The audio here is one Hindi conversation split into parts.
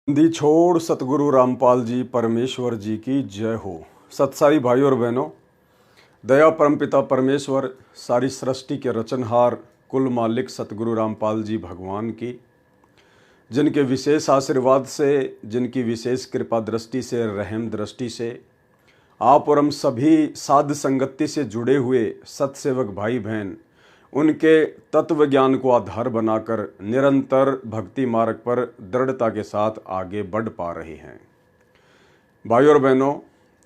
दी छोड़ सतगुरु रामपाल जी परमेश्वर जी की जय हो। सत्साई भाई और बहनों, दया परमपिता परमेश्वर सारी सृष्टि के रचनहार कुल मालिक सतगुरु रामपाल जी भगवान की, जिनके विशेष आशीर्वाद से, जिनकी विशेष कृपा दृष्टि से, रहम दृष्टि से आप और हम सभी साध संगति से जुड़े हुए सत्सेवक भाई बहन उनके तत्व ज्ञान को आधार बनाकर निरंतर भक्ति मार्ग पर दृढ़ता के साथ आगे बढ़ पा रहे हैं। भाई और बहनों,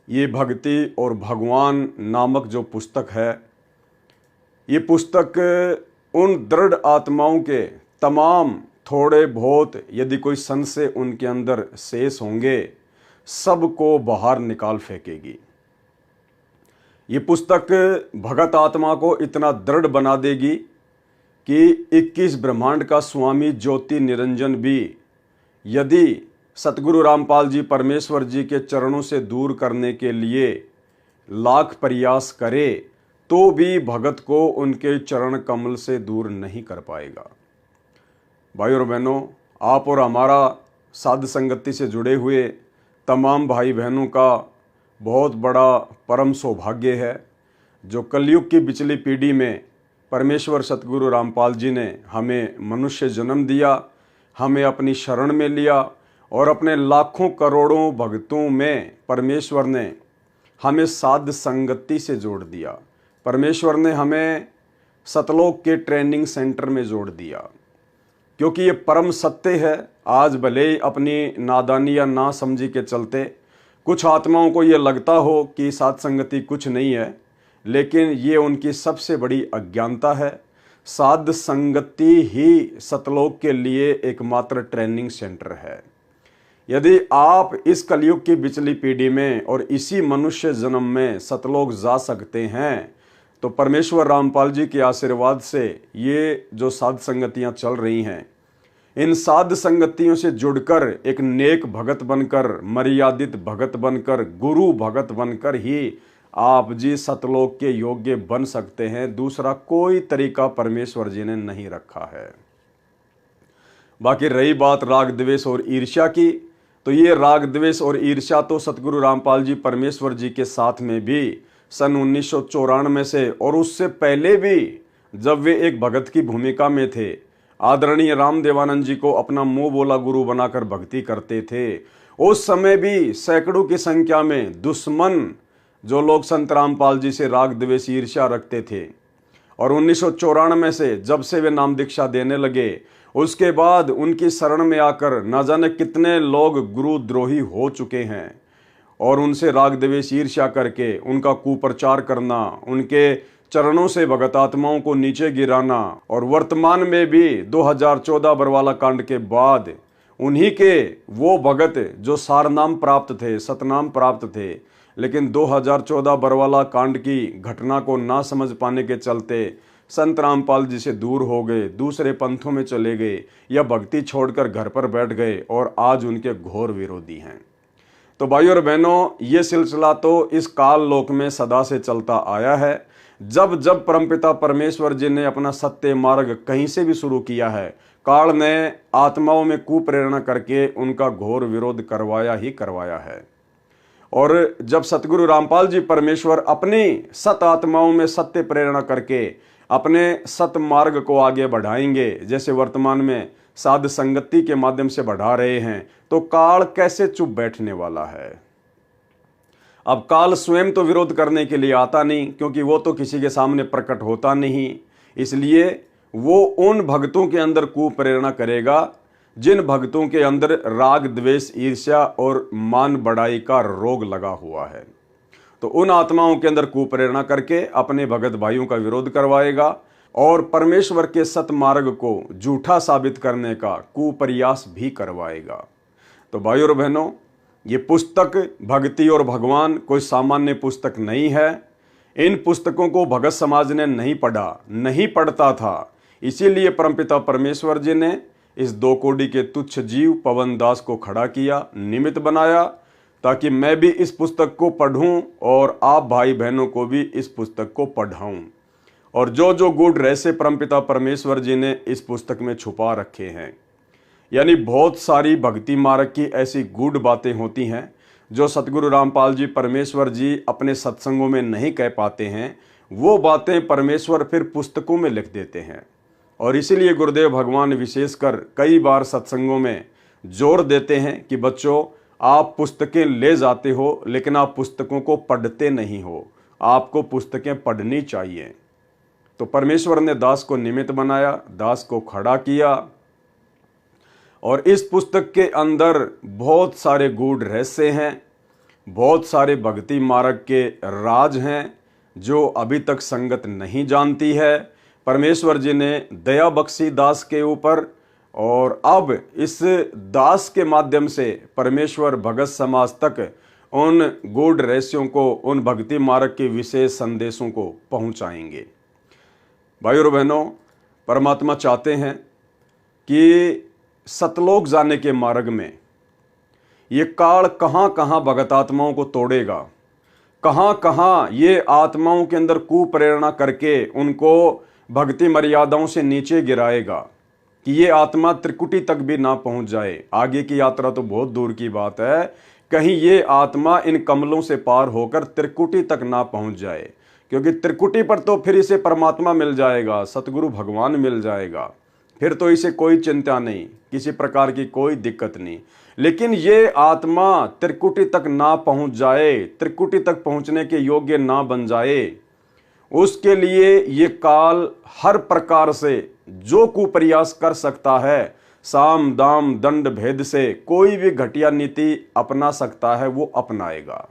ये भक्ति और भगवान नामक जो पुस्तक है, ये पुस्तक उन दृढ़ आत्माओं के तमाम थोड़े बहुत यदि कोई संशय उनके अंदर शेष होंगे, सबको बाहर निकाल फेंकेगी। ये पुस्तक भगत आत्मा को इतना दृढ़ बना देगी कि 21 ब्रह्मांड का स्वामी ज्योति निरंजन भी यदि सतगुरु रामपाल जी परमेश्वर जी के चरणों से दूर करने के लिए लाख प्रयास करे तो भी भगत को उनके चरण कमल से दूर नहीं कर पाएगा। भाई और बहनों, आप और हमारा साध संगति से जुड़े हुए तमाम भाई बहनों का बहुत बड़ा परम सौभाग्य है जो कलयुग की पिछली पीढ़ी में परमेश्वर सतगुरु रामपाल जी ने हमें मनुष्य जन्म दिया, हमें अपनी शरण में लिया और अपने लाखों करोड़ों भक्तों में परमेश्वर ने हमें साध संगति से जोड़ दिया। परमेश्वर ने हमें सतलोक के ट्रेनिंग सेंटर में जोड़ दिया, क्योंकि ये परम सत्य है। आज भले ही अपनी नादानी या ना समझी के चलते कुछ आत्माओं को ये लगता हो कि साध संगति कुछ नहीं है, लेकिन ये उनकी सबसे बड़ी अज्ञानता है। साध संगति ही सतलोक के लिए एकमात्र ट्रेनिंग सेंटर है। यदि आप इस कलयुग की पिछली पीढ़ी में और इसी मनुष्य जन्म में सतलोक जा सकते हैं तो परमेश्वर रामपाल जी के आशीर्वाद से ये जो साध संगतियाँ चल रही हैं, इन साध संगतियों से जुड़कर एक नेक भगत बनकर, मर्यादित भगत बनकर, गुरु भगत बनकर ही आप जी सतलोक के योग्य बन सकते हैं। दूसरा कोई तरीका परमेश्वर जी ने नहीं रखा है। बाकी रही बात राग द्वेष और ईर्ष्या की, तो ये राग द्वेष और ईर्ष्या तो सतगुरु रामपाल जी परमेश्वर जी के साथ में भी सन 1994 से और उससे पहले भी, जब वे एक भगत की भूमिका में थे, आदरणीय रामदेवानंद जी को अपना मुंह बोला गुरु बनाकर भक्ति करते थे, उस समय भी सैकड़ों की संख्या में दुश्मन जो लोग संत रामपाल जी से राग द्वेष ईर्ष्या रखते थे। और 1994 से जब से वे नाम दीक्षा देने लगे, उसके बाद उनकी शरण में आकर न जाने कितने लोग गुरुद्रोही हो चुके हैं और उनसे राग द्वेष ईर्ष्या करके उनका कुप्रचार करना, उनके चरणों से भगत आत्माओं को नीचे गिराना, और वर्तमान में भी 2014 बरवाला कांड के बाद उन्हीं के वो भगत जो सारनाम प्राप्त थे, सतनाम प्राप्त थे, लेकिन 2014 बरवाला कांड की घटना को ना समझ पाने के चलते संत रामपाल जी से दूर हो गए, दूसरे पंथों में चले गए या भक्ति छोड़कर घर पर बैठ गए और आज उनके घोर विरोधी हैं। तो भाई और बहनों, ये सिलसिला तो इस काल लोक में सदा से चलता आया है। जब जब परमपिता परमेश्वर जी ने अपना सत्य मार्ग कहीं से भी शुरू किया है, काल ने आत्माओं में कुप्रेरणा करके उनका घोर विरोध करवाया ही करवाया है। और जब सतगुरु रामपाल जी परमेश्वर अपनी सत आत्माओं में सत्य प्रेरणा करके अपने सत मार्ग को आगे बढ़ाएंगे, जैसे वर्तमान में साध संगति के माध्यम से बढ़ा रहे हैं, तो काल कैसे चुप बैठने वाला है। अब काल स्वयं तो विरोध करने के लिए आता नहीं, क्योंकि वो तो किसी के सामने प्रकट होता नहीं, इसलिए वो उन भक्तों के अंदर कुप्रेरणा करेगा जिन भक्तों के अंदर राग द्वेष ईर्ष्या और मान बढ़ाई का रोग लगा हुआ है। तो उन आत्माओं के अंदर कुप्रेरणा करके अपने भगत भाइयों का विरोध करवाएगा और परमेश्वर के सतमार्ग को झूठा साबित करने का कुप्रयास भी करवाएगा। तो भाइयों और बहनों, ये पुस्तक भक्ति और भगवान कोई सामान्य पुस्तक नहीं है। इन पुस्तकों को भगत समाज ने नहीं पढ़ा, नहीं पढ़ता था, इसीलिए परमपिता परमेश्वर जी ने इस 2 कोड़ी के तुच्छ जीव पवन दास को खड़ा किया, निमित्त बनाया, ताकि मैं भी इस पुस्तक को पढ़ूं और आप भाई बहनों को भी इस पुस्तक को पढ़ाऊं। और जो जो गूढ़ रहस्य परमपिता परमेश्वर जी ने इस पुस्तक में छुपा रखे हैं, यानी बहुत सारी भक्ति मार्ग की ऐसी गूढ़ बातें होती हैं जो सतगुरु रामपाल जी परमेश्वर जी अपने सत्संगों में नहीं कह पाते हैं। वो बातें परमेश्वर फिर पुस्तकों में लिख देते हैं। और इसीलिए गुरुदेव भगवान विशेषकर कई बार सत्संगों में जोर देते हैं कि बच्चों, आप पुस्तकें ले जाते हो लेकिन आप पुस्तकों को पढ़ते नहीं हो, आपको पुस्तकें पढ़नी चाहिए। तो परमेश्वर ने दास को निमित्त बनाया, दास को खड़ा किया, और इस पुस्तक के अंदर बहुत सारे गूढ़ रहस्य हैं, बहुत सारे भक्ति मार्ग के राज हैं जो अभी तक संगत नहीं जानती है। परमेश्वर जी ने दया बख्शी दास के ऊपर, और अब इस दास के माध्यम से परमेश्वर भगत समाज तक उन गूढ़ रहस्यों को, उन भक्ति मार्ग के विशेष संदेशों को पहुंचाएंगे। भाइयों और बहनों, परमात्मा चाहते हैं कि सतलोक जाने के मार्ग में ये काल कहाँ कहाँ भगत आत्माओं को तोड़ेगा, कहाँ कहाँ ये आत्माओं के अंदर कुप्रेरणा करके उनको भक्ति मर्यादाओं से नीचे गिराएगा कि ये आत्मा त्रिकुटी तक भी ना पहुंच जाए। आगे की यात्रा तो बहुत दूर की बात है, कहीं ये आत्मा इन कमलों से पार होकर त्रिकुटी तक ना पहुंच जाए, क्योंकि त्रिकुटी पर तो फिर इसे परमात्मा मिल जाएगा, सतगुरु भगवान मिल जाएगा, फिर तो इसे कोई चिंता नहीं, किसी प्रकार की कोई दिक्कत नहीं। लेकिन ये आत्मा त्रिकुटी तक ना पहुंच जाए, त्रिकुटी तक पहुंचने के योग्य ना बन जाए, उसके लिए ये काल हर प्रकार से जो कुप्रयास कर सकता है, साम दाम दंड भेद से कोई भी घटिया नीति अपना सकता है, वो अपनाएगा।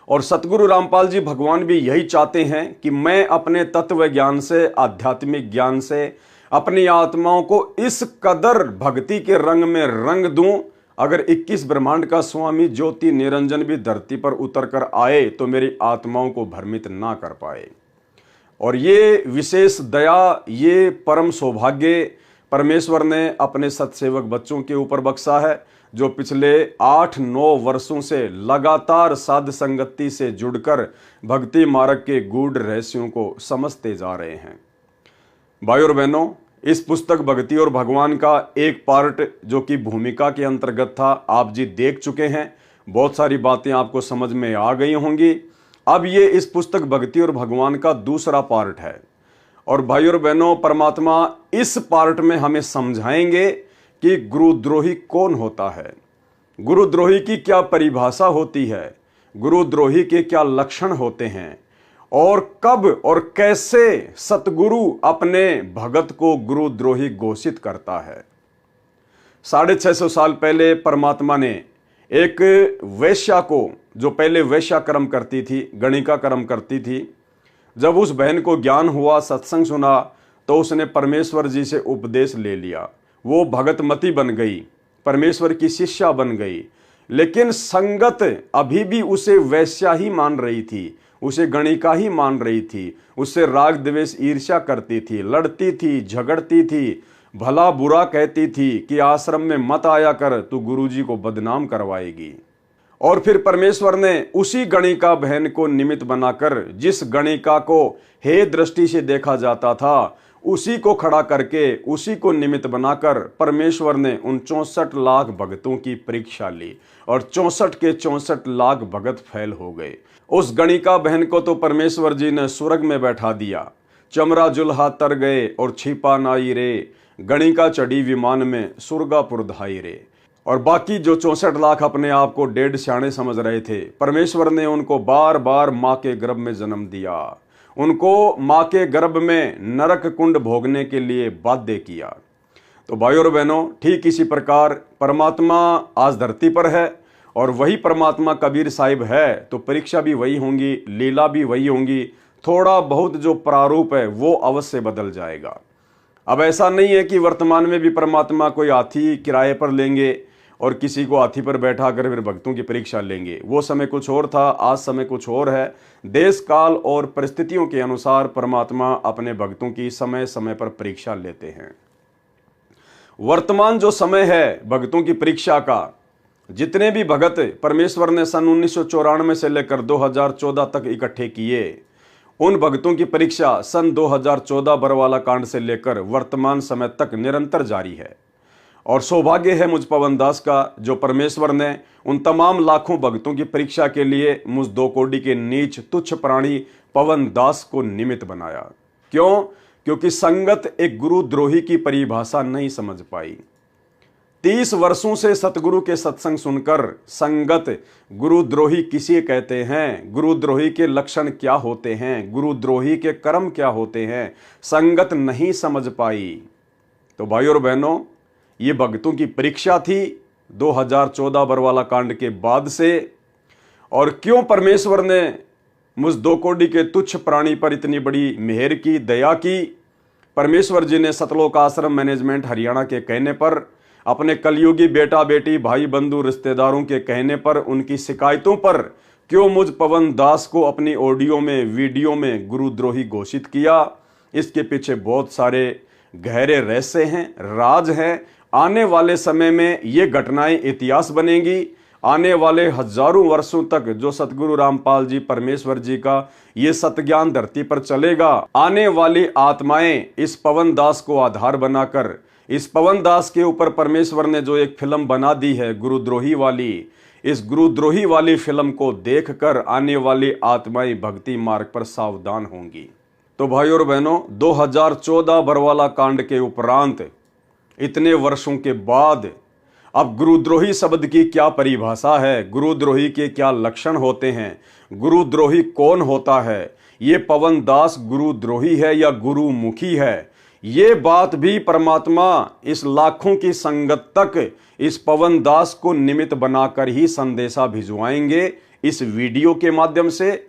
और सतगुरु रामपाल जी भगवान भी यही चाहते हैं कि मैं अपने तत्व ज्ञान से, आध्यात्मिक ज्ञान से अपनी आत्माओं को इस कदर भक्ति के रंग में रंग दूं, अगर 21 ब्रह्मांड का स्वामी ज्योति निरंजन भी धरती पर उतर कर आए तो मेरी आत्माओं को भ्रमित ना कर पाए। और ये विशेष दया, ये परम सौभाग्य परमेश्वर ने अपने सत्सेवक बच्चों के ऊपर बख्शा है, जो पिछले 8-9 वर्षों से लगातार साध संगति से जुड़कर भक्ति मार्ग के गूढ़ रहस्यों को समझते जा रहे हैं। भाइयों और बहनों, इस पुस्तक भक्ति और भगवान का एक पार्ट जो कि भूमिका के अंतर्गत था, आप जी देख चुके हैं, बहुत सारी बातें आपको समझ में आ गई होंगी। अब ये इस पुस्तक भक्ति और भगवान का दूसरा पार्ट है। और भाइयों और बहनों, परमात्मा इस पार्ट में हमें समझाएंगे कि गुरुद्रोही कौन होता है, गुरुद्रोही की क्या परिभाषा होती है, गुरुद्रोही के क्या लक्षण होते हैं, और कब और कैसे सतगुरु अपने भगत को गुरुद्रोही घोषित करता है। 650 साल पहले परमात्मा ने एक वैश्या को, जो पहले वैश्या कर्म करती थी, गणिका कर्म करती थी, जब उस बहन को ज्ञान हुआ, सत्संग सुना, तो उसने परमेश्वर जी से उपदेश ले लिया। वो भगतमती बन गई, परमेश्वर की शिष्या बन गई। लेकिन संगत अभी भी उसे वैश्या ही मान रही थी, उसे गणिका ही मान रही थी, उससे राग द्वेष ईर्ष्या करती थी, लड़ती थी, झगड़ती थी, भला बुरा कहती थी कि आश्रम में मत आया कर, तू गुरुजी को बदनाम करवाएगी। और फिर परमेश्वर ने उसी गणिका बहन को निमित्त बनाकर, जिस गणिका को हे दृष्टि से देखा जाता था, उसी को खड़ा करके, उसी को निमित्त बनाकर परमेश्वर ने उन 64 लाख भगतों की परीक्षा ली, और 64 के 64 लाख भगत फैल हो गए। उस गणिका बहन को तो परमेश्वर जी ने स्वर्ग में बैठा दिया, चमरा जुल्हा तर गए और छिपा नाई रे, गणिका चढ़ी विमान में सुरगापुर धाई रे। और बाकी जो 64 लाख अपने आप को डेढ़ सियाणे समझ रहे थे, परमेश्वर ने उनको बार बार माँ के गर्भ में जन्म दिया, उनको माँ के गर्भ में नरक कुंड भोगने के लिए बाध्य किया। तो भाइयों और बहनों, ठीक इसी प्रकार परमात्मा आज धरती पर है, और वही परमात्मा कबीर साहिब है, तो परीक्षा भी वही होंगी, लीला भी वही होंगी। थोड़ा बहुत जो प्रारूप है वो अवश्य बदल जाएगा। अब ऐसा नहीं है कि वर्तमान में भी परमात्मा कोई हाथी किराए पर लेंगे और किसी को हाथी पर बैठा कर फिर भक्तों की परीक्षा लेंगे। वो समय कुछ और था, आज समय कुछ और है। देश काल और परिस्थितियों के अनुसार परमात्मा अपने भक्तों की समय समय पर परीक्षा लेते हैं। वर्तमान जो समय है भक्तों की परीक्षा का, जितने भी भगत परमेश्वर ने सन 1994 से लेकर 2014 तक इकट्ठे किए, उन भक्तों की परीक्षा सन 2014 बरवाला कांड से लेकर वर्तमान समय तक निरंतर जारी है। और सौभाग्य है मुझ पवन दास का, जो परमेश्वर ने उन तमाम लाखों भक्तों की परीक्षा के लिए मुझ 2 कोड़ी के नीच तुच्छ प्राणी पवन दास को निमित्त बनाया। क्यों? क्योंकि संगत एक गुरुद्रोही की परिभाषा नहीं समझ पाई। 30 वर्षों से सतगुरु के सत्संग सुनकर संगत गुरुद्रोही किसे कहते हैं, गुरुद्रोही के लक्षण क्या होते हैं, गुरुद्रोही के कर्म क्या होते हैं, संगत नहीं समझ पाई। तो भाइयों और बहनों, ये भक्तों की परीक्षा थी 2014 बरवाला कांड के बाद से। और क्यों परमेश्वर ने मुझ 2 कोड़ी के तुच्छ प्राणी पर इतनी बड़ी मेहर की, दया की? परमेश्वर जी ने सतलोक आश्रम मैनेजमेंट हरियाणा के कहने पर, अपने कलयुगी बेटा बेटी भाई बंधु रिश्तेदारों के कहने पर, उनकी शिकायतों पर क्यों मुझ पवन दास को अपनी ऑडियो में, वीडियो में गुरुद्रोही घोषित किया? इसके पीछे बहुत सारे गहरे रहस्य हैं, राज हैं। आने वाले समय में ये घटनाएं इतिहास बनेंगी। आने वाले हजारों वर्षों तक जो सतगुरु रामपाल जी परमेश्वर जी का ये सतज्ञान धरती पर चलेगा। आने वाली आत्माएं इस पवन दास को आधार बनाकर, इस पवन दास के ऊपर परमेश्वर ने जो एक फिल्म बना दी है गुरुद्रोही वाली, इस गुरुद्रोही वाली फिल्म को देखकर आने वाली आत्माएं भक्ति मार्ग पर सावधान होंगी। तो भाइयों और बहनों, 2014 बरवाला कांड के उपरांत इतने वर्षों के बाद अब गुरुद्रोही शब्द की क्या परिभाषा है, गुरुद्रोही के क्या लक्षण होते हैं, गुरुद्रोही कौन होता है, ये पवन दास गुरुद्रोही है या गुरुमुखी है, ये बात भी परमात्मा इस लाखों की संगत तक इस पवन दास को निमित्त बनाकर ही संदेशा भिजवाएंगे। इस वीडियो के माध्यम से,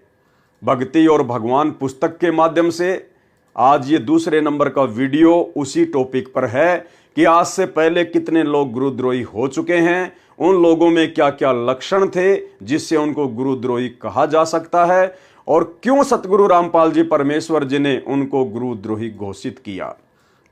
भक्ति और भगवान पुस्तक के माध्यम से। आज ये दूसरे नंबर का वीडियो उसी टॉपिक पर है कि आज से पहले कितने लोग गुरुद्रोही हो चुके हैं, उन लोगों में क्या क्या लक्षण थे जिससे उनको गुरुद्रोही कहा जा सकता है, और क्यों सतगुरु रामपाल जी परमेश्वर जी ने उनको गुरुद्रोही घोषित किया।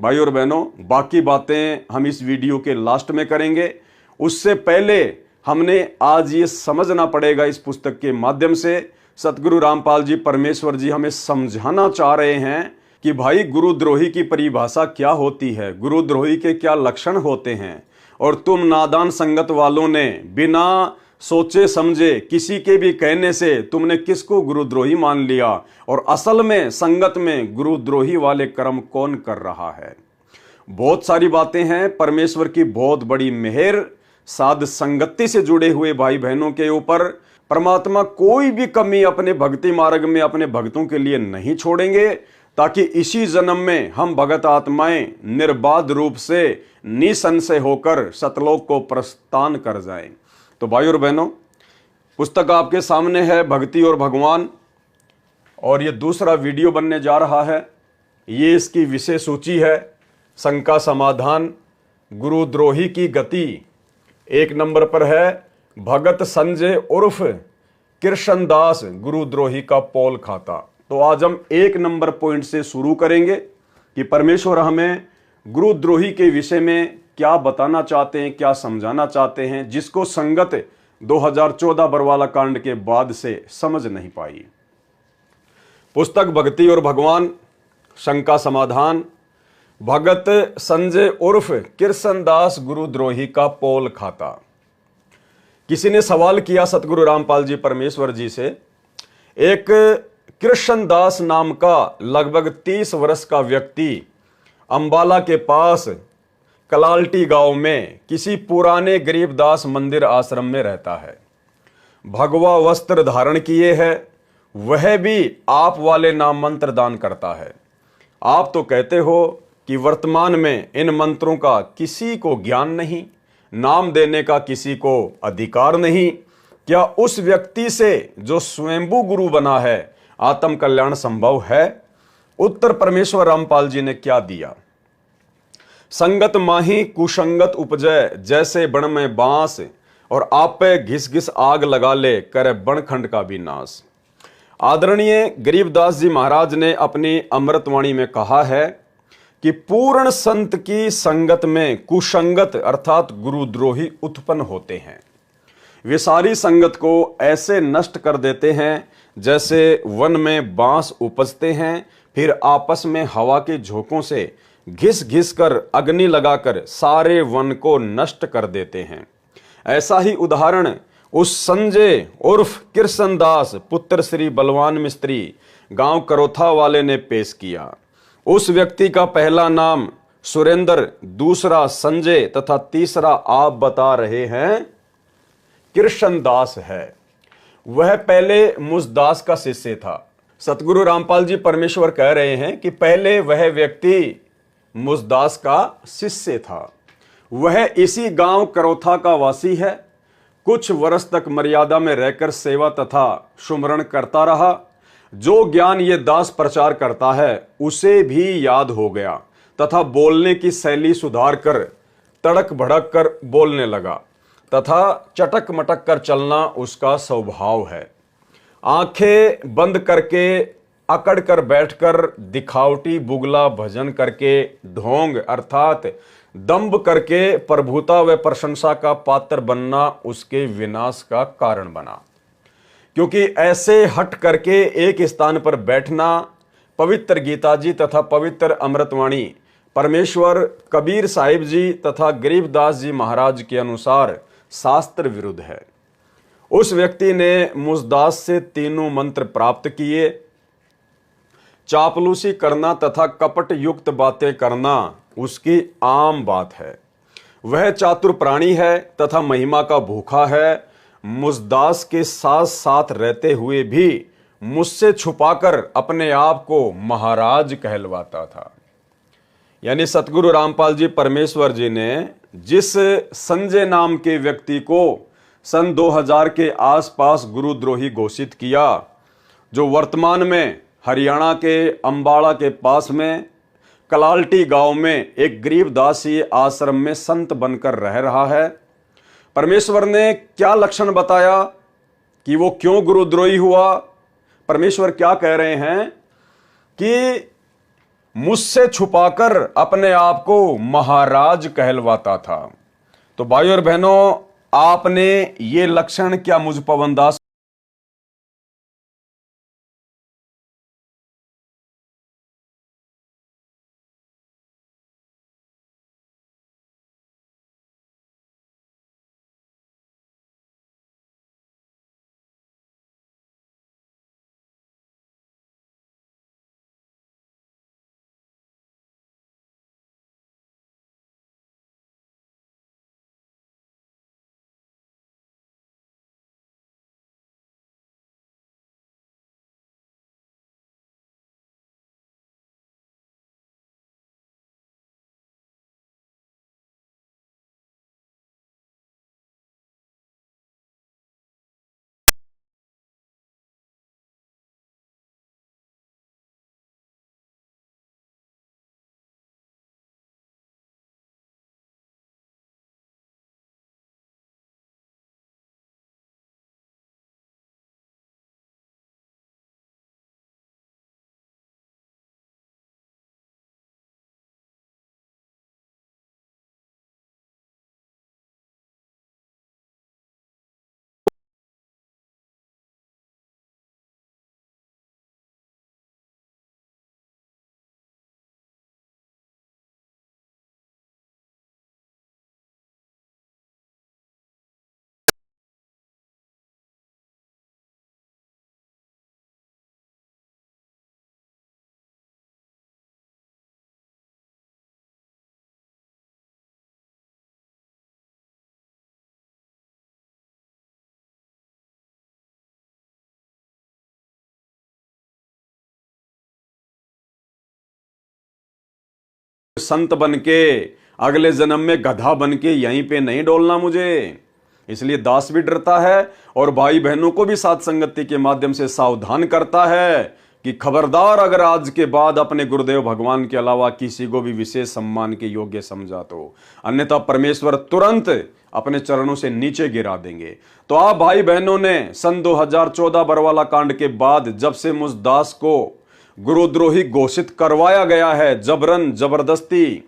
भाई और बहनों, बाकी बातें हम इस वीडियो के लास्ट में करेंगे। उससे पहले हमने आज ये समझना पड़ेगा, इस पुस्तक के माध्यम से सतगुरु रामपाल जी परमेश्वर जी हमें समझाना चाह रहे हैं कि भाई गुरुद्रोही की परिभाषा क्या होती है, गुरुद्रोही के क्या लक्षण होते हैं। और तुम नादान संगत वालों ने बिना सोचे समझे किसी के भी कहने से तुमने किसको गुरुद्रोही मान लिया, और असल में संगत में गुरुद्रोही वाले कर्म कौन कर रहा है। बहुत सारी बातें हैं, परमेश्वर की बहुत बड़ी मेहर साध संगति से जुड़े हुए भाई बहनों के ऊपर। परमात्मा कोई भी कमी अपने भक्ति मार्ग में अपने भक्तों के लिए नहीं छोड़ेंगे, ताकि इसी जन्म में हम भगत आत्माएं निर्बाध रूप से निसंशय होकर सतलोक को प्रस्थान कर जाएं। तो भाई और बहनों, पुस्तक आपके सामने है, भक्ति और भगवान, और ये दूसरा वीडियो बनने जा रहा है। ये इसकी विषय सूची है, शंका समाधान, गुरुद्रोही की गति। 1 नंबर पर है भगत संजय उर्फ कृष्णदास गुरुद्रोही का पोल खाता। तो आज हम 1 नंबर पॉइंट से शुरू करेंगे कि परमेश्वर हमें गुरुद्रोही के विषय में क्या बताना चाहते हैं, क्या समझाना चाहते हैं, जिसको संगत 2014 बरवाला कांड के बाद से समझ नहीं पाई। पुस्तक भक्ति और भगवान, शंका समाधान, भगत संजय उर्फ कृष्णदास गुरुद्रोही का पोल खाता। किसी ने सवाल किया सतगुरु रामपाल जी परमेश्वर जी से, एक कृष्णदास नाम का लगभग 30 वर्ष का व्यक्ति अंबाला के पास कलाल्टी गांव में किसी पुराने गरीबदास मंदिर आश्रम में रहता है। भगवा वस्त्र धारण किए है, वह भी आप वाले नाम मंत्र दान करता है। आप तो कहते हो कि वर्तमान में इन मंत्रों का किसी को ज्ञान नहीं, नाम देने का किसी को अधिकार नहीं। क्या उस व्यक्ति से जो स्वयंभू गुरु बना है आत्म कल्याण संभव है? उत्तर परमेश्वर रामपाल जी ने क्या दिया? संगत माही कुसंगत उपजय, जैसे बण में बांस, और आप पे घिस घिस आग लगा ले, करे बनखंड का भी नाश। आदरणीय गरीबदास जी महाराज ने अपनी अमृतवाणी में कहा है कि पूर्ण संत की संगत में कुसंगत अर्थात गुरुद्रोही उत्पन्न होते हैं। वे सारी संगत को ऐसे नष्ट कर देते हैं जैसे वन में बांस उपजते हैं, फिर आपस में हवा के झोंकों से घिस घिस कर अग्नि लगाकर सारे वन को नष्ट कर देते हैं। ऐसा ही उदाहरण उस संजय उर्फ कृष्णदास पुत्र श्री बलवान मिस्त्री गांव करोथा वाले ने पेश किया। उस व्यक्ति का पहला नाम सुरेंद्र, दूसरा संजय तथा तीसरा आप बता रहे हैं कृष्णदास है। वह पहले मुझदास का शिष्य था। सतगुरु रामपाल जी परमेश्वर कह रहे हैं कि पहले वह व्यक्ति मुझदास का शिष्य था। वह इसी गांव करोथा का वासी है। कुछ वर्ष तक मर्यादा में रहकर सेवा तथा सुमरण करता रहा। जो ज्ञान ये दास प्रचार करता है उसे भी याद हो गया तथा बोलने की शैली सुधार कर तड़क भड़क कर बोलने लगा तथा चटक मटक कर चलना उसका स्वभाव है। आंखें बंद करके अकड़ कर बैठकर दिखावटी बुगला भजन करके ढोंग अर्थात दंभ करके प्रभुता व प्रशंसा का पात्र बनना उसके विनाश का कारण बना। क्योंकि ऐसे हट करके एक स्थान पर बैठना पवित्र गीता जी तथा पवित्र अमृतवाणी परमेश्वर कबीर साहिब जी तथा गरीबदास जी महाराज के अनुसार शास्त्र विरुद्ध है। उस व्यक्ति ने मुझदास से तीनों मंत्र प्राप्त किए। चापलूसी करना तथा कपट युक्त बातें करना उसकी आम बात है। वह चातुर प्राणी है तथा महिमा का भूखा है। मुझदास के साथ साथ रहते हुए भी मुझसे छुपाकर अपने आप को महाराज कहलवाता था। यानी सतगुरु रामपाल जी परमेश्वर जी ने जिस संजय नाम के व्यक्ति को सन 2000 के आसपास गुरुद्रोही घोषित किया, जो वर्तमान में हरियाणा के अंबाड़ा के पास में कलाल्टी गांव में एक गरीबदासी आश्रम में संत बनकर रह रहा है, परमेश्वर ने क्या लक्षण बताया कि वो क्यों गुरुद्रोही हुआ। परमेश्वर क्या कह रहे हैं कि मुझसे छुपाकर अपने आप को महाराज कहलवाता था। तो भाइयों और बहनों, आपने ये लक्षण क्या मुझ पवन दास संत बन के अगले जन्म में गधा बन के यहीं पे नहीं डोलना मुझे। इसलिए दास भी डरता है और भाई बहनों को भी साथ संगति के माध्यम से सावधान करता है कि खबरदार, अगर आज के बाद अपने गुरुदेव भगवान के अलावा किसी को भी विशेष सम्मान के योग्य समझा तो अन्यथा परमेश्वर तुरंत अपने चरणों से नीचे गिरा देंगे। तो आप भाई बहनों ने सन 2014 बरवाला कांड के बाद जब से मुझदास को गुरुद्रोही घोषित करवाया गया है जबरन जबरदस्ती,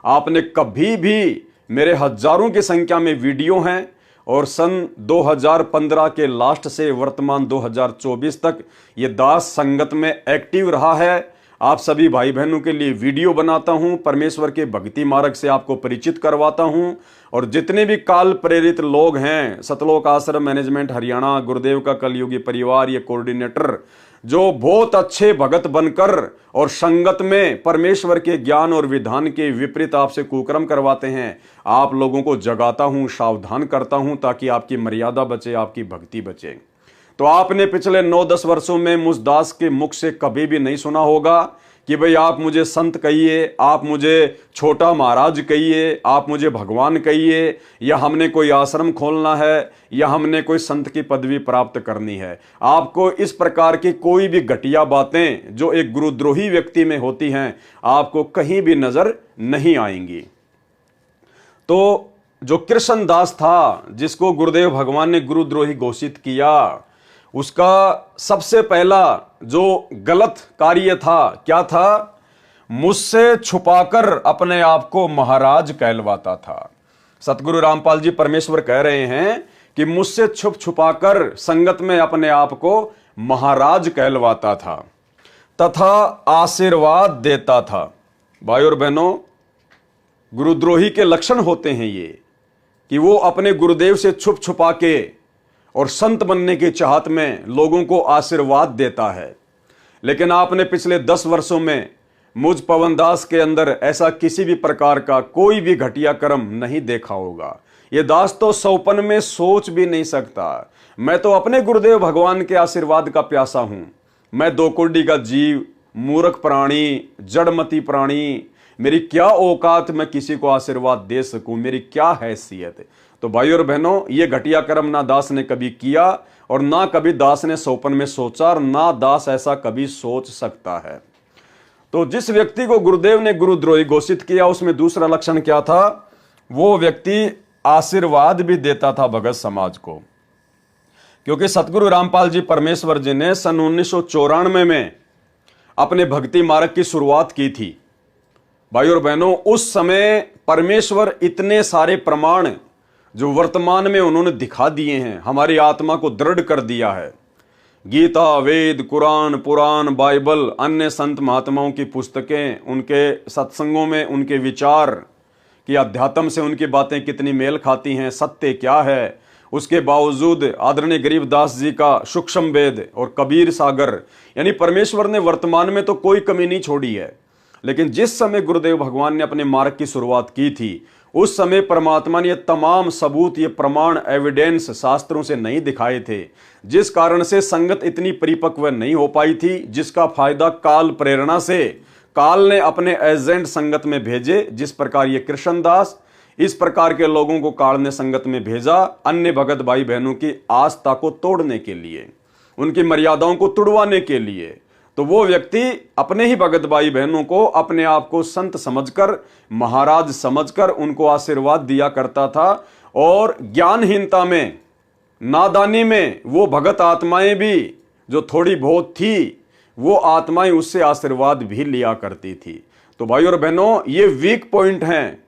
आपने कभी भी, मेरे हजारों की संख्या में वीडियो हैं और सन 2015 के लास्ट से वर्तमान 2024 तक ये दास संगत में एक्टिव रहा है आप सभी भाई बहनों के लिए वीडियो बनाता हूं, परमेश्वर के भक्ति मार्ग से आपको परिचित करवाता हूं। और जितने भी काल प्रेरित लोग हैं, सतलोक आश्रम मैनेजमेंट हरियाणा, गुरुदेव का कलयुगी परिवार, ये कोऑर्डिनेटर जो बहुत अच्छे भगत बनकर और संगत में परमेश्वर के ज्ञान और विधान के विपरीत आपसे कुकर्म करवाते हैं, आप लोगों को जगाता हूं, सावधान करता हूं, ताकि आपकी मर्यादा बचे, आपकी भक्ति बचे। तो आपने पिछले 9-10 वर्षों में मुझ दास के मुख से कभी भी नहीं सुना होगा कि भाई आप मुझे संत कहिए, आप मुझे छोटा महाराज कहिए, आप मुझे भगवान कहिए, या हमने कोई आश्रम खोलना है, या हमने कोई संत की पदवी प्राप्त करनी है। आपको इस प्रकार की कोई भी घटिया बातें जो एक गुरुद्रोही व्यक्ति में होती हैं, आपको कहीं भी नजर नहीं आएंगी। तो जो कृष्ण दास था, जिसको गुरुदेव भगवान ने गुरुद्रोही घोषित किया, उसका सबसे पहला जो गलत कार्य था, क्या था? मुझसे छुपाकर अपने आप को महाराज कहलवाता था। सतगुरु रामपाल जी परमेश्वर कह रहे हैं कि मुझसे छुप छुपाकर संगत में अपने आप को महाराज कहलवाता था तथा आशीर्वाद देता था। भाई और बहनों, गुरुद्रोही के लक्षण होते हैं ये कि वो अपने गुरुदेव से छुप छुपा के और संत बनने की चाहत में लोगों को आशीर्वाद देता है। लेकिन आपने पिछले 10 वर्षों में मुझ पवन दास के अंदर ऐसा किसी भी प्रकार का कोई भी घटिया कर्म नहीं देखा होगा। ये दास तो सौपन में सोच भी नहीं सकता। मैं तो अपने गुरुदेव भगवान के आशीर्वाद का प्यासा हूं। मैं दो कुंडी का जीव, मूर्ख प्राणी, जड़मती प्राणी, मेरी क्या औकात मैं किसी को आशीर्वाद दे सकूं, मेरी क्या हैसियत। तो भाई और बहनों, ये घटिया कर्म ना दास ने कभी किया और ना कभी दास ने सौपन में सोचा, और ना दास ऐसा कभी सोच सकता है। तो जिस व्यक्ति को गुरुदेव ने गुरुद्रोही घोषित किया, उसमें दूसरा लक्षण क्या था? वो व्यक्ति आशीर्वाद भी देता था भगत समाज को। क्योंकि सतगुरु रामपाल जी परमेश्वर जी ने सन 1994 में अपने भक्ति मार्ग की शुरुआत की थी। भाई और बहनों, उस समय परमेश्वर इतने सारे प्रमाण जो वर्तमान में उन्होंने दिखा दिए हैं, हमारी आत्मा को दृढ़ कर दिया है। गीता, वेद, कुरान, पुराण, बाइबल, अन्य संत महात्माओं की पुस्तकें, उनके सत्संगों में उनके विचार कि अध्यात्म से उनकी बातें कितनी मेल खाती हैं, सत्य क्या है। उसके बावजूद आदरणीय गरीबदास जी का सूक्ष्म वेद और कबीर सागर, यानी परमेश्वर ने वर्तमान में तो कोई कमी नहीं छोड़ी है। लेकिन जिस समय गुरुदेव भगवान ने अपने मार्ग की शुरुआत की थी, उस समय परमात्मा ने ये तमाम सबूत, ये प्रमाण, एविडेंस शास्त्रों से नहीं दिखाए थे, जिस कारण से संगत इतनी परिपक्व नहीं हो पाई थी, जिसका फायदा काल प्रेरणा से काल ने अपने एजेंट संगत में भेजे। जिस प्रकार ये कृष्णदास, इस प्रकार के लोगों को काल ने संगत में भेजा अन्य भगत भाई बहनों की आस्था को तोड़ने के लिए, उनकी मर्यादाओं को तुड़वाने के लिए। तो वो व्यक्ति अपने ही भगत भाई बहनों को अपने आप को संत समझकर, महाराज समझकर उनको आशीर्वाद दिया करता था। और ज्ञानहीनता में, नादानी में वो भगत आत्माएं भी जो थोड़ी बहुत थी, वो आत्माएं उससे आशीर्वाद भी लिया करती थी। तो भाई और बहनों, ये वीक पॉइंट हैं।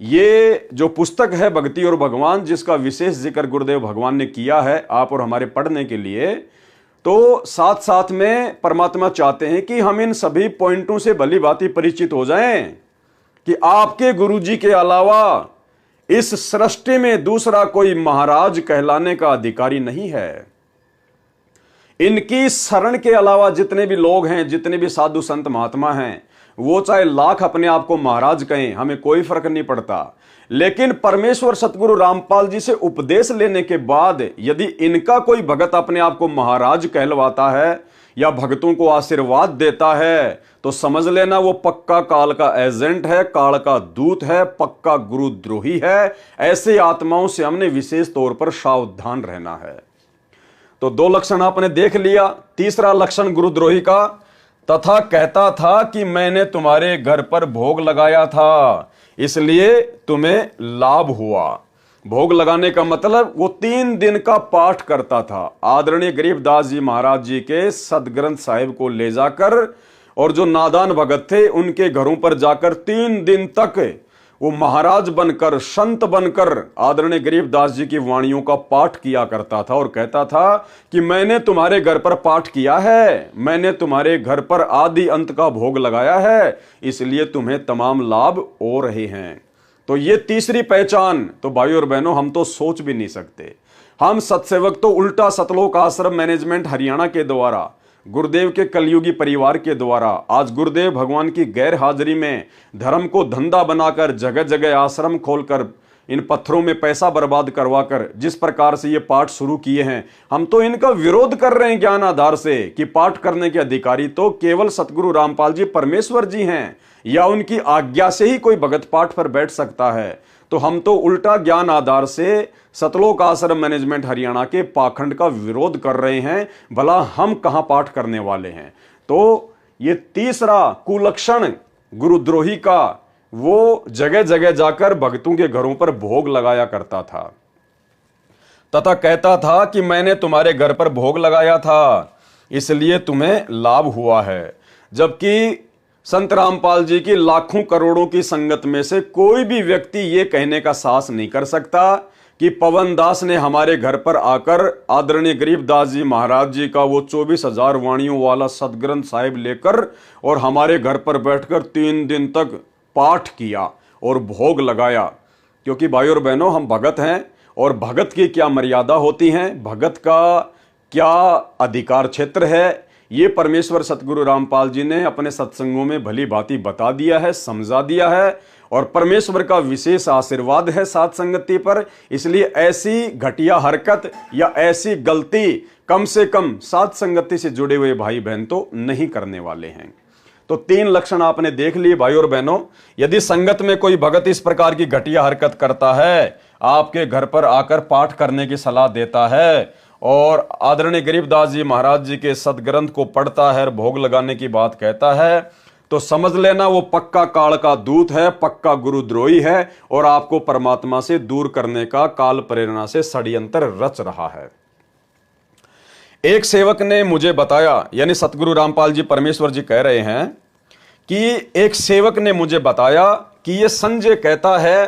ये जो पुस्तक है भक्ति और भगवान, जिसका विशेष जिक्र गुरुदेव भगवान ने किया है आप और हमारे पढ़ने के लिए, तो साथ साथ में परमात्मा चाहते हैं कि हम इन सभी पॉइंटों से भली भांति परिचित हो जाएं कि आपके गुरुजी के अलावा इस सृष्टि में दूसरा कोई महाराज कहलाने का अधिकारी नहीं है। इनकी शरण के अलावा जितने भी लोग हैं, जितने भी साधु संत महात्मा हैं, वो चाहे लाख अपने आप को महाराज कहें, हमें कोई फर्क नहीं पड़ता। लेकिन परमेश्वर सतगुरु रामपाल जी से उपदेश लेने के बाद यदि इनका कोई भगत अपने आप को महाराज कहलवाता है या भक्तों को आशीर्वाद देता है, तो समझ लेना वो पक्का काल का एजेंट है, काल का दूत है, पक्का गुरुद्रोही है। ऐसे आत्माओं से हमने विशेष तौर पर सावधान रहना है। तो 2 लक्षण आपने देख लिया। तीसरा लक्षण गुरुद्रोही का, तथा कहता था कि मैंने तुम्हारे घर पर भोग लगाया था, इसलिए तुम्हें लाभ हुआ। भोग लगाने का मतलब वो 3 दिन का पाठ करता था। आदरणीय गरीबदास जी महाराज जी के सदग्रंथ साहिब को ले जाकर, और जो नादान भगत थे उनके घरों पर जाकर 3 दिन तक वो महाराज बनकर, संत बनकर आदरणीय गरीबदास जी की वाणियों का पाठ किया करता था और कहता था कि मैंने तुम्हारे घर पर पाठ किया है, मैंने तुम्हारे घर पर आदि अंत का भोग लगाया है, इसलिए तुम्हें तमाम लाभ हो रहे हैं। तो ये तीसरी पहचान तो भाई और बहनों हम तो सोच भी नहीं सकते। हम सत्सेवक तो उल्टा सतलोक आश्रम मैनेजमेंट हरियाणा के द्वारा, गुरुदेव के कलयुगी परिवार के द्वारा, आज गुरुदेव भगवान की गैर हाजिरी में धर्म को धंधा बनाकर जगह जगह आश्रम खोलकर इन पत्थरों में पैसा बर्बाद करवाकर जिस प्रकार से ये पाठ शुरू किए हैं, हम तो इनका विरोध कर रहे हैं ज्ञान आधार से कि पाठ करने के अधिकारी तो केवल सतगुरु रामपाल जी परमेश्वर जी हैं, या उनकी आज्ञा से ही कोई भगत पाठ पर बैठ सकता है। तो हम तो उल्टा ज्ञान आधार से सतलोक आश्रम मैनेजमेंट हरियाणा के पाखंड का विरोध कर रहे हैं, भला हम कहां पाठ करने वाले हैं। तो ये तीसरा कुलक्षण गुरुद्रोही का, वो जगह जगह जाकर भक्तों के घरों पर भोग लगाया करता था तथा कहता था कि मैंने तुम्हारे घर पर भोग लगाया था इसलिए तुम्हें लाभ हुआ है। जबकि संत रामपाल जी की लाखों करोड़ों की संगत में से कोई भी व्यक्ति यह कहने का साहस नहीं कर सकता कि पवन दास ने हमारे घर पर आकर आदरणीय गरीबदास जी महाराज जी का वो 24,000 वाणियों वाला सदग्रंथ साहिब लेकर और हमारे घर पर बैठकर 3 दिन तक पाठ किया और भोग लगाया। क्योंकि भाई और बहनों हम भगत हैं और भगत की क्या मर्यादा होती है, भगत का क्या अधिकार क्षेत्र है, ये परमेश्वर सतगुरु रामपाल जी ने अपने सत्संगों में भली भांति बता दिया है, समझा दिया है और परमेश्वर का विशेष आशीर्वाद है साथ संगति पर। इसलिए ऐसी घटिया हरकत या ऐसी गलती कम से कम साथ संगति से जुड़े हुए भाई बहन तो नहीं करने वाले हैं। तो 3 लक्षण आपने देख लिए भाई और बहनों। यदि संगत में कोई भगत इस प्रकार की घटिया हरकत करता है, आपके घर पर आकर पाठ करने की सलाह देता है और आदरणीय गरीबदास जी महाराज जी के सदग्रंथ को पढ़ता है और भोग लगाने की बात कहता है, तो समझ लेना वो पक्का काल का दूत है, पक्का गुरुद्रोही है और आपको परमात्मा से दूर करने का काल प्रेरणा से षड्यंत्र रच रहा है। एक सेवक ने मुझे बताया, यानी सतगुरु रामपाल जी परमेश्वर जी कह रहे हैं कि एक सेवक ने मुझे बताया कि ये संजय कहता है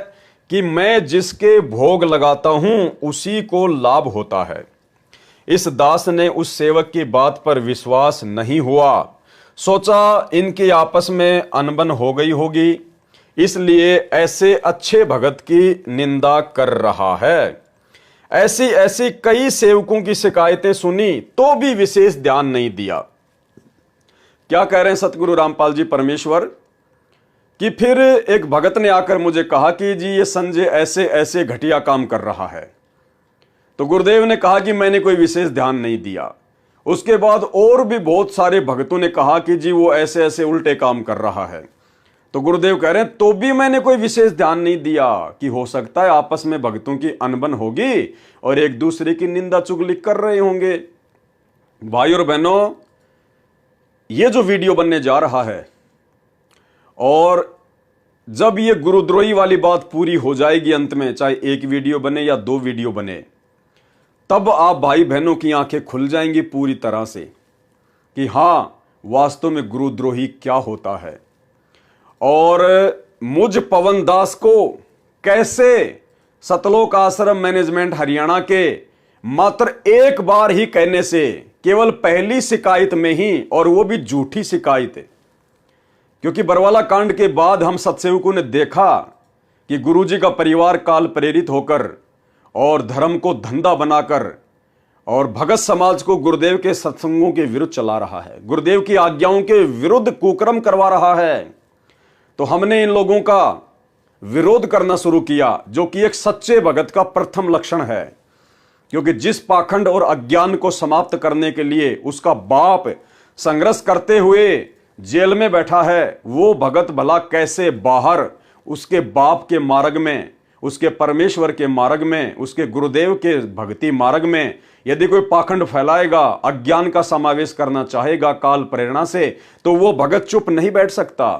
कि मैं जिसके भोग लगाता हूं उसी को लाभ होता है। इस दास ने उस सेवक की बात पर विश्वास नहीं हुआ, सोचा इनकी आपस में अनबन हो गई होगी, इसलिए ऐसे अच्छे भगत की निंदा कर रहा है। ऐसी ऐसी कई सेवकों की शिकायतें सुनी तो भी विशेष ध्यान नहीं दिया। क्या कह रहे हैं सतगुरु रामपाल जी परमेश्वर कि फिर एक भगत ने आकर मुझे कहा कि जी ये संजय ऐसे ऐसे घटिया काम कर रहा है। तो गुरुदेव ने कहा कि मैंने कोई विशेष ध्यान नहीं दिया। उसके बाद और भी बहुत सारे भक्तों ने कहा कि जी वो ऐसे ऐसे उल्टे काम कर रहा है। तो गुरुदेव कह रहे हैं तो भी मैंने कोई विशेष ध्यान नहीं दिया कि हो सकता है आपस में भक्तों की अनबन होगी और एक दूसरे की निंदा चुगली कर रहे होंगे। भाई और बहनों, ये जो वीडियो बनने जा रहा है और जब ये गुरुद्रोही वाली बात पूरी हो जाएगी, अंत में चाहे एक वीडियो बने या 2 वीडियो बने, तब आप भाई बहनों की आंखें खुल जाएंगी पूरी तरह से कि हां वास्तव में गुरुद्रोही क्या होता है और मुझ पवन दास को कैसे सतलोक आश्रम मैनेजमेंट हरियाणा के मात्र एक बार ही कहने से, केवल पहली शिकायत में ही, और वो भी झूठी शिकायत है। क्योंकि बरवाला कांड के बाद हम सत्सेवकों ने देखा कि गुरुजी का परिवार काल प्रेरित होकर और धर्म को धंधा बनाकर और भगत समाज को गुरुदेव के सत्संगों के विरुद्ध चला रहा है, गुरुदेव की आज्ञाओं के विरुद्ध कुकर्म करवा रहा है। तो हमने इन लोगों का विरोध करना शुरू किया, जो कि एक सच्चे भगत का प्रथम लक्षण है। क्योंकि जिस पाखंड और अज्ञान को समाप्त करने के लिए उसका बाप संघर्ष करते हुए जेल में बैठा है, वो भगत भला कैसे बाहर उसके बाप के मार्ग में, उसके परमेश्वर के मार्ग में, उसके गुरुदेव के भक्ति मार्ग में यदि कोई पाखंड फैलाएगा, अज्ञान का समावेश करना चाहेगा काल प्रेरणा से, तो वो भगत चुप नहीं बैठ सकता।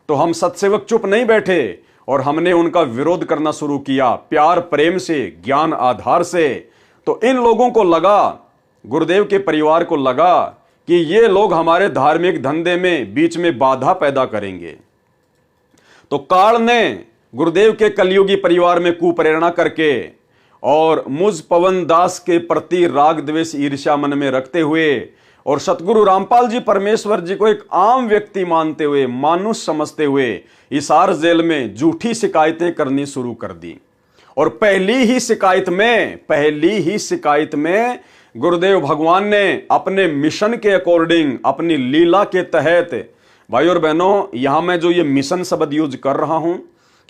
तो हम सत्सेवक चुप नहीं बैठे और हमने उनका विरोध करना शुरू किया प्यार प्रेम से, ज्ञान आधार से। तो इन लोगों को लगा, गुरुदेव के परिवार को लगा कि ये लोग हमारे धार्मिक धंधे में बीच में बाधा पैदा करेंगे। तो काल ने गुरुदेव के कलयुगी परिवार में कुप्रेरणा करके और मुझ पवन दास के प्रति राग द्वेष ईर्ष्या मन में रखते हुए और सतगुरु रामपाल जी परमेश्वर जी को एक आम व्यक्ति मानते हुए, मानुष समझते हुए हिसार जेल में झूठी शिकायतें करनी शुरू कर दी। और पहली ही शिकायत में गुरुदेव भगवान ने अपने मिशन के अकॉर्डिंग, अपनी लीला के तहत, भाई और बहनों, यहां मैं जो ये मिशन शब्द यूज कर रहा हूं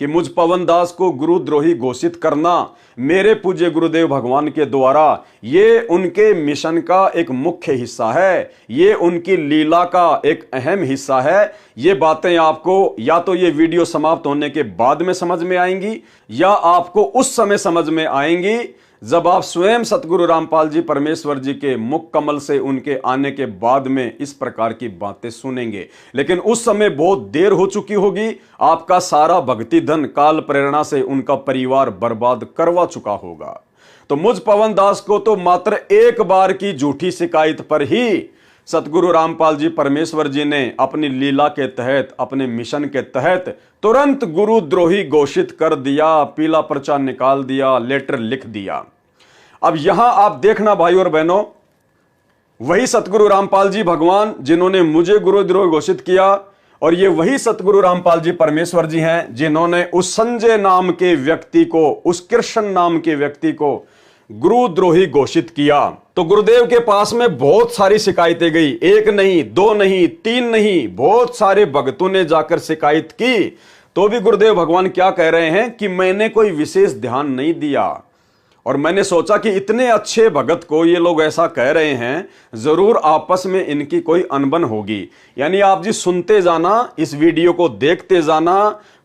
कि मुझ पवन दास को गुरुद्रोही घोषित करना मेरे पूज्य गुरुदेव भगवान के द्वारा, ये उनके मिशन का एक मुख्य हिस्सा है, ये उनकी लीला का एक अहम हिस्सा है। ये बातें आपको या तो ये वीडियो समाप्त होने के बाद में समझ में आएंगी या आपको उस समय समझ में आएंगी जब आप स्वयं सतगुरु रामपाल जी परमेश्वर जी के मुख कमल से उनके आने के बाद में इस प्रकार की बातें सुनेंगे। लेकिन उस समय बहुत देर हो चुकी होगी, आपका सारा भक्ति धन काल प्रेरणा से उनका परिवार बर्बाद करवा चुका होगा। तो मुझ पवन दास को तो मात्र एक बार की झूठी शिकायत पर ही सतगुरु रामपाल जी परमेश्वर जी ने अपनी लीला के तहत, अपने मिशन के तहत तुरंत गुरुद्रोही घोषित कर दिया, पीला पर्चा निकाल दिया, लेटर लिख दिया। अब यहां आप देखना भाई और बहनों, वही सतगुरु रामपाल जी भगवान जिन्होंने मुझे गुरुद्रोही घोषित किया, और ये वही सतगुरु रामपाल जी परमेश्वर जी हैं जिन्होंने उस संजय नाम के व्यक्ति को, उस कृष्ण नाम के व्यक्ति को गुरुद्रोही घोषित किया। तो गुरुदेव के पास में बहुत सारी शिकायतें गई, एक नहीं, दो नहीं, तीन नहीं, बहुत सारे भक्तों ने जाकर शिकायत की। तो भी गुरुदेव भगवान क्या कह रहे हैं कि मैंने कोई विशेष ध्यान नहीं दिया, और मैंने सोचा कि इतने अच्छे भगत को ये लोग ऐसा कह रहे हैं, जरूर आपस में इनकी कोई अनबन होगी। यानी आप जी सुनते जाना, इस वीडियो को देखते जाना,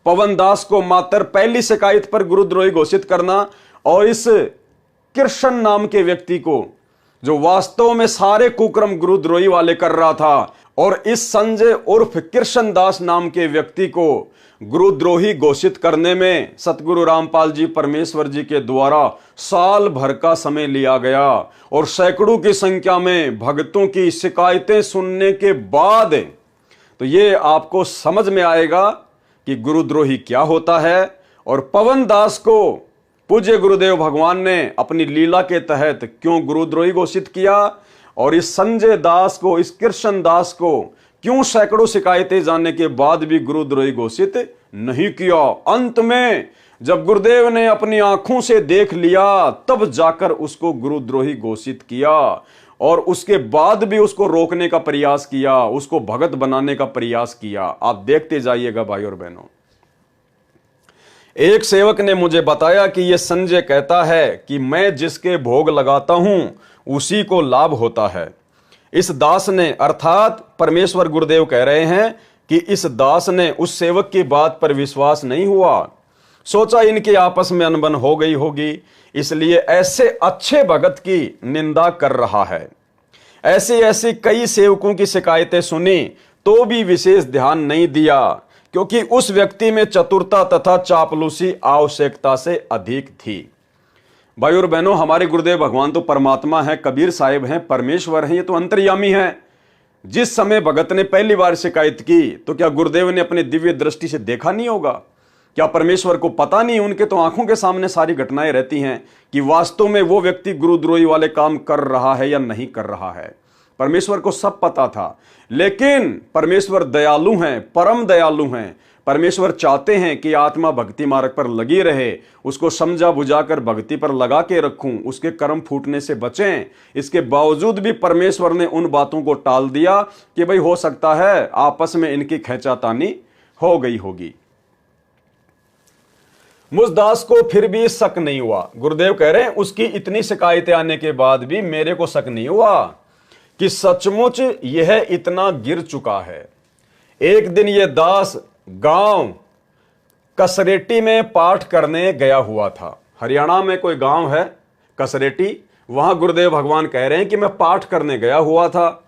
पवन दास को मात्र पहली शिकायत पर गुरुद्रोही घोषित करना, और इस कृष्ण नाम के व्यक्ति को जो वास्तव में सारे कुक्रम गुरुद्रोही वाले कर रहा था, और इस संजय उर्फ कृष्ण दास नाम के व्यक्ति को गुरुद्रोही घोषित करने में सतगुरु रामपाल जी परमेश्वर जी के द्वारा साल भर का समय लिया गया। और सैकड़ों की संख्या में भक्तों की शिकायतें सुनने के बाद तो ये आपको समझ में आएगा कि गुरुद्रोही क्या होता है, और पवन दास को पूज्य गुरुदेव भगवान ने अपनी लीला के तहत क्यों गुरुद्रोही घोषित किया, और इस संजय दास को, इस कृष्ण दास को क्यों सैकड़ों शिकायतें जानने के बाद भी गुरुद्रोही घोषित नहीं किया। अंत में जब गुरुदेव ने अपनी आंखों से देख लिया तब जाकर उसको गुरुद्रोही घोषित किया, और उसके बाद भी उसको रोकने का प्रयास किया, उसको भगत बनाने का प्रयास किया। आप देखते जाइएगा भाई और बहनों। एक सेवक ने मुझे बताया कि यह संजय कहता है कि मैं जिसके भोग लगाता हूं उसी को लाभ होता है। इस दास ने, अर्थात परमेश्वर गुरुदेव कह रहे हैं कि इस दास ने उस सेवक की बात पर विश्वास नहीं हुआ, सोचा इनके आपस में अनबन हो गई होगी, इसलिए ऐसे अच्छे भगत की निंदा कर रहा है। ऐसी ऐसी कई सेवकों की शिकायतें सुनी तो भी विशेष ध्यान नहीं दिया, क्योंकि उस व्यक्ति में चतुरता तथा चापलूसी आवश्यकता से अधिक थी। भाई और बहनों, हमारे गुरुदेव भगवान तो परमात्मा है, कबीर साहिब हैं, परमेश्वर हैं, ये तो अंतर्यामी हैं। जिस समय भगत ने पहली बार शिकायत की तो क्या गुरुदेव ने अपने दिव्य दृष्टि से देखा नहीं होगा? क्या परमेश्वर को पता नहीं? उनके तो आंखों के सामने सारी घटनाएं रहती हैं कि वास्तव में वो व्यक्ति गुरुद्रोही वाले काम कर रहा है या नहीं कर रहा है। परमेश्वर को सब पता था, लेकिन परमेश्वर दयालु हैं, परम दयालु हैं। परमेश्वर चाहते हैं कि आत्मा भक्ति मार्ग पर लगी रहे, उसको समझा बुझाकर भक्ति पर लगा के रखूं, उसके कर्म फूटने से बचें। इसके बावजूद भी परमेश्वर ने उन बातों को टाल दिया कि भाई हो सकता है आपस में इनकी खींचातानी हो गई होगी। मुझ दास को फिर भी शक नहीं हुआ। गुरुदेव कह रहे हैं उसकी इतनी शिकायतें आने के बाद भी मेरे को शक नहीं हुआ कि सचमुच यह इतना गिर चुका है। एक दिन यह दास गांव कसरेटी में पाठ करने गया हुआ था। हरियाणा में कोई गांव है कसरेटी, वहां गुरुदेव भगवान कह रहे हैं कि मैं पाठ करने गया हुआ था।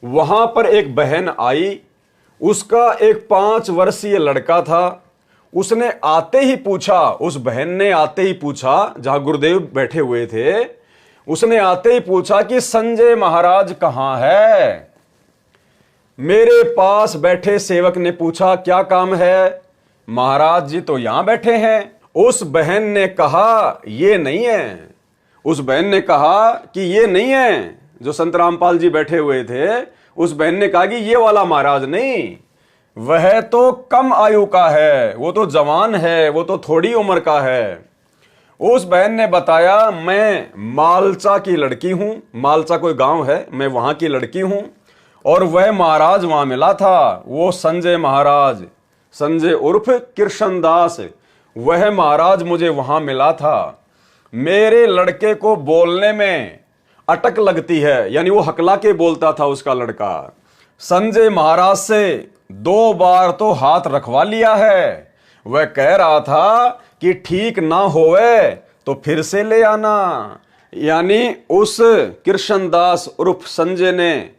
वहां पर एक बहन आई, उसका एक 5 वर्षीय लड़का था। उसने आते ही पूछा, उस बहन ने आते ही पूछा, जहां गुरुदेव बैठे हुए थे, उसने आते ही पूछा कि संजय महाराज कहां है। मेरे पास बैठे सेवक ने पूछा क्या काम है? महाराज जी तो यहां बैठे हैं। उस बहन ने कहा ये नहीं है। उस बहन ने कहा कि ये नहीं है। जो संत रामपाल जी बैठे हुए थे, उस बहन ने कहा कि ये वाला महाराज नहीं, वह तो कम आयु का है, वो तो जवान है, वो तो थोड़ी उम्र का है। उस बहन ने बताया मैं मालचा की लड़की हूं। मालचा कोई गांव है, मैं वहां की लड़की हूं। और वह महाराज वहां मिला था, वो संजय महाराज, संजय उर्फ कृष्णदास, वह महाराज मुझे वहां मिला था। मेरे लड़के को बोलने में अटक लगती है, यानी वो हकला के बोलता था उसका लड़का। संजय महाराज से 2 बार तो हाथ रखवा लिया है। वह कह रहा था कि ठीक ना होवे तो फिर से ले आना। यानी उस कृष्णदास उर्फ संजय ने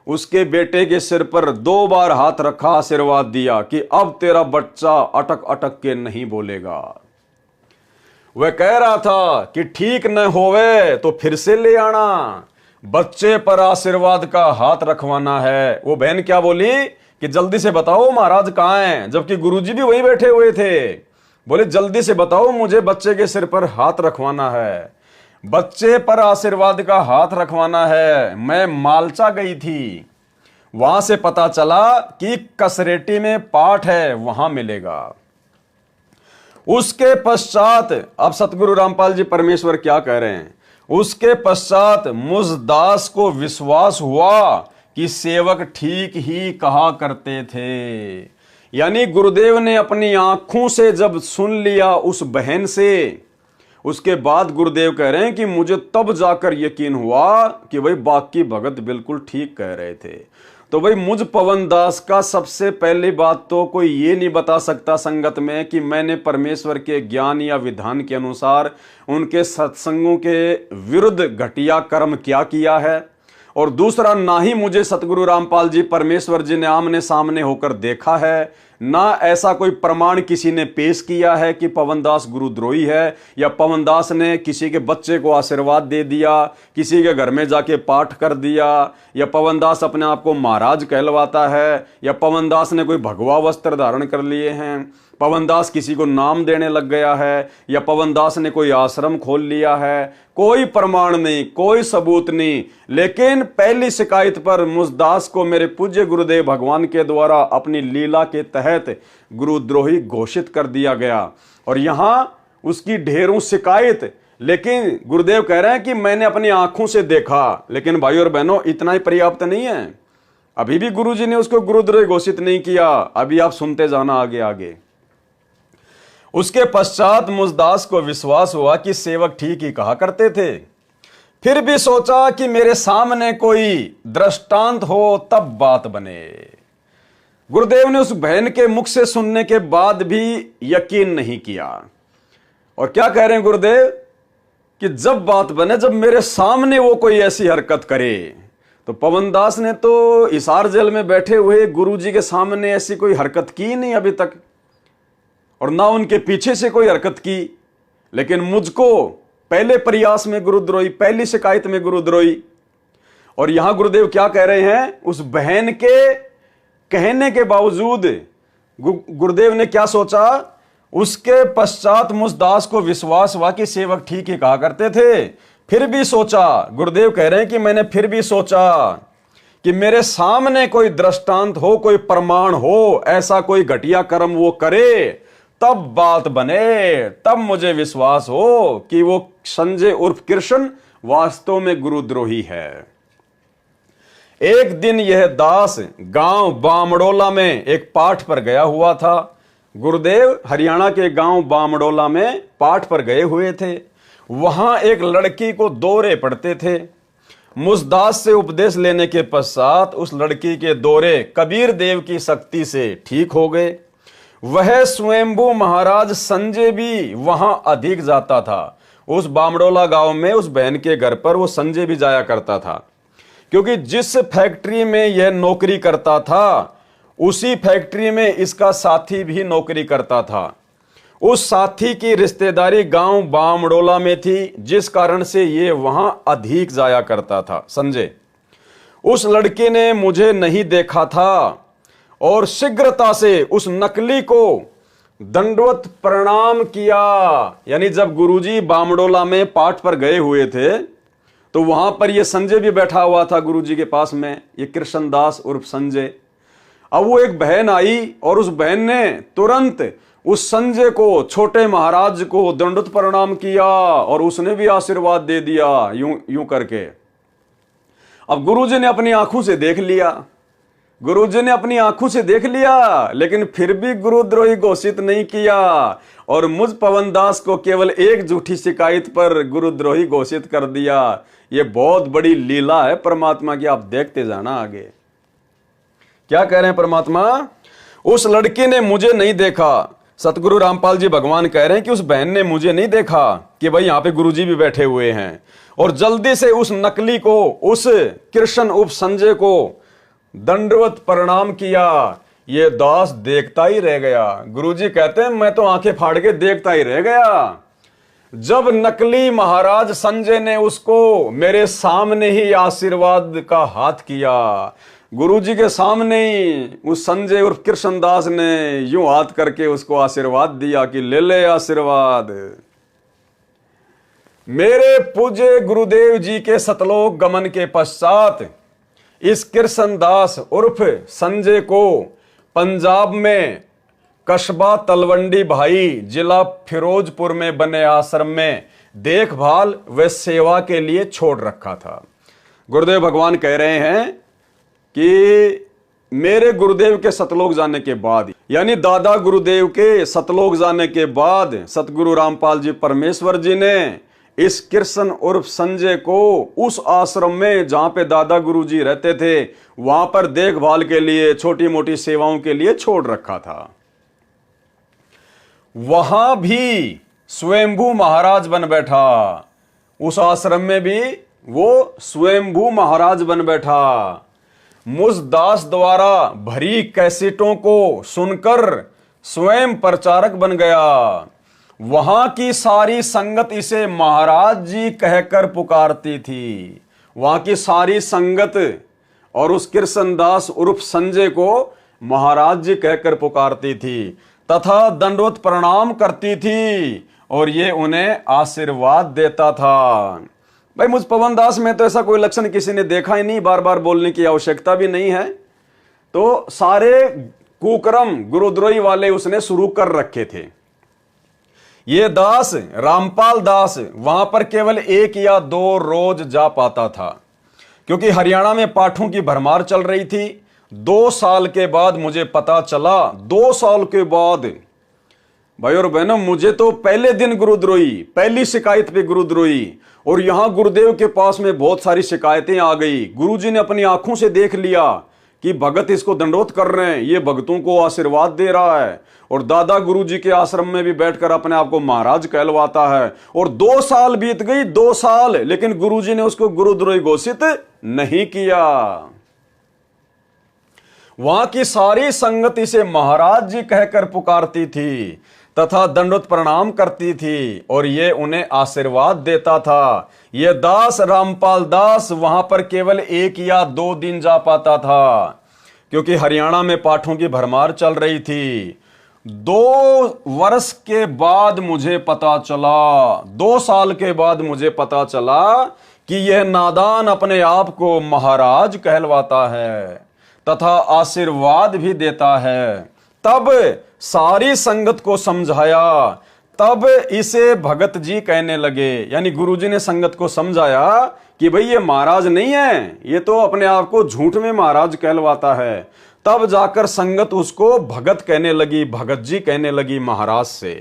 उसके बेटे के सिर पर 2 बार हाथ रखा, आशीर्वाद दिया कि अब तेरा बच्चा अटक अटक के नहीं बोलेगा। वह कह रहा था कि ठीक न होवे तो फिर से ले आना, बच्चे पर आशीर्वाद का हाथ रखवाना है। वो बहन क्या बोली कि जल्दी से बताओ महाराज कहां हैं, जबकि गुरुजी भी वहीं बैठे हुए थे। बोले जल्दी से बताओ, मुझे बच्चे के सिर पर हाथ रखवाना है, बच्चे पर आशीर्वाद का हाथ रखवाना है। मैं मालचा गई थी, वहां से पता चला कि कसरेटी में पाठ है, वहां मिलेगा। उसके पश्चात अब सतगुरु रामपाल जी परमेश्वर क्या कह रहे हैं, उसके पश्चात मुझ दास को विश्वास हुआ कि सेवक ठीक ही कहा करते थे। यानी गुरुदेव ने अपनी आंखों से जब सुन लिया उस बहन से, उसके बाद गुरुदेव कह रहे हैं कि मुझे तब जाकर यकीन हुआ कि भाई बाकी भगत बिल्कुल ठीक कह रहे थे। तो भाई मुझ पवन दास का सबसे पहली बात तो कोई ये नहीं बता सकता संगत में कि मैंने परमेश्वर के ज्ञान या विधान के अनुसार उनके सत्संगों के विरुद्ध घटिया कर्म क्या किया है। और दूसरा, ना ही मुझे सतगुरु रामपाल जी परमेश्वर जी ने आमने सामने होकर देखा है, ना ऐसा कोई प्रमाण किसी ने पेश किया है कि पवनदास गुरुद्रोही है, या पवनदास ने किसी के बच्चे को आशीर्वाद दे दिया, किसी के घर में जाके पाठ कर दिया, या पवनदास अपने आप को महाराज कहलवाता है, या पवनदास ने कोई भगवा वस्त्र धारण कर लिए हैं, पवनदास किसी को नाम देने लग गया है, या पवनदास ने कोई आश्रम खोल लिया है। कोई प्रमाण नहीं, कोई सबूत नहीं। लेकिन पहली शिकायत पर मुझदास को मेरे पूज्य गुरुदेव भगवान के द्वारा अपनी लीला के तहत गुरुद्रोही घोषित कर दिया गया। और यहां उसकी ढेरों शिकायत, लेकिन गुरुदेव कह रहे हैं कि मैंने अपनी आंखों से देखा। लेकिन भाई और बहनों, इतना ही पर्याप्त नहीं है। अभी भी गुरुजी ने उसको गुरुद्रोही घोषित नहीं किया। अभी आप सुनते जाना आगे आगे। उसके पश्चात मुझदास को विश्वास हुआ कि सेवक ठीक ही कहा करते थे। फिर भी सोचा कि मेरे सामने कोई दृष्टांत हो तब बात बने। गुरुदेव ने उस बहन के मुख से सुनने के बाद भी यकीन नहीं किया। और क्या कह रहे हैं गुरुदेव कि जब बात बने, जब मेरे सामने वो कोई ऐसी हरकत करे। तो पवनदास ने तो हिसार जेल में बैठे हुए गुरुजी के सामने ऐसी कोई हरकत की नहीं अभी तक, और ना उनके पीछे से कोई हरकत की। लेकिन मुझको पहले प्रयास में गुरुद्रोही, पहली शिकायत में गुरुद्रोही। और यहां गुरुदेव क्या कह रहे हैं, उस बहन के कहने के बावजूद गुरुदेव ने क्या सोचा, उसके पश्चात मुझदास को विश्वास हुआ कि सेवक ठीक ही कहा करते थे। फिर भी सोचा, गुरुदेव कह रहे हैं कि मैंने फिर भी सोचा कि मेरे सामने कोई दृष्टांत हो, कोई प्रमाण हो, ऐसा कोई घटिया कर्म वो करे, तब बात बने, तब मुझे विश्वास हो कि वो संजय उर्फ कृष्ण वास्तव में गुरुद्रोही है। एक दिन यह दास गांव बामड़ोला में एक पाठ पर गया हुआ था। गुरुदेव हरियाणा के गांव बामड़ोला में पाठ पर गए हुए थे। वहां एक लड़की को दौरे पड़ते थे। मुझदास से उपदेश लेने के पश्चात उस लड़की के दौरे कबीर देव की शक्ति से ठीक हो गए। वह स्वयंभू महाराज संजय भी वहां अधिक जाता था। उस बामड़ोला गांव में उस बहन के घर पर वो संजय भी जाया करता था, क्योंकि जिस फैक्ट्री में यह नौकरी करता था उसी फैक्ट्री में इसका साथी भी नौकरी करता था। उस साथी की रिश्तेदारी गांव बामड़ोला में थी, जिस कारण से ये वहां अधिक जाया करता था संजय। उस लड़के ने मुझे नहीं देखा था और शीघ्रता से उस नकली को दंडवत प्रणाम किया। यानी जब गुरुजी बामडोला में पाठ पर गए हुए थे तो वहां पर ये संजय भी बैठा हुआ था गुरुजी के पास में, ये कृष्णदास उर्फ संजय। अब वो एक बहन आई और उस बहन ने तुरंत उस संजय को, छोटे महाराज को दंडवत प्रणाम किया और उसने भी आशीर्वाद दे दिया यूं यूं करके। अब गुरुजी ने अपनी आंखों से देख लिया, गुरुजी ने अपनी आंखों से देख लिया, लेकिन फिर भी गुरुद्रोही घोषित नहीं किया और मुझ पवन दास को केवल एक झूठी शिकायत पर गुरुद्रोही घोषित कर दिया। यह बहुत बड़ी लीला है परमात्मा की, आप देखते जाना आगे क्या कह रहे हैं परमात्मा। उस लड़के ने मुझे नहीं देखा, सतगुरु रामपाल जी भगवान कह रहे हैं कि उस बहन ने मुझे नहीं देखा कि भाई यहां पे गुरुजी भी बैठे हुए हैं, और जल्दी से उस नकली को, उस कृष्ण उप संजय को दंडवत प्रणाम किया। ये दास देखता ही रह गया। गुरुजी कहते हैं मैं तो आंखें फाड़ के देखता ही रह गया। जब नकली महाराज संजय ने उसको मेरे सामने ही आशीर्वाद का हाथ किया, गुरुजी के सामने ही उस संजय और कृष्णदास ने यूं हाथ करके उसको आशीर्वाद दिया कि ले ले आशीर्वाद। मेरे पूज्य गुरुदेव जी के सतलोक गमन के पश्चात इस कृष्णदास उर्फ संजय को पंजाब में कस्बा तलवंडी भाई जिला फिरोजपुर में बने आश्रम में देखभाल व सेवा के लिए छोड़ रखा था। गुरुदेव भगवान कह रहे हैं कि मेरे गुरुदेव के सतलोक जाने के बाद, यानी दादा गुरुदेव के सतलोक जाने के बाद, सतगुरु रामपाल जी परमेश्वर जी ने इस कृष्ण उर्फ संजय को उस आश्रम में जहां पे दादा गुरुजी रहते थे वहां पर देखभाल के लिए, छोटी मोटी सेवाओं के लिए छोड़ रखा था। वहां भी स्वयंभू महाराज बन बैठा, उस आश्रम में भी वो स्वयंभू महाराज बन बैठा। मुझ दास द्वारा भरी कैसेटों को सुनकर स्वयं प्रचारक बन गया। वहां की सारी संगत इसे महाराज जी कहकर पुकारती थी। वहां की सारी संगत और उस कृष्णदास उर्फ संजय को महाराज जी कहकर पुकारती थी तथा दंडवत प्रणाम करती थी और ये उन्हें आशीर्वाद देता था। भाई मुझ पवन दास में तो ऐसा कोई लक्षण किसी ने देखा ही नहीं, बार बार बोलने की आवश्यकता भी नहीं है। तो सारे कुकर्म गुरुद्रोही वाले उसने शुरू कर रखे थे। ये दास रामपाल दास वहां पर केवल 1 या 2 रोज जा पाता था, क्योंकि हरियाणा में पाठों की भरमार चल रही थी। 2 साल के बाद मुझे पता चला, 2 साल के बाद भाई और बहनों, मुझे तो पहले दिन गुरुद्रोही, पहली शिकायत पे गुरुद्रोही, और यहां गुरुदेव के पास में बहुत सारी शिकायतें आ गई। गुरुजी ने अपनी आंखों से देख लिया कि भगत इसको दंडवत कर रहे हैं, ये भगतों को आशीर्वाद दे रहा है, और दादा गुरुजी के आश्रम में भी बैठकर अपने आप को महाराज कहलवाता है। और 2 साल बीत गई, 2 साल, लेकिन गुरुजी ने उसको गुरुद्रोही घोषित नहीं किया। वहां की सारी संगत इसे महाराज जी कहकर पुकारती थी तथा दंडवत प्रणाम करती थी और ये उन्हें आशीर्वाद देता था। ये दास रामपाल दास वहां पर केवल 1 या 2 दिन जा पाता था, क्योंकि हरियाणा में पाठों की भरमार चल रही थी। 2 वर्ष के बाद मुझे पता चला, 2 साल के बाद मुझे पता चला कि यह नादान अपने आप को महाराज कहलवाता है तथा आशीर्वाद भी देता है। तब सारी संगत को समझाया, तब इसे भगत जी कहने लगे। यानी गुरुजी ने संगत को समझाया कि भाई ये महाराज नहीं है, ये तो अपने आप को झूठ में महाराज कहलवाता है। तब जाकर संगत उसको भगत कहने लगी, भगत जी कहने लगी महाराज से।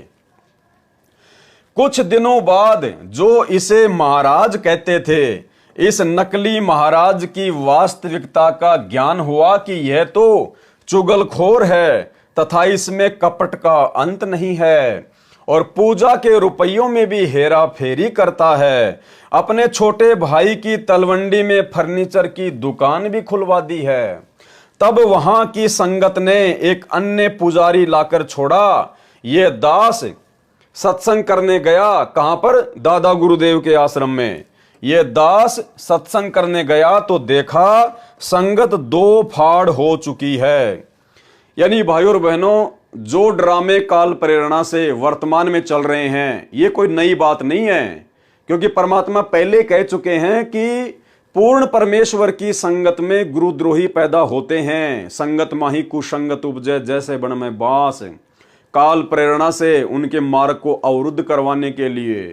कुछ दिनों बाद जो इसे महाराज कहते थे, इस नकली महाराज की वास्तविकता का ज्ञान हुआ कि यह तो चुगलखोर है तथा इसमें कपट का अंत नहीं है, और पूजा के रुपयों में भी हेरा फेरी करता है। अपने छोटे भाई की तलवंडी में फर्नीचर की दुकान भी खुलवा दी है। तब वहां की संगत ने एक अन्य पुजारी लाकर छोड़ा। यह दास सत्संग करने गया, कहां पर? दादा गुरुदेव के आश्रम में। यह दास सत्संग करने गया तो देखा संगत 2 फाड़ हो चुकी है। यानी भाइयों और बहनों, जो ड्रामे काल प्रेरणा से वर्तमान में चल रहे हैं ये कोई नई बात नहीं है, क्योंकि परमात्मा पहले कह चुके हैं कि पूर्ण परमेश्वर की संगत में गुरुद्रोही पैदा होते हैं। संगत माही कुसंगत उपजय जैसे बन में बास। काल प्रेरणा से उनके मार्ग को अवरुद्ध करवाने के लिए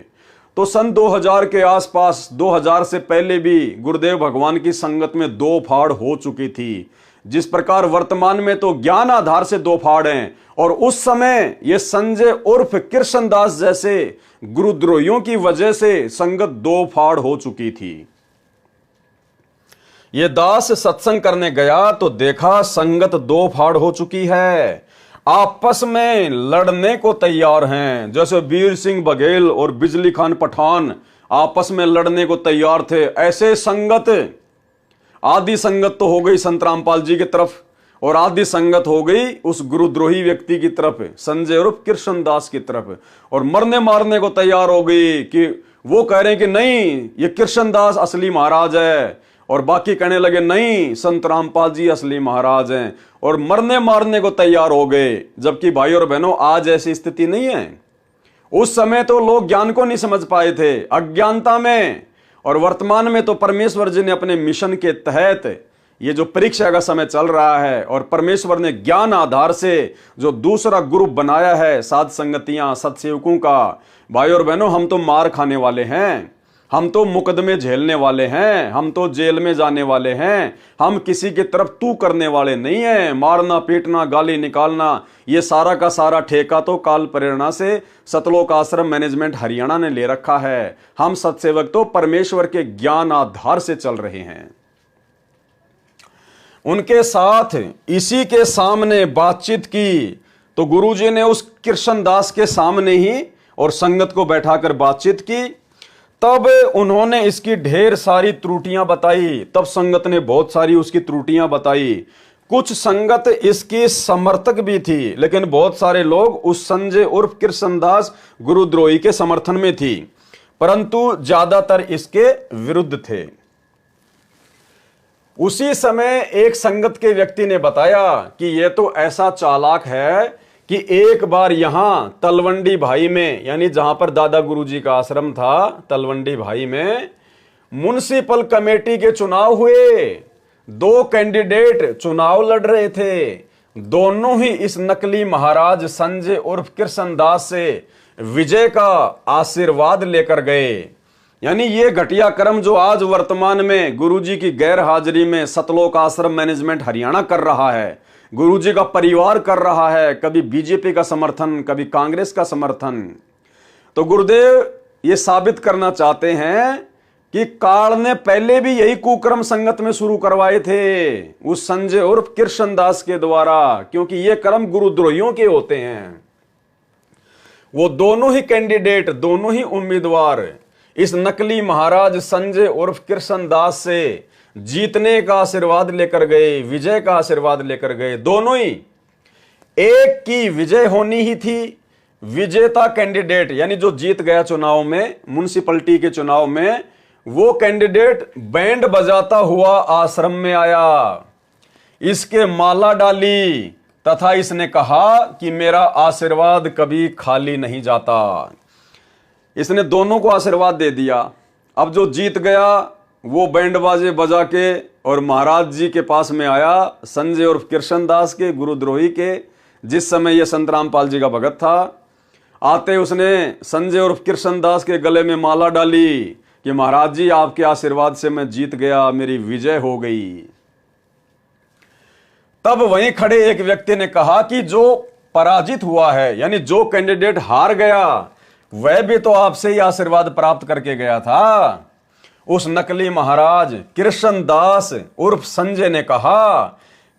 तो सन 2000 के आसपास, 2000 से पहले भी गुरुदेव भगवान की संगत में दो फाड़ हो चुकी थी। जिस प्रकार वर्तमान में तो ज्ञान आधार से दो फाड़ हैं, और उस समय ये संजय उर्फ कृष्णदास जैसे गुरुद्रोहियों की वजह से संगत दो फाड़ हो चुकी थी। ये दास सत्संग करने गया तो देखा संगत दो फाड़ हो चुकी है, आपस में लड़ने को तैयार हैं। जैसे वीर सिंह बघेल और बिजली खान पठान आपस में लड़ने को तैयार थे, ऐसे संगत आदि संगत तो हो गई संत रामपाल जी की तरफ, और आदि संगत हो गई उस गुरुद्रोही व्यक्ति की तरफ, संजय उर्फ कृष्णदास की तरफ, और मरने मारने को तैयार हो गई कि वो कह रहे हैं कि नहीं ये कृष्णदास असली महाराज है, और बाकी कहने लगे नहीं संत रामपाल जी असली महाराज हैं, और मरने मारने को तैयार हो गए। जबकि भाई और बहनों आज ऐसी स्थिति नहीं है। उस समय तो लोग ज्ञान को नहीं समझ पाए थे, अज्ञानता में, और वर्तमान में तो परमेश्वर जी ने अपने मिशन के तहत ये जो परीक्षा का समय चल रहा है, और परमेश्वर ने ज्ञान आधार से जो दूसरा ग्रुप बनाया है साध संगतियां सत्सेवकों का, भाई और बहनों हम तो मार खाने वाले हैं, हम तो मुकदमे झेलने वाले हैं, हम तो जेल में जाने वाले हैं, हम किसी की तरफ तू करने वाले नहीं हैं। मारना पीटना गाली निकालना ये सारा का सारा ठेका तो काल प्रेरणा से सतलोक आश्रम मैनेजमेंट हरियाणा ने ले रखा है। हम सत्सेवक तो परमेश्वर के ज्ञान आधार से चल रहे हैं। उनके साथ इसी के सामने बातचीत की तो गुरुजी ने उस कृष्णदास के सामने ही और संगत को बैठाकर बातचीत की। तब उन्होंने इसकी ढेर सारी त्रुटियां बताई, तब संगत ने बहुत सारी उसकी त्रुटियां बताई। कुछ संगत इसकी समर्थक भी थी, लेकिन बहुत सारे लोग उस संजय उर्फ कृष्णदास गुरुद्रोही के समर्थन में थी, परंतु ज्यादातर इसके विरुद्ध थे। उसी समय एक संगत के व्यक्ति ने बताया कि यह तो ऐसा चालाक है कि एक बार यहां तलवंडी भाई में, यानी जहां पर दादा गुरुजी का आश्रम था, तलवंडी भाई में म्युनिसिपल कमेटी के चुनाव हुए। दो कैंडिडेट चुनाव लड़ रहे थे, दोनों ही इस नकली महाराज संजय उर्फ कृष्णदास से विजय का आशीर्वाद लेकर गए। यानी ये घटिया कर्म जो आज वर्तमान में गुरुजी की गैर हाजिरी में सतलोक आश्रम मैनेजमेंट हरियाणा कर रहा है, गुरुजी का परिवार कर रहा है, कभी बीजेपी का समर्थन, कभी कांग्रेस का समर्थन, तो गुरुदेव ये साबित करना चाहते हैं कि काल ने पहले भी यही कुकर्म संगत में शुरू करवाए थे उस संजय उर्फ कृष्णदास के द्वारा, क्योंकि ये कर्म गुरुद्रोहियों के होते हैं। वो दोनों ही कैंडिडेट, दोनों ही उम्मीदवार इस नकली महाराज संजय उर्फ कृष्णदास से जीतने का आशीर्वाद लेकर गए, विजय का आशीर्वाद लेकर गए। दोनों ही, एक की विजय होनी ही थी, विजेता कैंडिडेट यानी जो जीत गया चुनाव में, म्युनिसिपैलिटी के चुनाव में, वो कैंडिडेट बैंड बजाता हुआ आश्रम में आया, इसके माला डाली तथा इसने कहा कि मेरा आशीर्वाद कभी खाली नहीं जाता। इसने दोनों को आशीर्वाद दे दिया। अब जो जीत गया वो बैंड बाजे बजा के और महाराज जी के पास में आया, संजय उर्फ कृष्णदास के गुरुद्रोही के, जिस समय यह संत रामपाल जी का भगत था। आते उसने संजय उर्फ कृष्णदास के गले में माला डाली कि महाराज जी आपके आशीर्वाद से मैं जीत गया, मेरी विजय हो गई। तब वहीं खड़े एक व्यक्ति ने कहा कि जो पराजित हुआ है, यानी जो कैंडिडेट हार गया, वह भी तो आपसे ही आशीर्वाद प्राप्त करके गया था। उस नकली महाराज कृष्णदास उर्फ संजय ने कहा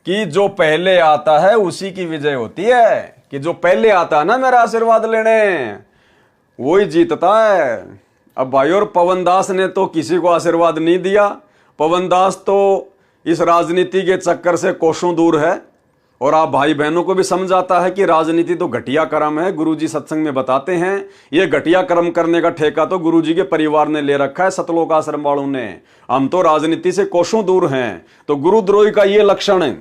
कि जो पहले आता है उसी की विजय होती है, कि जो पहले आता है ना मेरा आशीर्वाद लेने, वो ही जीतता है। अब भाई और पवन दास ने तो किसी को आशीर्वाद नहीं दिया। पवन दास तो इस राजनीति के चक्कर से कोसों दूर है, और आप भाई बहनों को भी समझाता है कि राजनीति तो घटिया कर्म है। गुरुजी सत्संग में बताते हैं ये घटिया कर्म करने का ठेका तो गुरुजी के परिवार ने ले रखा है, सतलोक आश्रम वालों ने। हम तो राजनीति से कोसों दूर हैं। तो गुरुद्रोही का ये लक्षण है,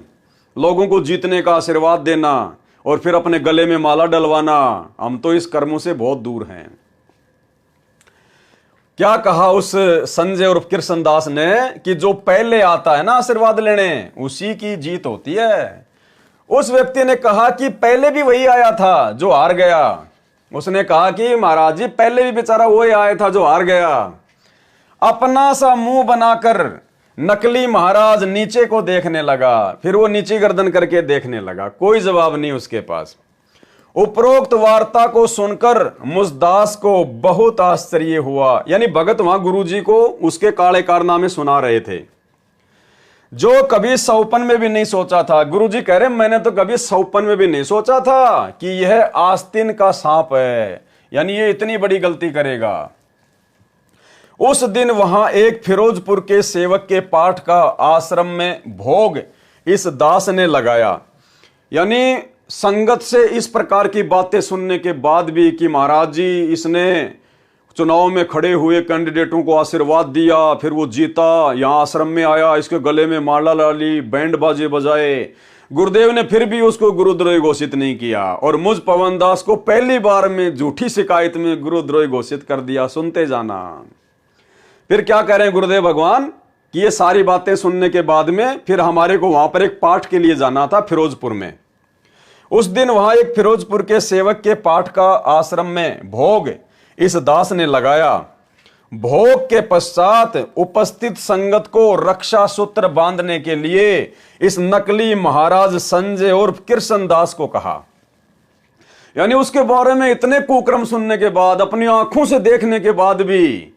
लोगों को जीतने का आशीर्वाद देना, और फिर अपने गले में माला डलवाना, हम तो इस कर्मों से बहुत दूर हैं। क्या कहा उस संजय और कृष्णदास ने कि जो पहले आता है ना आशीर्वाद लेने, उसी की जीत होती है। उस व्यक्ति ने कहा कि पहले भी वही आया था जो हार गया। उसने कहा कि महाराज जी पहले भी बेचारा वही आया था जो हार गया। अपना सा मुंह बनाकर नकली महाराज नीचे को देखने लगा, फिर वो नीचे गर्दन करके देखने लगा, कोई जवाब नहीं उसके पास। उपरोक्त वार्ता को सुनकर मुझदास को बहुत आश्चर्य हुआ। यानी भगत वहां गुरुजी को उसके काले कारनामे सुना रहे थे, जो कभी सौपन में भी नहीं सोचा था। गुरुजी कह रहे मैंने तो कभी सौपन में भी नहीं सोचा था कि यह आस्तीन का सांप है, यानी ये इतनी बड़ी गलती करेगा। उस दिन वहां एक फिरोजपुर के सेवक के पाठ का आश्रम में भोग इस दास ने लगाया। यानी संगत से इस प्रकार की बातें सुनने के बाद भी कि महाराज जी इसने चुनाव में खड़े हुए कैंडिडेटों को आशीर्वाद दिया, फिर वो जीता, यहाँ आश्रम में आया, इसके गले में माला डाली, बैंड बाजे बजाए, गुरुदेव ने फिर भी उसको गुरुद्रोही घोषित नहीं किया और मुझ पवन दास को पहली बार में झूठी शिकायत में गुरुद्रोही घोषित कर दिया। सुनते जाना। फिर क्या कह रहे हैं गुरुदेव भगवान कि ये सारी बातें सुनने के बाद में फिर हमारे को वहां पर एक पाठ के लिए जाना था फिरोजपुर में। उस दिन वहां एक फिरोजपुर के सेवक के पाठ का आश्रम में भोग इस दास ने लगाया। भोग के पश्चात उपस्थित संगत को रक्षा सूत्र बांधने के लिए इस नकली महाराज संजय और कृष्णदास को कहा। यानी उसके बारे में इतने कुक्रम सुनने के बाद, अपनी आंखों से देखने के बाद भी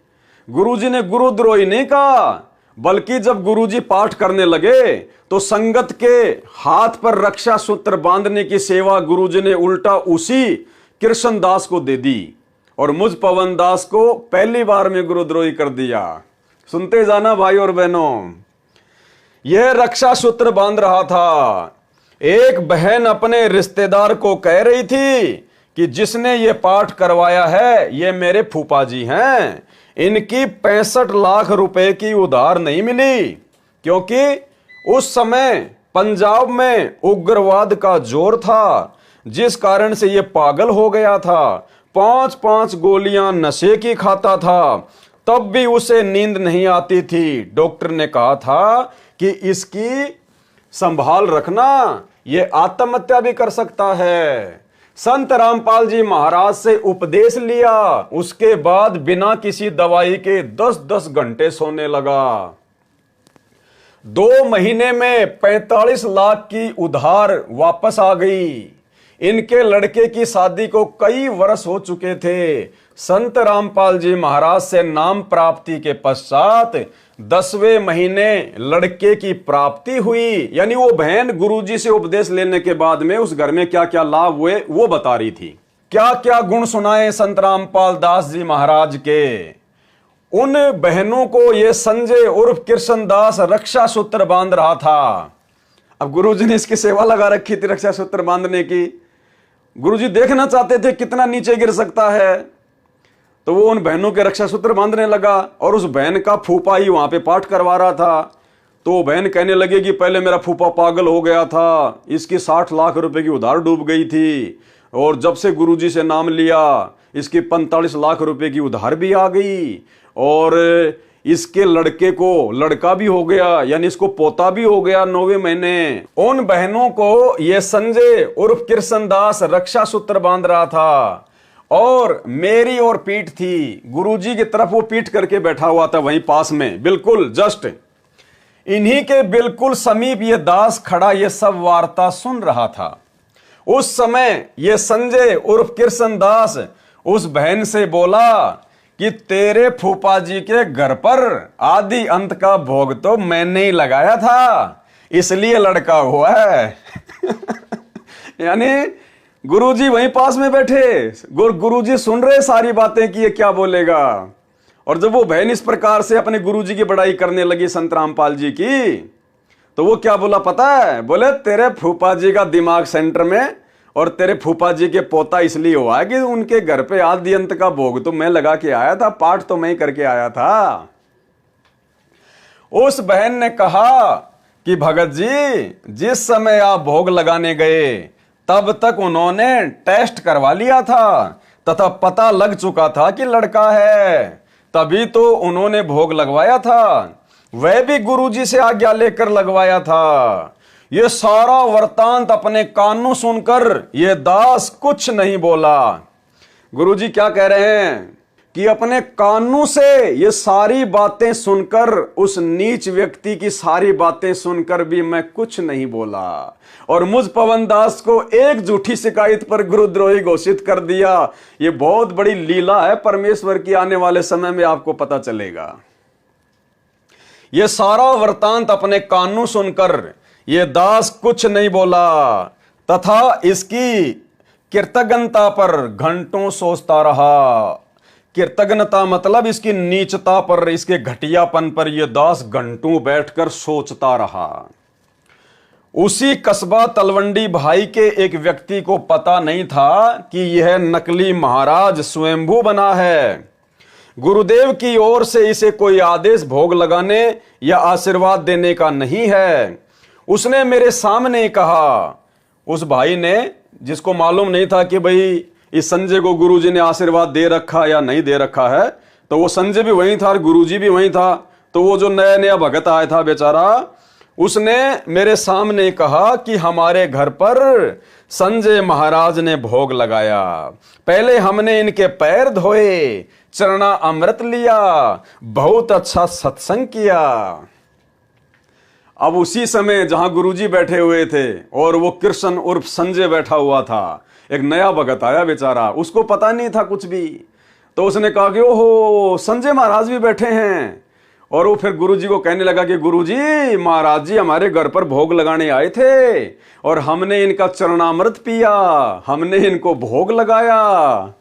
गुरुजी ने गुरुद्रोही नहीं कहा, बल्कि जब गुरुजी पाठ करने लगे तो संगत के हाथ पर रक्षा सूत्र बांधने की सेवा गुरुजी ने उल्टा उसी कृष्णदास को दे दी और मुझ पवन दास को पहली बार में गुरुद्रोही कर दिया। सुनते जाना भाई और बहनों, यह रक्षा सूत्र बांध रहा था। एक बहन अपने रिश्तेदार को कह रही थी कि जिसने ये पाठ करवाया है ये मेरे फूफा जी हैं, इनकी 65 लाख रुपए की उधार नहीं मिली, क्योंकि उस समय पंजाब में उग्रवाद का जोर था, जिस कारण से ये पागल हो गया था। 5-5 गोलियां नशे की खाता था, तब भी उसे नींद नहीं आती थी। डॉक्टर ने कहा था कि इसकी संभाल रखना, ये आत्महत्या भी कर सकता है। संत रामपाल जी महाराज से उपदेश लिया, उसके बाद बिना किसी दवाई के 10-10 घंटे सोने लगा। 2 महीने में 45 लाख की उधार वापस आ गई। इनके लड़के की शादी को कई वर्ष हो चुके थे। संत रामपाल जी महाराज से नाम प्राप्ति के पश्चात 10वें महीने लड़के की प्राप्ति हुई। यानी वो बहन गुरुजी से उपदेश लेने के बाद में उस घर में क्या क्या लाभ हुए वो बता रही थी। क्या क्या गुण सुनाए संत रामपाल दास जी महाराज के। उन बहनों को ये संजय उर्फ कृष्णदास रक्षा सूत्र बांध रहा था। अब गुरुजी ने इसकी सेवा लगा रखी थी रक्षा सूत्र बांधने की। गुरुजी देखना चाहते थे कितना नीचे गिर सकता है, तो वो उन बहनों के रक्षा सूत्र बांधने लगा और उस बहन का फूफा ही वहां पे पाठ करवा रहा था। तो वो बहन कहने लगे कि पहले मेरा फूफा पागल हो गया था, इसकी 60 लाख रुपए की उधार डूब गई थी, और जब से गुरुजी से नाम लिया इसकी 45 लाख रुपए की उधार भी आ गई, और इसके लड़के को लड़का भी हो गया, यानी इसको पोता भी हो गया 9वें महीने। उन बहनों को ये संजय उर्फ कृष्णदास रक्षा सूत्र बांध रहा था और मेरी और पीठ थी, गुरुजी की तरफ वो पीठ करके बैठा हुआ था वहीं पास में, बिल्कुल जस्ट इन्हीं के बिल्कुल समीप ये दास खड़ा ये सब वार्ता सुन रहा था। उस समय ये संजय उर्फ कृष्णदास उस बहन से बोला कि तेरे फूफा जी के घर पर आदि अंत का भोग तो मैंने ही लगाया था, इसलिए लड़का हुआ है। यानी गुरुजी वहीं पास में बैठे, गुरुजी सुन रहे सारी बातें कि ये क्या बोलेगा। और जब वो बहन इस प्रकार से अपने गुरुजी की बड़ाई करने लगी संत रामपाल जी की, तो वो क्या बोला पता है? बोले तेरे फूफा जी का दिमाग सेंटर में और तेरे फूफा जी के पोता इसलिए हुआ है कि उनके घर पे आदि अंत का भोग तो मैं लगा के आया था, पाठ तो मैं ही करके आया था। उस बहन ने कहा कि भगत जी जिस समय आप भोग लगाने गए तब तक उन्होंने टेस्ट करवा लिया था तथा पता लग चुका था कि लड़का है, तभी तो उन्होंने भोग लगवाया था। वह भी गुरुजी से आज्ञा लेकर लगवाया था। ये सारा वृतांत अपने कानों सुनकर ये दास कुछ नहीं बोला। गुरुजी क्या कह रहे हैं कि अपने कानों से ये सारी बातें सुनकर, उस नीच व्यक्ति की सारी बातें सुनकर भी मैं कुछ नहीं बोला और मुझ पवन दास को एक झूठी शिकायत पर गुरुद्रोही घोषित कर दिया। ये बहुत बड़ी लीला है परमेश्वर की, आने वाले समय में आपको पता चलेगा। ये सारा वृतांत अपने कानों सुनकर ये दास कुछ नहीं बोला तथा इसकी कृतज्ञता पर घंटों सोचता रहा। कृतज्ञता मतलब इसकी नीचता पर, इसके घटियापन पर यह दास घंटों बैठकर सोचता रहा। उसी कस्बा तलवंडी भाई के एक व्यक्ति को पता नहीं था कि यह नकली महाराज स्वयंभू बना है। गुरुदेव की ओर से इसे कोई आदेश भोग लगाने या आशीर्वाद देने का नहीं है। उसने मेरे सामने कहा, उस भाई ने, जिसको मालूम नहीं था कि भाई इस संजय को गुरुजी ने आशीर्वाद दे रखा या नहीं दे रखा है, तो वो संजय भी वहीं था और गुरुजी भी वहीं था। तो वो जो नया नया भगत आया था बेचारा, उसने मेरे सामने कहा कि हमारे घर पर संजय महाराज ने भोग लगाया। पहले हमने इनके पैर धोए, चरणा अमृत लिया, बहुत अच्छा सत्संग किया। अब उसी समय जहां गुरुजी बैठे हुए थे और वो कृष्ण उर्फ संजय बैठा हुआ था, एक नया भगत आया बेचारा, उसको पता नहीं था कुछ भी। तो उसने कहा कि ओहो, संजय महाराज भी बैठे हैं। और वो फिर गुरुजी को कहने लगा कि गुरुजी, महाराज जी हमारे घर पर भोग लगाने आए थे और हमने इनका चरणामृत पिया, हमने इनको भोग लगाया।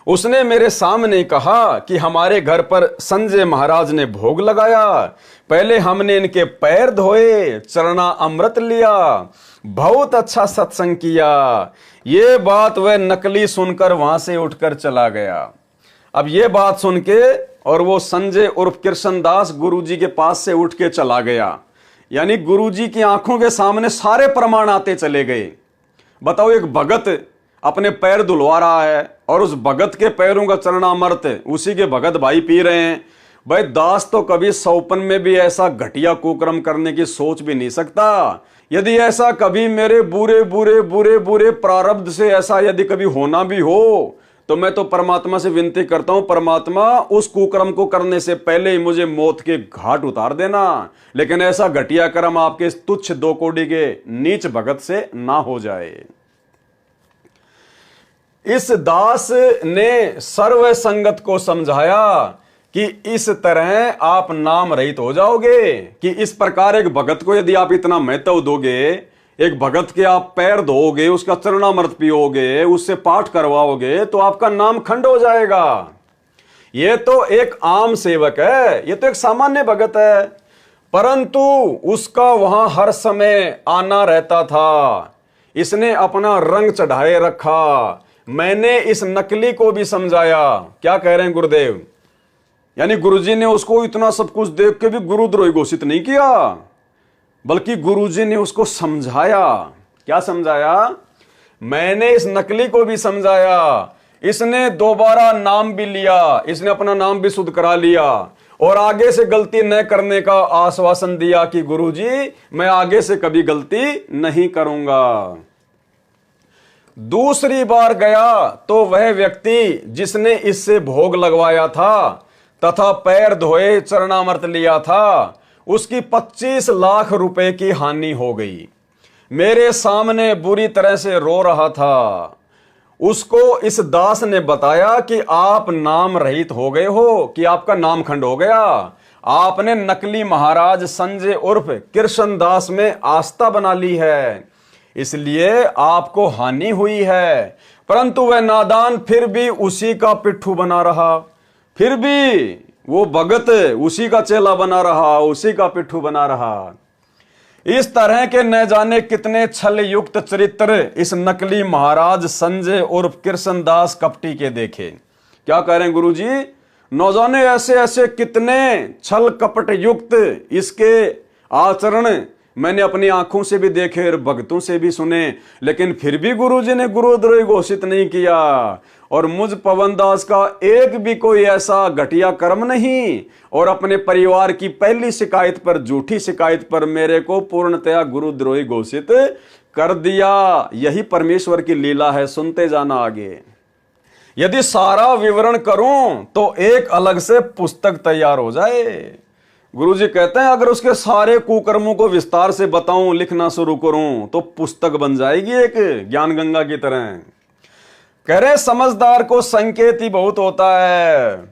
उसने मेरे सामने कहा कि हमारे घर पर संजय महाराज ने भोग लगाया, पहले हमने इनके पैर धोए, चरणा अमृत लिया, बहुत अच्छा सत्संग किया। ये बात वह नकली सुनकर वहां से उठकर चला गया। अब ये बात सुन के और वो संजय उर्फ कृष्णदास गुरुजी के पास से उठ के चला गया। यानी गुरुजी की आंखों के सामने सारे प्रमाण आते चले गए। बताओ, एक भगत अपने पैर धुलवा रहा है और उस भगत के पैरों का चरणामृत उसी के भगत भाई पी रहे हैं। भाई दास तो कभी सौपन में भी ऐसा घटिया कुकर्म करने की सोच भी नहीं सकता। यदि ऐसा कभी मेरे बुरे बुरे बुरे बुरे प्रारब्ध से ऐसा यदि कभी होना भी हो, तो मैं तो परमात्मा से विनती करता हूं, परमात्मा उस कुकर्म को करने से पहले ही मुझे मौत के घाट उतार देना। लेकिन ऐसा घटिया कर्म आपके इस तुच्छ दो कोड़ी के नीच भगत से ना हो जाए। इस दास ने सर्व संगत को समझाया कि इस तरह आप नाम रहित हो जाओगे, कि इस प्रकार एक भगत को यदि आप इतना महत्व दोगे, एक भगत के आप पैर धोओगे, उसका चरणामृत पियोगे, उससे पाठ करवाओगे, तो आपका नाम खंड हो जाएगा। ये तो एक आम सेवक है, ये तो एक सामान्य भगत है, परंतु उसका वहां हर समय आना रहता था। इसने अपना रंग चढ़ाए रखा। मैंने इस नकली को भी समझाया। क्या कह रहे हैं गुरुदेव? यानी गुरुजी ने उसको इतना सब कुछ देख के भी गुरुद्रोही घोषित नहीं किया, बल्कि गुरुजी ने उसको समझाया। क्या समझाया? मैंने इस नकली को भी समझाया। इसने दोबारा नाम भी लिया, इसने अपना नाम भी शुद्ध करा लिया और आगे से गलती न करने का आश्वासन दिया कि गुरुजी मैं आगे से कभी गलती नहीं करूंगा। दूसरी बार गया तो वह व्यक्ति जिसने इससे भोग लगवाया था तथा पैर धोए चरणामृत लिया था, उसकी 25 लाख रुपए की हानि हो गई। मेरे सामने बुरी तरह से रो रहा था। उसको इस दास ने बताया कि आप नाम रहित हो गए हो, कि आपका नाम खंड हो गया। आपने नकली महाराज संजय उर्फ कृष्णदास में आस्था बना ली है, इसलिए आपको हानि हुई है। परंतु वह नादान फिर भी उसी का पिट्ठू बना रहा, फिर भी वो भगत उसी का चेला बना रहा, उसी का पिट्ठू बना रहा। इस तरह के न जाने कितने छल युक्त चरित्र इस नकली महाराज संजय उर्फ कृष्णदास कपटी के देखे। क्या कह रहे हैं गुरुजी? न जाने ऐसे ऐसे कितने छल कपट युक्त इसके आचरण मैंने अपनी आंखों से भी देखे और भक्तों से भी सुने, लेकिन फिर भी गुरुजी ने गुरुद्रोही घोषित नहीं किया। और मुझ पवनदास का एक भी कोई ऐसा घटिया कर्म नहीं, और अपने परिवार की पहली शिकायत पर, झूठी शिकायत पर मेरे को पूर्णतया गुरुद्रोही घोषित कर दिया। यही परमेश्वर की लीला है, सुनते जाना आगे। यदि सारा विवरण करूं तो एक अलग से पुस्तक तैयार हो जाए। गुरुजी कहते हैं अगर उसके सारे कुकर्मों को विस्तार से बताऊं, लिखना शुरू करूं, तो पुस्तक बन जाएगी एक ज्ञान गंगा की तरह। कह रहे समझदार को संकेत ही बहुत होता है।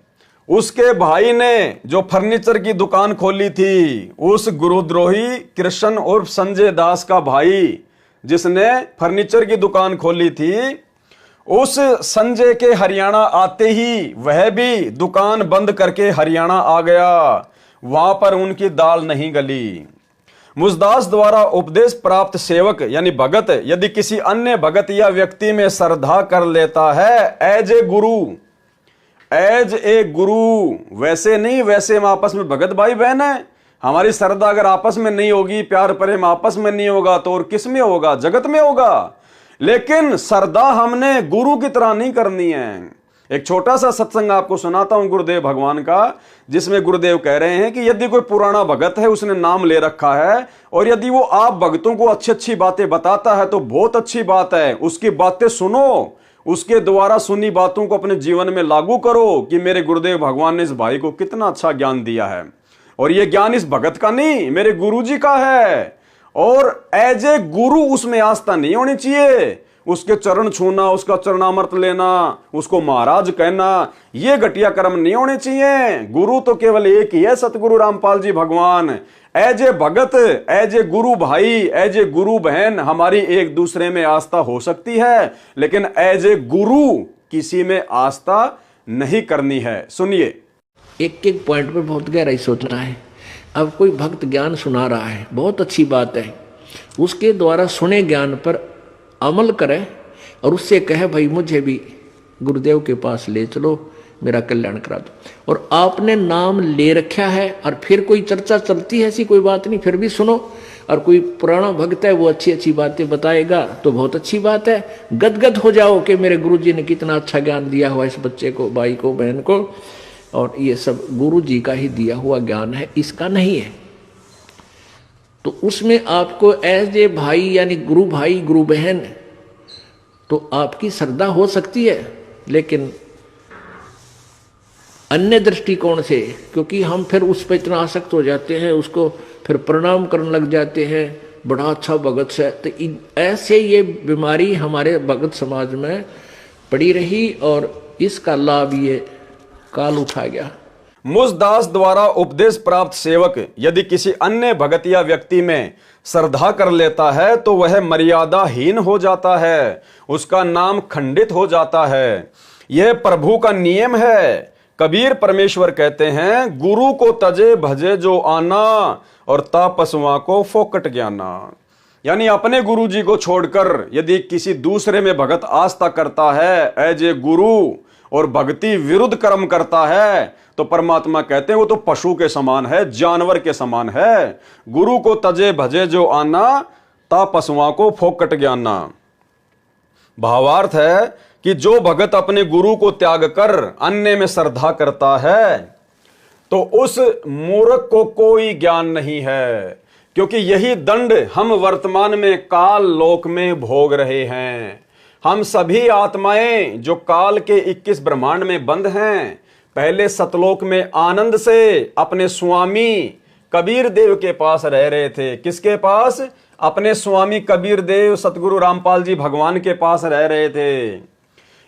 उसके भाई ने जो फर्नीचर की दुकान खोली थी, उस गुरुद्रोही कृष्ण और संजय दास का भाई जिसने फर्नीचर की दुकान खोली थी, उस संजय के हरियाणा आते ही वह भी दुकान बंद करके हरियाणा आ गया। वहां पर उनकी दाल नहीं गली। मुझदास द्वारा उपदेश प्राप्त सेवक यानी भगत यदि किसी अन्य भगत या व्यक्ति में श्रद्धा कर लेता है, एज ए गुरु, वैसे नहीं, वैसे हम आपस में भगत भाई बहन है, हमारी श्रद्धा अगर आपस में नहीं होगी, प्यार प्रेम आपस में नहीं होगा, तो और किस में होगा? जगत में होगा। लेकिन श्रद्धा हमने गुरु की तरह नहीं करनी है। एक छोटा सा सत्संग आपको सुनाता हूं गुरुदेव भगवान का, जिसमें गुरुदेव कह रहे हैं कि यदि कोई पुराना भगत है, उसने नाम ले रखा है, और यदि वो आप भक्तों को अच्छी अच्छी बातें बताता है तो बहुत अच्छी बात है, उसकी बातें सुनो, उसके द्वारा सुनी बातों को अपने जीवन में लागू करो कि मेरे गुरुदेव भगवान ने इस भाई को कितना अच्छा ज्ञान दिया है, और ये ज्ञान इस भगत का नहीं, मेरे गुरु जी का है। और एज ए गुरु उसमें आस्था नहीं होनी चाहिए। उसके चरण छूना, उसका चरणामृत लेना, उसको महाराज कहना, ये घटिया कर्म नहीं होने चाहिए। गुरु तो केवल एक ही है, सतगुरु रामपाल जी भगवान। As a Bhagat, as a गुरु भाई, एज ए गुरु बहन, हमारी एक दूसरे में आस्था हो सकती है, लेकिन एज ए गुरु किसी में आस्था नहीं करनी है। सुनिए, एक एक पॉइंट पर बहुत गहराई सोचना है। अब कोई भक्त ज्ञान सुना रहा है, बहुत अच्छी बात है, उसके द्वारा सुने ज्ञान पर अमल करे और उससे कहे भाई मुझे भी गुरुदेव के पास ले चलो, मेरा कल्याण करा दो। और आपने नाम ले रखा है और फिर कोई चर्चा चलती है, ऐसी कोई बात नहीं, फिर भी सुनो। और कोई पुराना भक्त है, वो अच्छी अच्छी बातें बताएगा तो बहुत अच्छी बात है। गदगद हो जाओ कि मेरे गुरुजी ने कितना अच्छा ज्ञान दिया हुआ इस बच्चे को, भाई को, बहन को, और ये सब गुरु जी का ही दिया हुआ ज्ञान है, इसका नहीं है। तो उसमें आपको एज ए भाई यानी गुरु भाई, गुरु बहन, तो आपकी श्रद्धा हो सकती है, लेकिन अन्य दृष्टिकोण से, क्योंकि हम फिर उस पर इतना आसक्त हो जाते हैं, उसको फिर प्रणाम करने लग जाते हैं, बड़ा अच्छा भगत है। तो ऐसे ये बीमारी हमारे भगत समाज में पड़ी रही और इसका लाभ ये काल उठा गया। मुझदास द्वारा उपदेश प्राप्त सेवक यदि किसी अन्य भगत या व्यक्ति में श्रद्धा कर लेता है तो वह मर्यादाहीन हो जाता है, उसका नाम खंडित हो जाता है। यह प्रभु का नियम है। कबीर परमेश्वर कहते हैं, गुरु को तजे भजे जो आना और तापसुआ को फोकट ज्ञाना। यानी अपने गुरु जी को छोड़कर यदि किसी दूसरे में भगत आस्था करता है एज ए गुरु और भक्ति विरुद्ध कर्म करता है, तो परमात्मा कहते हैं वो तो पशु के समान है, जानवर के समान है। गुरु को तजे भजे जो आना, ता पशुओं को फोकट ज्ञाना। भावार्थ है कि जो भगत अपने गुरु को त्याग कर अन्य में श्रद्धा करता है, तो उस मूर्ख को कोई ज्ञान नहीं है, क्योंकि यही दंड हम वर्तमान में काल लोक में भोग रहे हैं। हम सभी आत्माएं जो काल के 21 ब्रह्मांड में बंद हैं, पहले सतलोक में आनंद से अपने स्वामी कबीर देव के पास रह रहे थे। किसके पास? अपने स्वामी कबीर देव सतगुरु रामपाल जी भगवान के पास रह रहे थे।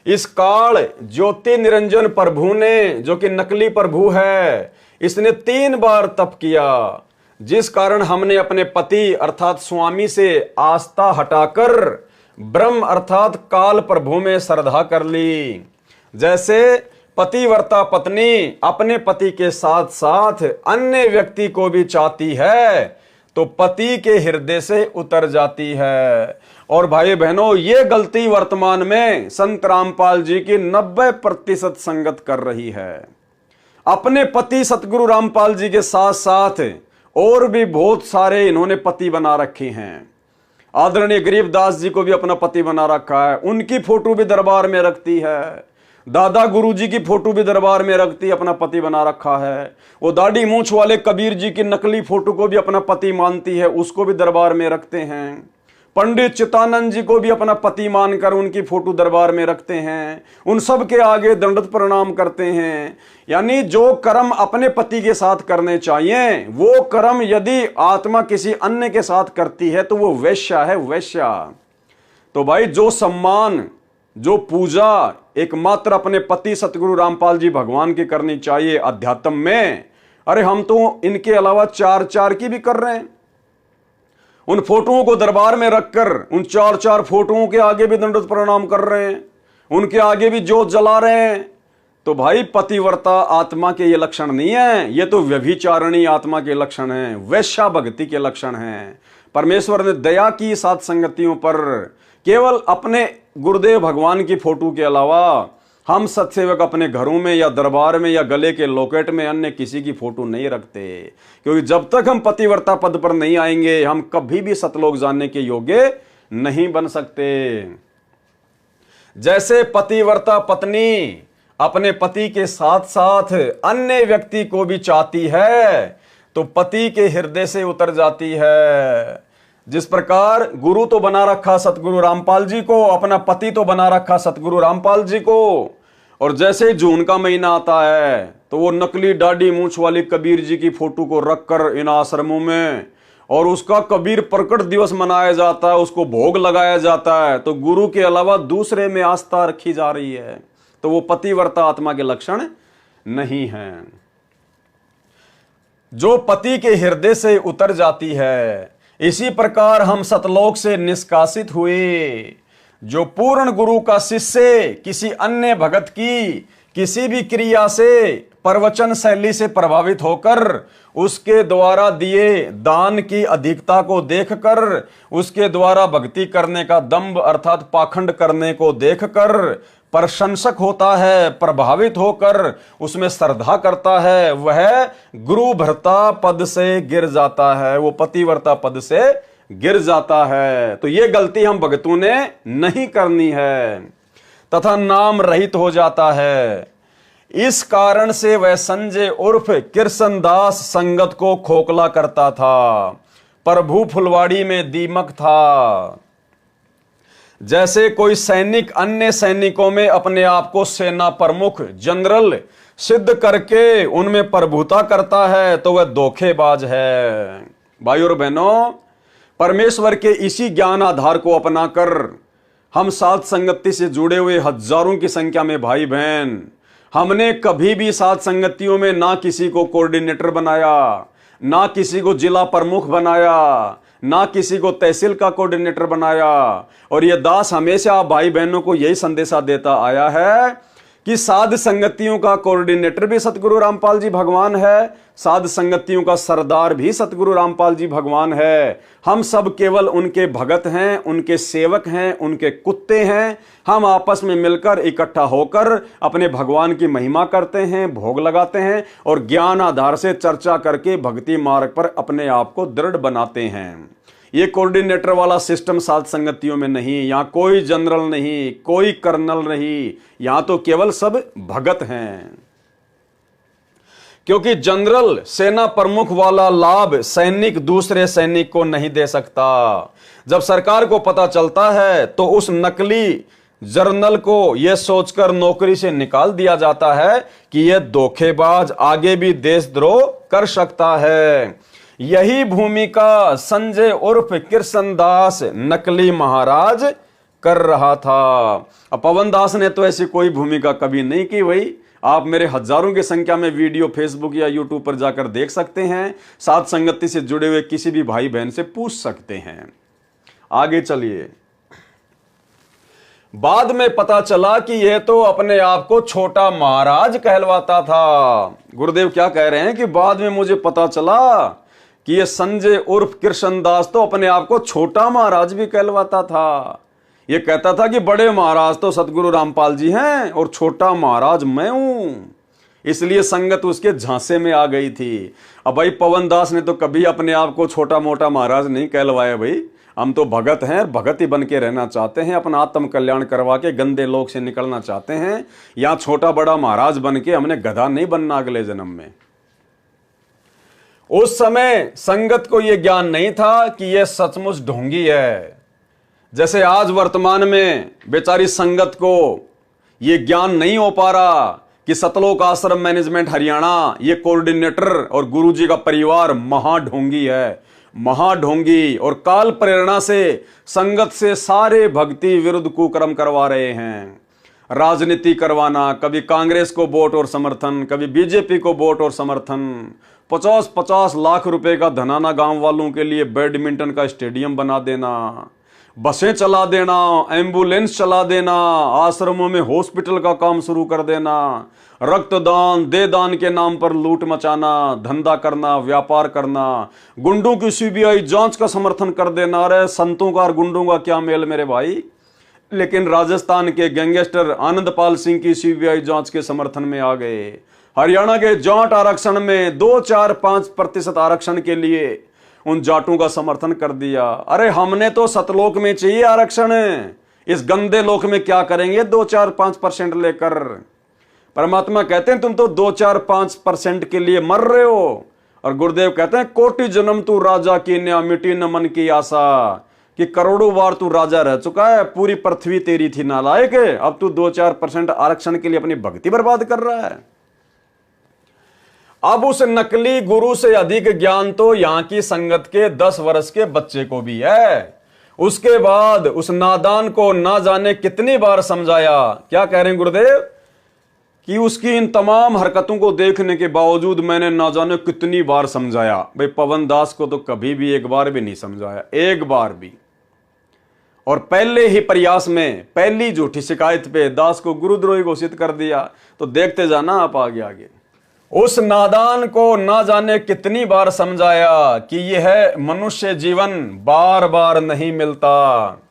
इस काल ज्योति निरंजन प्रभु ने, जो कि नकली प्रभु है, इसने 3 बार तप किया, जिस कारण हमने अपने पति अर्थात स्वामी से आस्था हटाकर ब्रह्म अर्थात काल प्रभु में श्रद्धा कर ली। जैसे पतिव्रता पत्नी अपने पति के साथ साथ अन्य व्यक्ति को भी चाहती है, तो पति के हृदय से उतर जाती है। और भाई बहनों, ये गलती वर्तमान में संत रामपाल जी की 90% संगत कर रही है। अपने पति सतगुरु रामपाल जी के साथ साथ और भी बहुत सारे इन्होंने पति बना रखे हैं। आदरणीय गरीबदास जी को भी अपना पति बना रखा है, उनकी फोटो भी दरबार में रखती है। दादा गुरु जी की फोटो भी दरबार में रखती, अपना पति बना रखा है। वो दाढ़ी मूंछ वाले कबीर जी की नकली फोटो को भी अपना पति मानती है, उसको भी दरबार में रखते हैं। पंडित चित्तानंद जी को भी अपना पति मानकर उनकी फोटो दरबार में रखते हैं, उन सब के आगे दंडवत प्रणाम करते हैं। यानी जो कर्म अपने पति के साथ करने चाहिए, वो कर्म यदि आत्मा किसी अन्य के साथ करती है तो वो वैश्या है, वैश्या। तो भाई जो सम्मान, जो पूजा एकमात्र अपने पति सतगुरु रामपाल जी भगवान की करनी चाहिए अध्यात्म में, अरे हम तो इनके अलावा 4 की भी कर रहे हैं। उन फोटोओं को दरबार में रखकर उन 4 फोटोओं के आगे भी दंडवत प्रणाम कर रहे हैं, उनके आगे भी जोत जला रहे हैं। तो भाई पतिव्रता आत्मा के ये लक्षण नहीं है, ये तो व्यभिचारिणी आत्मा के लक्षण हैं, वैश्या भक्ति के लक्षण हैं। परमेश्वर ने दया की साध संगतियों पर। केवल अपने गुरुदेव भगवान की फोटो के अलावा हम सत्सेवक अपने घरों में या दरबार में या गले के लॉकेट में अन्य किसी की फोटो नहीं रखते, क्योंकि जब तक हम पतिव्रता पद पर नहीं आएंगे हम कभी भी सतलोक जानने के योग्य नहीं बन सकते। जैसे पतिव्रता पत्नी अपने पति के साथ साथ अन्य व्यक्ति को भी चाहती है तो पति के हृदय से उतर जाती है। जिस प्रकार गुरु तो बना रखा सतगुरु रामपाल जी को, अपना पति तो बना रखा सतगुरु रामपाल जी को, और जैसे ही जून का महीना आता है तो वो नकली दाढ़ी मूंछ वाली कबीर जी की फोटो को रखकर इन आश्रमों में और उसका कबीर प्रकट दिवस मनाया जाता है, उसको भोग लगाया जाता है, तो गुरु के अलावा दूसरे में आस्था रखी जा रही है। तो वो पतिव्रता आत्मा के लक्षण नहीं है। जो पति के हृदय से उतर जाती है, इसी प्रकार हम सतलोक से निष्कासित हुए। जो पूर्ण गुरु का शिष्य किसी अन्य भगत की किसी भी क्रिया से, प्रवचन शैली से प्रभावित होकर उसके द्वारा दिए दान की अधिकता को देखकर, उसके द्वारा भक्ति करने का दंभ अर्थात पाखंड करने को देखकर प्रशंसक होता है, प्रभावित होकर उसमें श्रद्धा करता है, वह गुरु भर्ता पद से गिर जाता है, वो पतिव्रता पद से गिर जाता है। तो ये गलती हम भक्तों ने नहीं करनी है तथा नाम रहित हो जाता है। इस कारण से वह संजय उर्फ कृष्णदास संगत को खोखला करता था, प्रभु फुलवाड़ी में दीमक था। जैसे कोई सैनिक अन्य सैनिकों में अपने आप को सेना प्रमुख जनरल सिद्ध करके उनमें प्रभुता करता है तो वह धोखेबाज है। भाई और बहनों, परमेश्वर के इसी ज्ञान आधार को अपनाकर हम साध संगति से जुड़े हुए हजारों की संख्या में भाई बहन, हमने कभी भी साध संगतियों में ना किसी को कोऑर्डिनेटर बनाया, ना किसी को जिला प्रमुख बनाया, ना किसी को तहसील का कोऑर्डिनेटर बनाया। और यह दास हमेशा भाई बहनों को यही संदेशा देता आया है कि साध संगतियों का कोऑर्डिनेटर भी सतगुरु रामपाल जी भगवान है, साध संगतियों का सरदार भी सतगुरु रामपाल जी भगवान है। हम सब केवल उनके भगत हैं, उनके सेवक हैं, उनके कुत्ते हैं। हम आपस में मिलकर इकट्ठा होकर अपने भगवान की महिमा करते हैं, भोग लगाते हैं और ज्ञान आधार से चर्चा करके भक्ति मार्ग पर अपने आप को दृढ़ बनाते हैं। ये कोऑर्डिनेटर वाला सिस्टम साध संगतियों में नहीं। यहाँ कोई जनरल नहीं, कोई कर्नल नहीं, यहाँ तो केवल सब भगत हैं। क्योंकि जनरल सेना प्रमुख वाला लाभ सैनिक दूसरे सैनिक को नहीं दे सकता। जब सरकार को पता चलता है तो उस नकली जर्नल को यह सोचकर नौकरी से निकाल दिया जाता है कि यह धोखेबाज आगे भी देशद्रोह कर सकता है। यही भूमिका संजय उर्फ कृष्णदास नकली महाराज कर रहा था। अब पवन दास ने तो ऐसी कोई भूमिका कभी नहीं की। वही आप मेरे हजारों की संख्या में वीडियो फेसबुक या यूट्यूब पर जाकर देख सकते हैं। साध संगति से जुड़े हुए किसी भी भाई बहन से पूछ सकते हैं। आगे चलिए। बाद में पता चला कि यह तो अपने आप को छोटा महाराज कहलवाता था। गुरुदेव क्या कह रहे हैं कि बाद में मुझे पता चला कि यह संजय उर्फ कृष्णदास तो अपने आप को छोटा महाराज भी कहलवाता था। यह कहता था कि बड़े महाराज तो सतगुरु रामपाल जी हैं और छोटा महाराज मैं हूं। इसलिए संगत उसके झांसे में आ गई थी। अब भाई पवन दास ने तो कभी अपने आप को छोटा मोटा महाराज नहीं कहलवाया भाई, हम तो भगत हैं, भगत ही बन के रहना चाहते हैं, अपना आत्म कल्याण करवा के गंदे लोक से निकलना चाहते हैं। यहां छोटा बड़ा महाराज बन के हमने गधा नहीं बनना अगले जन्म में। उस समय संगत को यह ज्ञान नहीं था कि यह सचमुच ढोंगी है। जैसे आज वर्तमान में बेचारी संगत को यह ज्ञान नहीं हो पा रहा कि सतलोक आश्रम मैनेजमेंट हरियाणा ये कोऑर्डिनेटर और गुरुजी का परिवार महाढोंगी है, महाढोंगी, और काल प्रेरणा से संगत से सारे भक्ति विरुद्ध कुकर्म करवा रहे हैं। राजनीति करवाना, कभी कांग्रेस को वोट और समर्थन, कभी बीजेपी को वोट और समर्थन, 50-50 लाख रुपए का धनाना गांव वालों के लिए बैडमिंटन का स्टेडियम बना देना, बसें चला देना, एम्बुलेंस चला देना, आश्रमों में हॉस्पिटल का काम शुरू कर देना, रक्तदान दे दान के नाम पर लूट मचाना, धंधा करना, व्यापार करना, गुंडों की सीबीआई जांच का समर्थन कर देना। अरे संतों का और गुंडों का क्या मेल मेरे भाई। लेकिन राजस्थान के गैंगस्टर आनंदपाल सिंह की सीबीआई जांच के समर्थन में आ गए। हरियाणा के जाट आरक्षण में 2-4-5% आरक्षण के लिए उन जाटों का समर्थन कर दिया। अरे हमने तो सतलोक में चाहिए आरक्षण, इस गंदे लोक में क्या करेंगे 2-4-5% लेकर। परमात्मा कहते हैं तुम तो 2-4-5% के लिए मर रहे हो, और गुरुदेव कहते हैं कोटि जन्म तू राजा की न्या मिटी न मन की आशा, कि करोड़ों बार तू राजा रह चुका है, पूरी पृथ्वी तेरी थी नालायक, अब तू 2-4% आरक्षण के लिए अपनी भक्ति बर्बाद कर रहा है। अब उस नकली गुरु से अधिक ज्ञान तो यहां की संगत के 10 वर्ष के बच्चे को भी है। उसके बाद उस नादान को ना जाने कितनी बार समझाया। क्या कह रहे हैं गुरुदेव कि उसकी इन तमाम हरकतों को देखने के बावजूद मैंने ना जाने कितनी बार समझाया। भाई पवन दास को तो कभी भी एक बार भी नहीं समझाया, एक बार भी। और पहले ही प्रयास में पहली झूठी शिकायत पे दास को गुरुद्रोही घोषित कर दिया। तो देखते जाना आप आगे आगे। उस नादान को ना जाने कितनी बार समझाया कि यह मनुष्य जीवन बार बार नहीं मिलता,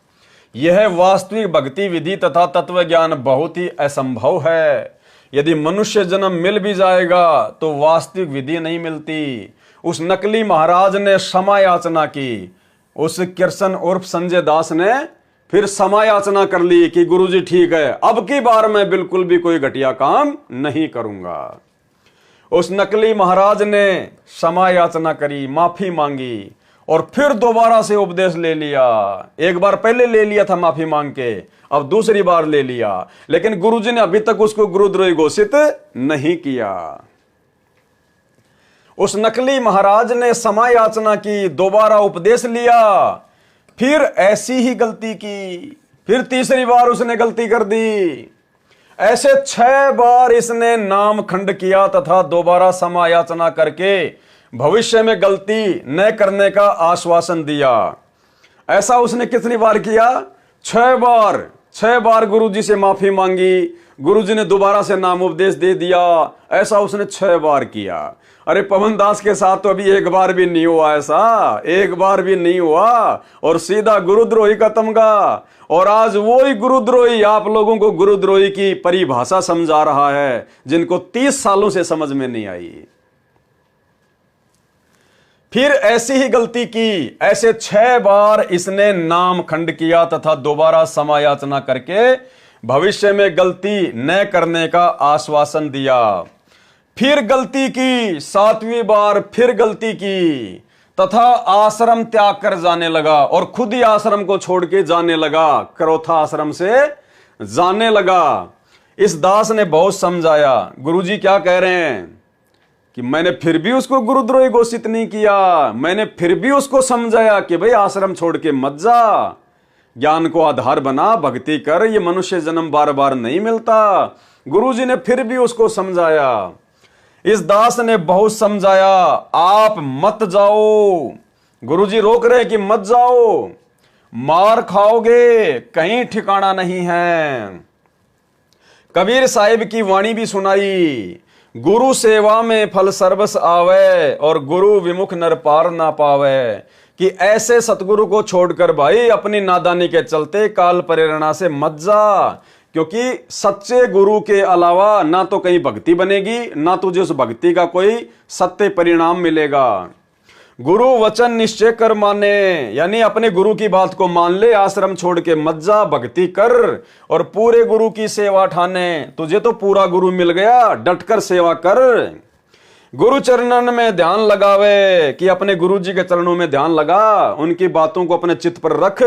यह वास्तविक भक्ति विधि तथा तत्व ज्ञान बहुत ही असंभव है। यदि मनुष्य जन्म मिल भी जाएगा तो वास्तविक विधि नहीं मिलती। उस नकली महाराज ने क्षमा याचना की। उस कृष्ण उर्फ संजय दास ने फिर क्षमा याचना कर ली कि गुरुजी ठीक है, अब की बार मैं बिल्कुल भी कोई घटिया काम नहीं करूंगा। उस नकली महाराज ने क्षमा याचना करी, माफी मांगी, और फिर दोबारा से उपदेश ले लिया। एक बार पहले ले लिया था माफी मांग के, अब दूसरी बार ले लिया, लेकिन गुरुजी ने अभी तक उसको गुरुद्रोही घोषित नहीं किया। उस नकली महाराज ने क्षमा याचना की, दोबारा उपदेश लिया, फिर ऐसी ही गलती की, फिर तीसरी बार उसने गलती कर दी। ऐसे 6 बार इसने नाम खंड किया तथा दोबारा क्षमा याचना करके भविष्य में गलती न करने का आश्वासन दिया। ऐसा उसने कितनी बार किया? 6 बार। 6 बार गुरुजी से माफी मांगी, गुरुजी ने दोबारा से नाम उपदेश दे दिया। ऐसा उसने 6 बार किया। अरे पवन दास के साथ तो अभी एक बार भी नहीं हुआ, ऐसा एक बार भी नहीं हुआ, और सीधा गुरुद्रोही का तमगा। और आज वही गुरुद्रोही आप लोगों को गुरुद्रोही की परिभाषा समझा रहा है, जिनको 30 सालों से समझ में नहीं आई। फिर ऐसी ही गलती की, ऐसे 6 बार इसने नाम खंड किया तथा दोबारा क्षमा याचना करके भविष्य में गलती न करने का आश्वासन दिया। फिर गलती की, 7वीं बार फिर गलती की तथा आश्रम त्याग कर जाने लगा, और खुद ही आश्रम को छोड़ के जाने लगा, करोथा आश्रम से जाने लगा। इस दास ने बहुत समझाया। गुरुजी क्या कह रहे हैं कि मैंने फिर भी उसको गुरुद्रोही घोषित नहीं किया, मैंने फिर भी उसको समझाया कि भाई आश्रम छोड़ के मत जा, ज्ञान को आधार बना, भक्ति कर, ये मनुष्य जन्म बार बार नहीं मिलता। गुरुजी ने फिर भी उसको समझाया। इस दास ने बहुत समझाया, आप मत जाओ, गुरुजी रोक रहे कि मत जाओ, मार खाओगे, कहीं ठिकाना नहीं है। कबीर साहिब की वाणी भी सुनाई, गुरु सेवा में फल सर्वस आवे, और गुरु विमुख नर पार ना पावे, कि ऐसे सतगुरु को छोड़कर भाई अपनी नादानी के चलते काल प्रेरणा से मत जा, क्योंकि सच्चे गुरु के अलावा ना तो कहीं भक्ति बनेगी, ना तुझे उस भक्ति का कोई सत्य परिणाम मिलेगा। गुरु वचन निश्चय कर माने, यानी अपने गुरु की बात को मान ले, आश्रम छोड़ के मत जा, भक्ति कर और पूरे गुरु की सेवा ठाने। तुझे तो पूरा गुरु मिल गया, डटकर सेवा कर। गुरु चरणन में ध्यान लगावे, कि अपने गुरु जी के चरणों में ध्यान लगा, उनकी बातों को अपने चित्त पर रख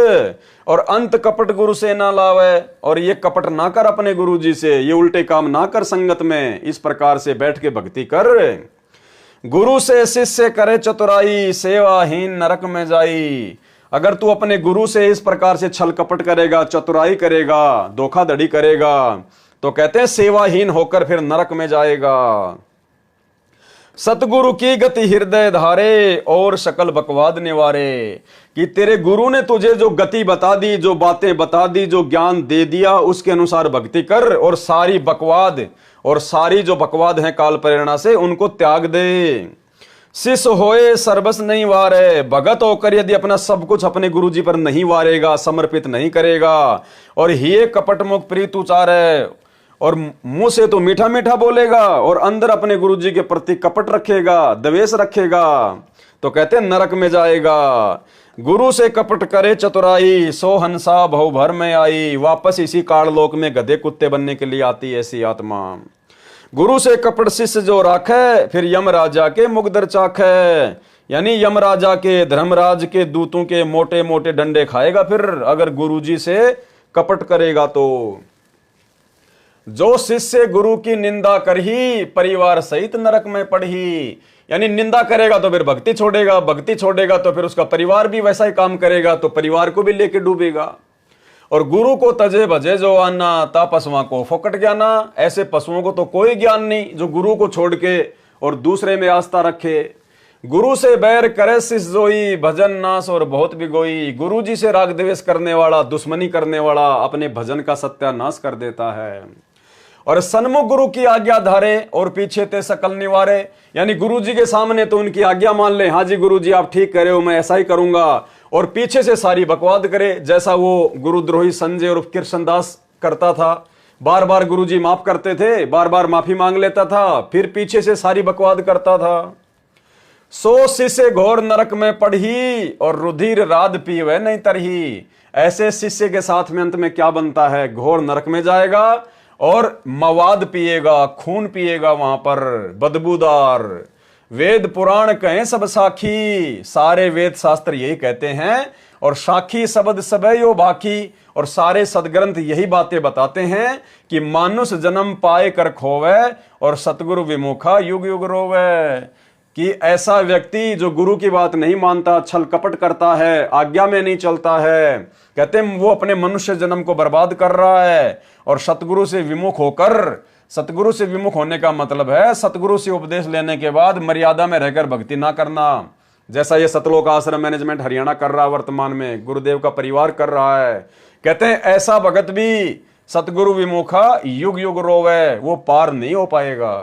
और अंत कपट गुरु से ना लावे। और ये कपट ना कर अपने गुरु जी से, ये उल्टे काम ना कर संगत में, इस प्रकार से बैठ के भक्ति कर। गुरु से शिष्य करे चतुराई, सेवाहीन नरक में जाई। अगर तू अपने गुरु से इस प्रकार से छल कपट करेगा, चतुराई करेगा, धोखाधड़ी करेगा, तो कहते हैं सेवाहीन होकर फिर नरक में जाएगा। सतगुरु की गति हृदय धारे और सकल बकवाद निवारे, कि तेरे गुरु ने तुझे जो गति बता दी, जो बातें बता दी, जो ज्ञान दे दिया, उसके अनुसार भक्ति कर और सारी बकवाद और सारी जो बकवाद है काल प्रेरणा से, उनको त्याग दे। शिष्य होए सर्वस नहीं वारे, भगत होकर यदि अपना सब कुछ अपने गुरु जी पर नहीं वारेगा, समर्पित नहीं करेगा और हिये कपट मुख प्रीत उचारे, और मुंह से तो मीठा मीठा बोलेगा और अंदर अपने गुरु जी के प्रति कपट रखेगा, द्वेष रखेगा, तो कहते हैं नरक में जाएगा। गुरु से कपट करे चतुराई, सो हंसा बहु भर में आई। वापस इसी काललोक में गधे कुत्ते बनने के लिए आती ऐसी आत्मा। गुरु से कपट शिष्य जो राखे, फिर यम राजा के मुगदर चाखे, यानी यम राजा के, धर्मराज के दूतों के मोटे मोटे डंडे खाएगा फिर अगर गुरु जी से कपट करेगा तो। जो शिष्य गुरु की निंदा करही, परिवार सहित नरक में पड़ही, यानी निंदा करेगा तो फिर भक्ति छोड़ेगा, भक्ति छोड़ेगा तो फिर उसका परिवार भी वैसा ही काम करेगा, तो परिवार को भी लेके डूबेगा। और गुरु को तजे भजे जो आना, ता पशुओं को फोकट ज्ञाना। ऐसे पशुओं को तो कोई ज्ञान नहीं जो गुरु को छोड़ के और दूसरे में आस्था रखे। गुरु से बैर करे शिष्य जोई, भजन नाश और बहुत बिगोई। गुरु जी से राग द्वेष करने वाला, दुश्मनी करने वाला अपने भजन का सत्यानाश कर देता है। और सन्मुख गुरु की आज्ञा धारे और पीछे ते सकल निवारे, यानी गुरु जी के सामने तो उनकी आज्ञा मान ले, हाँ जी गुरु जी आप ठीक कह रहे हो, मैं ऐसा ही करूंगा, और पीछे से सारी बकवाद करे, जैसा वो गुरुद्रोही संजय और कृष्णदास करता था। बार बार गुरु जी माफ करते थे, बार बार माफी मांग लेता था, फिर पीछे से सारी बकवाद करता था। सो शिष्य घोर नरक में पढ़ी और रुधिर राध पीवे नहीं तरही। ऐसे शिष्य के साथ में अंत में क्या बनता है, घोर नरक में जाएगा और मवाद पिएगा, खून पिएगा वहां पर बदबूदार। वेद पुराण कहें सब साखी, सारे वेद शास्त्र यही कहते हैं, और साखी शब्द सबे यो बाकी, और सारे सदग्रंथ यही बातें बताते हैं कि मानुष जन्म पाए कर खोवे और सतगुरु विमुखा युग युग रोवे। कि ऐसा व्यक्ति जो गुरु की बात नहीं मानता, छल कपट करता है, आज्ञा में नहीं चलता है, कहते हैं वो अपने मनुष्य जन्म को बर्बाद कर रहा है। और सतगुरु से विमुख होकर, सतगुरु से विमुख होने का मतलब है सतगुरु से उपदेश लेने के बाद मर्यादा में रहकर भक्ति ना करना, जैसा ये सतलोक आश्रम मैनेजमेंट हरियाणा कर रहा है, वर्तमान में गुरुदेव का परिवार कर रहा है। कहते हैं ऐसा भगत भी सतगुरु विमुखा युग युग रोवे, वो पार नहीं हो पाएगा।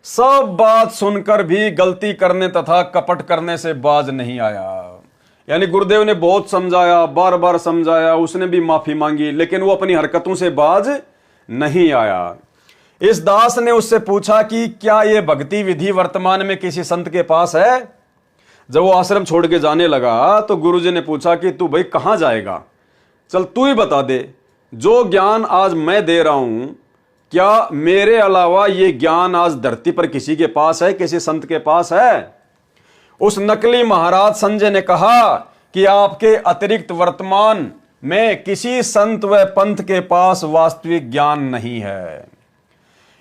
सब बात सुनकर भी गलती करने तथा कपट करने से बाज नहीं आया। यानी गुरुदेव ने बहुत समझाया, बार बार समझाया, उसने भी माफी मांगी, लेकिन वो अपनी हरकतों से बाज नहीं आया। इस दास ने उससे पूछा कि क्या ये भक्ति विधि वर्तमान में किसी संत के पास है। जब वो आश्रम छोड़ के जाने लगा तो गुरुजी ने पूछा कि तू भाई कहां जाएगा, चल तू ही बता दे, जो ज्ञान आज मैं दे रहा हूं क्या मेरे अलावा ये ज्ञान आज धरती पर किसी के पास है, किसी संत के पास है। उस नकली महाराज संजय ने कहा कि आपके अतिरिक्त वर्तमान में किसी संत व पंथ के पास वास्तविक ज्ञान नहीं है।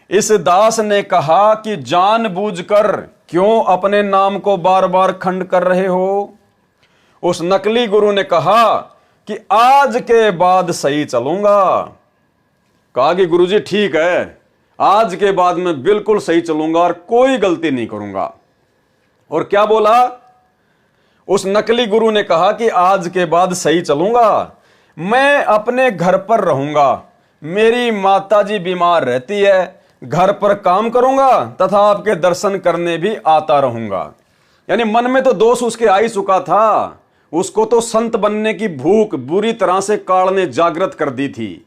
इस दास ने कहा कि जानबूझकर क्यों अपने नाम को बार बार खंड कर रहे हो। उस नकली गुरु ने कहा कि आज के बाद सही चलूंगा। कहा कि गुरुजी ठीक है, आज के बाद मैं बिल्कुल सही चलूंगा और कोई गलती नहीं करूंगा। और क्या बोला उस नकली गुरु ने, कहा कि आज के बाद सही चलूंगा, मैं अपने घर पर रहूंगा, मेरी माताजी बीमार रहती है, घर पर काम करूंगा तथा आपके दर्शन करने भी आता रहूंगा। यानी मन में तो दोष उसके आ ही चुका था, उसको तो संत बनने की भूख बुरी तरह से काल ने जागृत कर दी थी।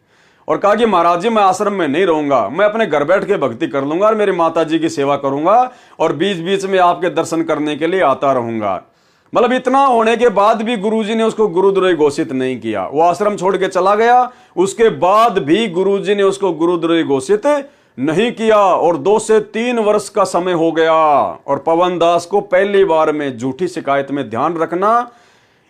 और कहा कि महाराज जी मैं आश्रम में नहीं रहूंगा, मैं अपने घर बैठ के भक्ति कर लूंगा और मेरी माता जी की सेवा करूंगा और बीच बीच में आपके दर्शन करने के लिए आता रहूंगा। मतलब इतना होने के बाद भी गुरुजी ने उसको गुरुद्रोही घोषित नहीं किया, वो आश्रम छोड़ के चला गया। उसके बाद भी गुरुजी ने उसको गुरुद्रोही घोषित नहीं किया और 2 से 3 वर्ष का समय हो गया। और पवन दास को पहली बार में झूठी शिकायत में ध्यान रखना,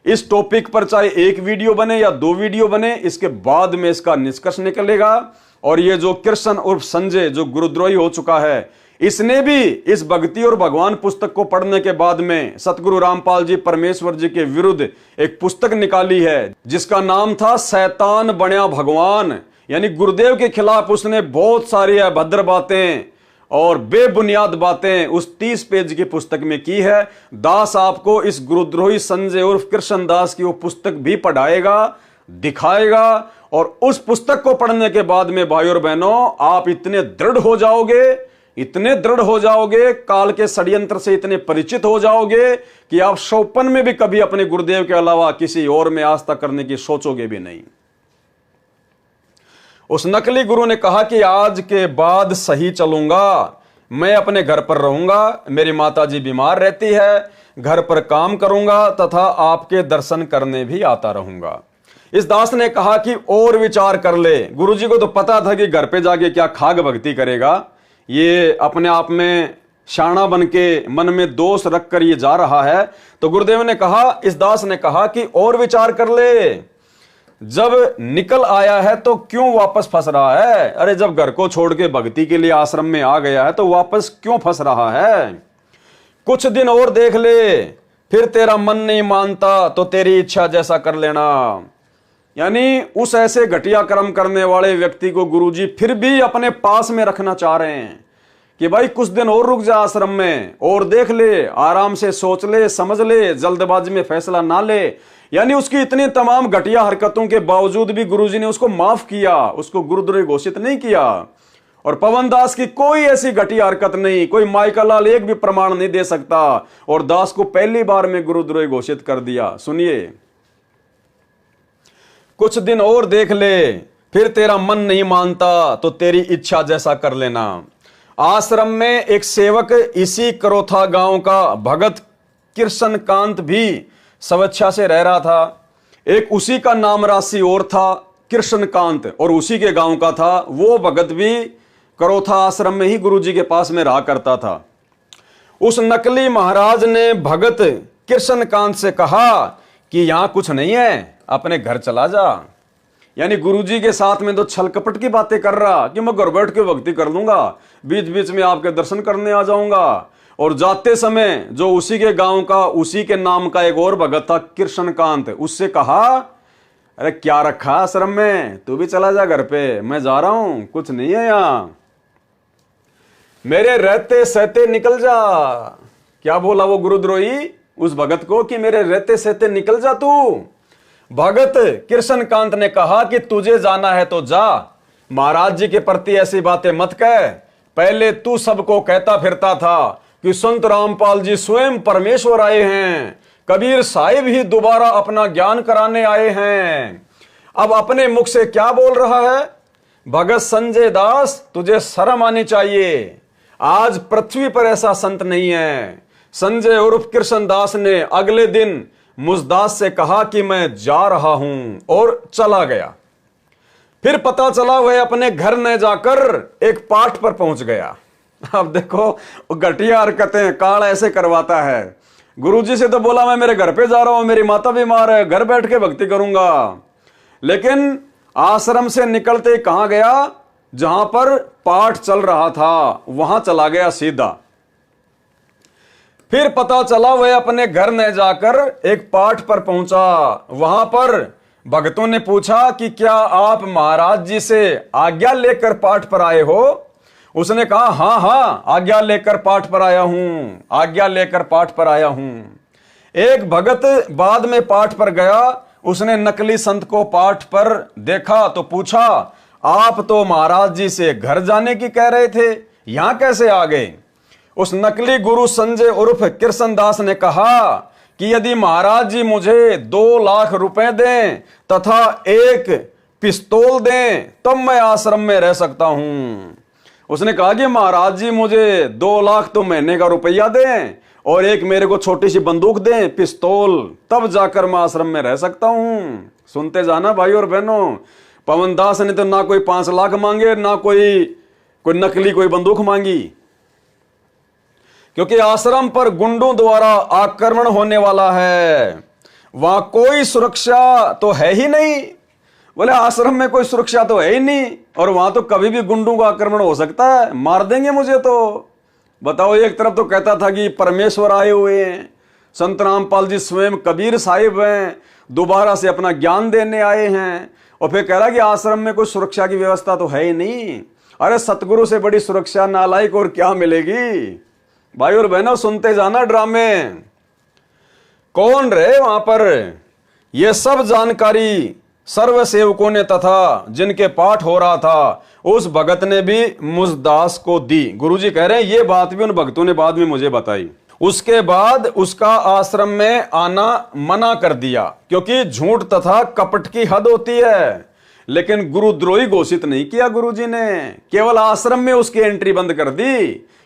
इस टॉपिक पर चाहे 1 वीडियो बने या 2 वीडियो बने, इसके बाद में इसका निष्कर्ष निकलेगा। और ये जो कृष्ण उर्फ संजय जो गुरुद्रोही हो चुका है, इसने भी इस भक्ति और भगवान पुस्तक को पढ़ने के बाद में सतगुरु रामपाल जी परमेश्वर जी के विरुद्ध एक पुस्तक निकाली है जिसका नाम था शैतान बन्या भगवान। यानी गुरुदेव के खिलाफ उसने बहुत सारी अभद्र बातें और बेबुनियाद बातें उस 30 पेज की पुस्तक में की है। दास आपको इस गुरुद्रोही संजय उर्फ कृष्ण दास की वो पुस्तक भी पढ़ाएगा, दिखाएगा। और उस पुस्तक को पढ़ने के बाद में भाई और बहनों, आप इतने दृढ़ हो जाओगे, काल के षड्यंत्र से इतने परिचित हो जाओगे कि आप स्वप्न में भी कभी अपने गुरुदेव के अलावा किसी और में आस्था करने की सोचोगे भी नहीं। उस नकली गुरु ने कहा कि आज के बाद सही चलूंगा, मैं अपने घर पर रहूंगा, मेरी माताजी बीमार रहती है, घर पर काम करूंगा तथा आपके दर्शन करने भी आता रहूंगा। इस दास ने कहा कि और विचार कर ले। गुरुजी को तो पता था कि घर पे जाके क्या खाग भक्ति करेगा, ये अपने आप में शाना बन के मन में दोष रखकर ये जा रहा है। तो गुरुदेव ने कहा, इस दास ने कहा कि और विचार कर ले, जब निकल आया है तो क्यों वापस फंस रहा है? अरे जब घर को छोड़ के भक्ति के लिए आश्रम में आ गया है तो वापस क्यों फंस रहा है? कुछ दिन और देख ले, फिर तेरा मन नहीं मानता तो तेरी इच्छा जैसा कर लेना। यानी उस ऐसे घटिया कर्म करने वाले व्यक्ति को गुरुजी फिर भी अपने पास में रखना चाह रहे हैं कि भाई कुछ दिन और रुक जा आश्रम में और देख ले, आराम से सोच ले, समझ ले, जल्दबाजी में फैसला ना ले। यानी उसकी इतनी तमाम घटिया हरकतों के बावजूद भी गुरुजी ने उसको माफ किया, उसको गुरुद्रोही घोषित नहीं किया। और पवन दास की कोई ऐसी घटिया हरकत नहीं, कोई माइका लाल एक भी प्रमाण नहीं दे सकता और दास को पहली बार में गुरुद्रोही घोषित कर दिया। सुनिए, कुछ दिन और देख ले, फिर तेरा मन नहीं मानता तो तेरी इच्छा जैसा कर लेना। आश्रम में एक सेवक इसी करोथा गांव का भगत कृष्ण कांत भी स्वेच्छा से रह रहा था। एक उसी का नाम राशि और था कृष्ण कांत और उसी के गांव का था। वो भगत भी करोथा आश्रम में ही गुरुजी के पास में रहा करता था। उस नकली महाराज ने भगत कृष्ण कांत से कहा कि यहां कुछ नहीं है, अपने घर चला जा। यानी गुरुजी के साथ में तो छल कपट की बातें कर रहा कि मैं घर बैठ के भक्ति कर लूंगा, बीच बीच में आपके दर्शन करने आ जाऊंगा। और जाते समय जो उसी के गांव का उसी के नाम का एक और भगत था कृष्ण कांत, उससे कहा, अरे क्या रखा आश्रम में, तू भी चला जा घर पे, मैं जा रहा हूं, कुछ नहीं है यहां, मेरे रहते सहते निकल जा। क्या बोला वो गुरुद्रोही उस भगत को कि मेरे रहते सहते निकल जा तू। भगत कृष्ण कांत ने कहा कि तुझे जाना है तो जा, महाराज जी के प्रति ऐसी बातें मत कह। पहले तू सबको कहता फिरता था कि संत रामपाल जी स्वयं परमेश्वर आए हैं, कबीर साहिब ही दोबारा अपना ज्ञान कराने आए हैं। अब अपने मुख से क्या बोल रहा है? भगत संजय दास, तुझे शर्म आनी चाहिए, आज पृथ्वी पर ऐसा संत नहीं है। संजय उर्फ कृष्ण दास ने अगले दिन मुझदास से कहा कि मैं जा रहा हूं और चला गया। फिर पता चला वह अपने घर न जाकर एक पाठ पर पहुंच गया। अब देखो घटिया हरकतें काल ऐसे करवाता है। गुरुजी से तो बोला मैं मेरे घर पे जा रहा हूं, मेरी माता बीमार है, घर बैठ के भक्ति करूंगा। लेकिन आश्रम से निकलते कहां गया? जहां पर पाठ चल रहा था वहां चला गया सीधा। फिर पता चला वह अपने घर न जाकर एक पाठ पर पहुंचा। वहां पर भक्तों ने पूछा कि क्या आप महाराज जी से आज्ञा लेकर पाठ पर आए हो? उसने कहा हां हां, आज्ञा लेकर पाठ पर आया हूं, आज्ञा लेकर पाठ पर आया हूं। एक भगत बाद में पाठ पर गया, उसने नकली संत को पाठ पर देखा तो पूछा, आप तो महाराज जी से घर जाने की कह रहे थे, यहां कैसे आ गए? उस नकली गुरु संजय उर्फ कृष्ण दास ने कहा कि यदि महाराज जी मुझे 2 लाख रुपए दें तथा एक पिस्तौल दें तब मैं आश्रम में रह सकता हूं। उसने कहा कि महाराज जी मुझे 2 लाख तो महीने का रुपया दें और एक मेरे को छोटी सी बंदूक दें, पिस्तौल, तब जाकर मैं आश्रम में रह सकता हूं। सुनते जाना भाई और बहनों, पवन दास ने तो ना कोई 5 लाख मांगे, ना कोई नकली कोई बंदूक मांगी, क्योंकि आश्रम पर गुंडों द्वारा आक्रमण होने वाला है, वहां कोई सुरक्षा तो है ही नहीं। बोले आश्रम में कोई सुरक्षा तो है ही नहीं और वहां तो कभी भी गुंडों का आक्रमण हो सकता है, मार देंगे मुझे तो। बताओ, एक तरफ तो कहता था कि परमेश्वर आए हुए हैं, संत रामपाल जी स्वयं कबीर साहिब हैं, दोबारा से अपना ज्ञान देने आए हैं, और फिर कह रहा कि आश्रम में कोई सुरक्षा की व्यवस्था तो है ही नहीं। अरे सतगुरु से बड़ी सुरक्षा नालायक और क्या मिलेगी। भाई और बहनों, सुनते जाना ड्रामे। कौन रहे वहां पर, यह सब जानकारी सर्व सेवकों ने तथा जिनके पाठ हो रहा था उस भगत ने भी मुझदास को दी। गुरुजी कह रहे हैं ये बात भी उन भक्तों ने बाद में मुझे बताई। उसके बाद उसका आश्रम में आना मना कर दिया, क्योंकि झूठ तथा कपट की हद होती है। लेकिन गुरुद्रोही घोषित नहीं किया गुरुजी ने, केवल आश्रम में उसकी एंट्री बंद कर दी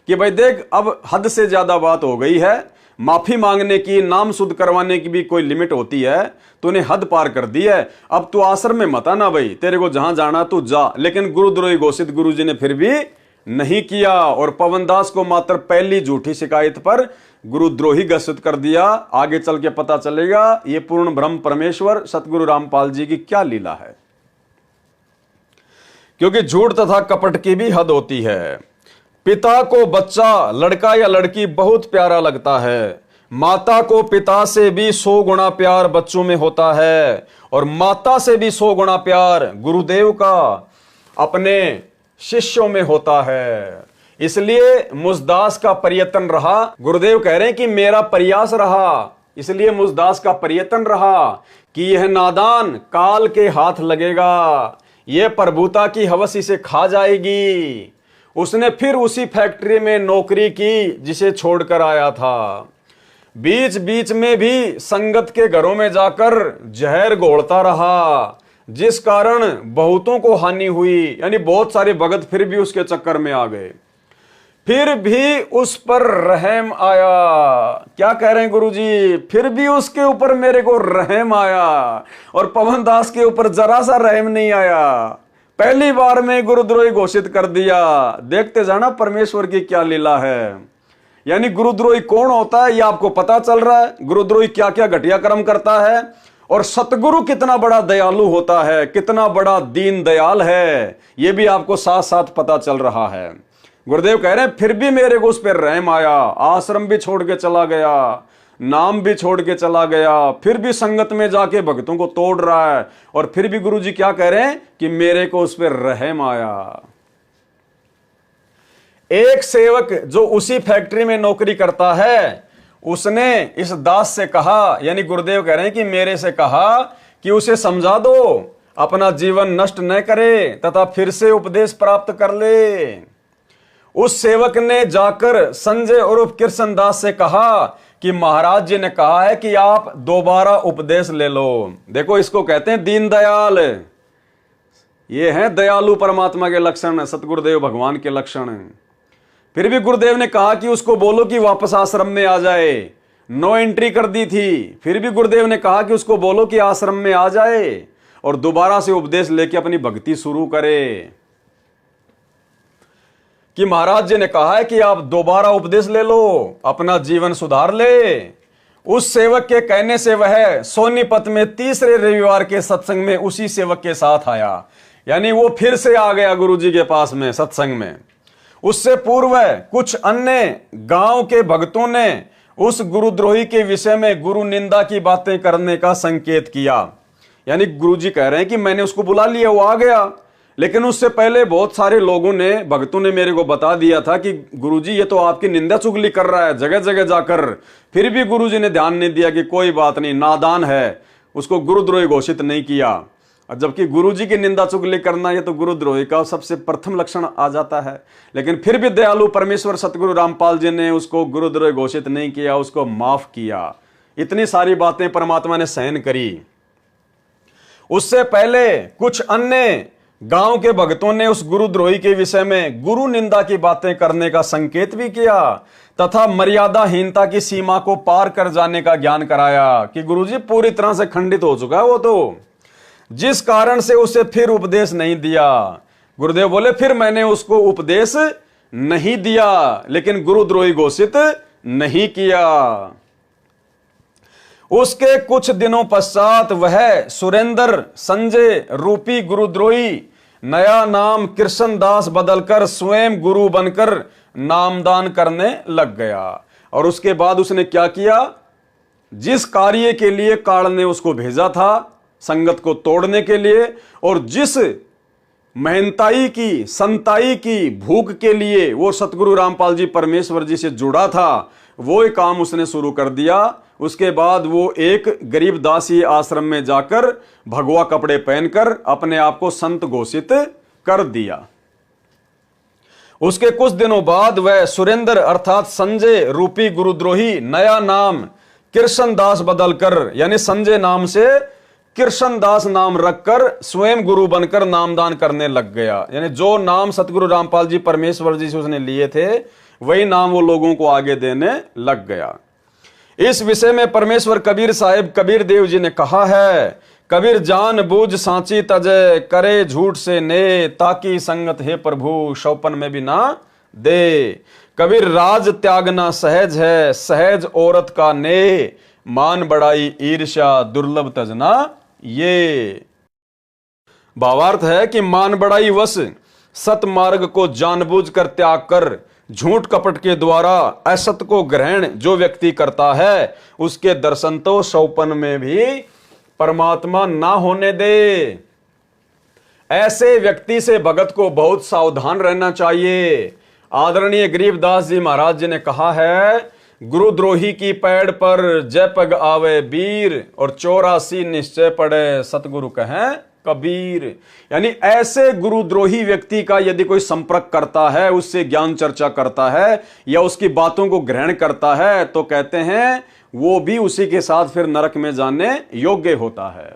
कि भाई देख अब हद से ज्यादा बात हो गई है, माफी मांगने की, नाम शुद्ध करवाने की भी कोई लिमिट होती है, तूने हद पार कर दी है, अब तू आश्रम में मत आना भाई, तेरे को जहां जाना तू जा। लेकिन गुरुद्रोही घोषित गुरुजी ने फिर भी नहीं किया और पवनदास को मात्र पहली झूठी शिकायत पर गुरुद्रोही घोषित कर दिया। आगे चल के पता चलेगा ये पूर्ण ब्रह्म परमेश्वर सतगुरु रामपाल जी की क्या लीला है, क्योंकि झूठ तथा कपट की भी हद होती है। पिता को बच्चा, लड़का या लड़की बहुत प्यारा लगता है, माता को पिता से भी 100 गुना प्यार बच्चों में होता है, और माता से भी 100 गुना प्यार गुरुदेव का अपने शिष्यों में होता है। इसलिए मुझदास का प्रयत्न रहा, गुरुदेव कह रहे हैं कि मेरा प्रयास रहा, इसलिए मुझदास का प्रयत्न रहा कि यह नादान काल के हाथ लगेगा, यह प्रभुता की हवस इसे खा जाएगी। उसने फिर उसी फैक्ट्री में नौकरी की जिसे छोड़कर आया था। बीच बीच में भी संगत के घरों में जाकर जहर घोलता रहा, जिस कारण बहुतों को हानि हुई, यानी बहुत सारे भगत फिर भी उसके चक्कर में आ गए। फिर भी उस पर रहम आया। क्या कह रहे हैं गुरुजी, फिर भी उसके ऊपर मेरे को रहम आया, और पवनदास के ऊपर जरा सा रहम नहीं आया। पहली बार में गुरुद्रोही घोषित कर दिया। देखते जाना परमेश्वर की क्या लीला है। यानी गुरुद्रोही कौन होता है ये आपको पता चल रहा है, गुरुद्रोही क्या क्या घटिया कर्म करता है, और सतगुरु कितना बड़ा दयालु होता है, कितना बड़ा दीन दयाल है, ये भी आपको साथ साथ पता चल रहा है। गुरुदेव कह रहे हैं फिर भी मेरे को उस पर रहम आया, आश्रम भी छोड़ के चला गया, नाम भी छोड़ के चला गया, फिर भी संगत में जाके भक्तों को तोड़ रहा है, और फिर भी गुरुजी क्या कह रहे हैं कि मेरे को उस पर रहम आया। एक सेवक जो उसी फैक्ट्री में नौकरी करता है, उसने इस दास से कहा, यानी गुरुदेव कह रहे हैं कि मेरे से कहा कि उसे समझा दो, अपना जीवन नष्ट न करे तथा फिर से उपदेश प्राप्त कर ले। उस सेवक ने जाकर संजय उर्फ कृष्णदास से कहा कि महाराज जी ने कहा है कि आप दोबारा उपदेश ले लो। देखो इसको कहते हैं दीन दयाल, ये है दयालु परमात्मा के लक्षण, सतगुरुदेव भगवान के लक्षण। फिर भी गुरुदेव ने कहा कि उसको बोलो कि वापस आश्रम में आ जाए, नो एंट्री कर दी थी। फिर भी गुरुदेव ने कहा कि उसको बोलो कि आश्रम में आ जाए और दोबारा से उपदेश लेके अपनी भक्ति शुरू करे, कि महाराज जी ने कहा है कि आप दोबारा उपदेश ले लो, अपना जीवन सुधार ले। उस सेवक के कहने से वह सोनीपत में तीसरे रविवार के सत्संग में उसी सेवक के साथ आया, यानी वो फिर से आ गया गुरुजी के पास में सत्संग में। उससे पूर्व कुछ अन्य गांव के भक्तों ने उस गुरुद्रोही के विषय में गुरु निंदा की बातें करने का संकेत किया। यानी गुरुजी कह रहे हैं कि मैंने उसको बुला लिया, वो आ गया, लेकिन उससे पहले बहुत सारे लोगों ने, भक्तों ने मेरे को बता दिया था कि गुरुजी ये तो आपकी निंदा चुगली कर रहा है जगह जगह जाकर। फिर भी गुरुजी ने ध्यान नहीं दिया कि कोई बात नहीं, नादान है, उसको गुरुद्रोही घोषित नहीं किया। जबकि गुरुजी की निंदा चुगली करना ये तो गुरुद्रोही का सबसे प्रथम लक्षण आ जाता है। लेकिन फिर भी दयालु परमेश्वर सतगुरु रामपाल जी ने उसको गुरुद्रोही घोषित नहीं किया, उसको माफ किया। इतनी सारी बातें परमात्मा ने सहन करी। उससे पहले कुछ अन्य गांव के भक्तों ने उस गुरुद्रोही के विषय में गुरु निंदा की बातें करने का संकेत भी किया तथा मर्यादाहीनता की सीमा को पार कर जाने का ज्ञान कराया कि गुरुजी पूरी तरह से खंडित हो चुका है वो तो, जिस कारण से उसे फिर उपदेश नहीं दिया। गुरुदेव बोले फिर मैंने उसको उपदेश नहीं दिया, लेकिन गुरुद्रोही घोषित नहीं किया। उसके कुछ दिनों पश्चात वह सुरेंद्र संजय रूपी गुरुद्रोही नया नाम कृष्णदास बदलकर स्वयं गुरु बनकर नामदान करने लग गया। और उसके बाद उसने क्या किया, जिस कार्य के लिए काल ने उसको भेजा था संगत को तोड़ने के लिए, और जिस महंताई की संताई की भूख के लिए वो सतगुरु रामपाल जी परमेश्वर जी से जुड़ा था, वो काम उसने शुरू कर दिया। उसके बाद वो एक गरीब दासी आश्रम में जाकर भगवा कपड़े पहनकर अपने आप को संत घोषित कर दिया। उसके कुछ दिनों बाद वह सुरेंद्र अर्थात संजय रूपी गुरुद्रोही नया नाम कृष्णदास बदलकर, यानी संजय नाम से कृष्णदास नाम रखकर स्वयं गुरु बनकर नामदान करने लग गया। यानी जो नाम सतगुरु रामपाल जी परमेश्वर जी से उसने लिए थे वही नाम वो लोगों को आगे देने लग गया। इस विषय में परमेश्वर कबीर साहिब कबीर देव जी ने कहा है, कबीर जान बूझ सांची तजय करे झूठ से ने, ताकि संगत है प्रभु शौपन में भी ना दे। कबीर राज त्यागना सहज है, सहज औरत का ने, मान बढ़ाई ईर्ष्या दुर्लभ तजना ये। भावार्थ है कि मान बढ़ाई वश सत मार्ग को जानबूझकर त्याग कर झूठ कपट के द्वारा असत को ग्रहण जो व्यक्ति करता है, उसके दर्शन तो शौपन में भी परमात्मा ना होने दे। ऐसे व्यक्ति से भगत को बहुत सावधान रहना चाहिए। आदरणीय गरीबदास जी महाराज जी ने कहा है, गुरुद्रोही की पैड़ पर जय पग आवे वीर, और 84 निश्चय पड़े सतगुरु कहें कबीर। यानी ऐसे गुरुद्रोही व्यक्ति का यदि कोई संपर्क करता है, उससे ज्ञान चर्चा करता है या उसकी बातों को ग्रहण करता है, तो कहते हैं वो भी उसी के साथ फिर नरक में जाने योग्य होता है।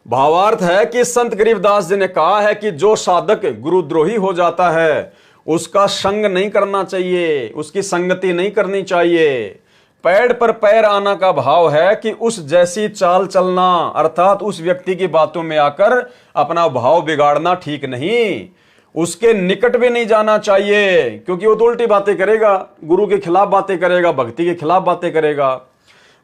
भावार्थ है कि संत गरीबदास जी ने कहा है कि जो साधक गुरुद्रोही हो जाता है उसका संग नहीं करना चाहिए, उसकी संगति नहीं करनी चाहिए। पैड़ पर पैर आना का भाव है कि उस जैसी चाल चलना, अर्थात उस व्यक्ति की बातों में आकर अपना भाव बिगाड़ना ठीक नहीं। उसके निकट भी नहीं जाना चाहिए, क्योंकि वो तो उल्टी बातें करेगा, गुरु के खिलाफ बातें करेगा, भक्ति के खिलाफ बातें करेगा।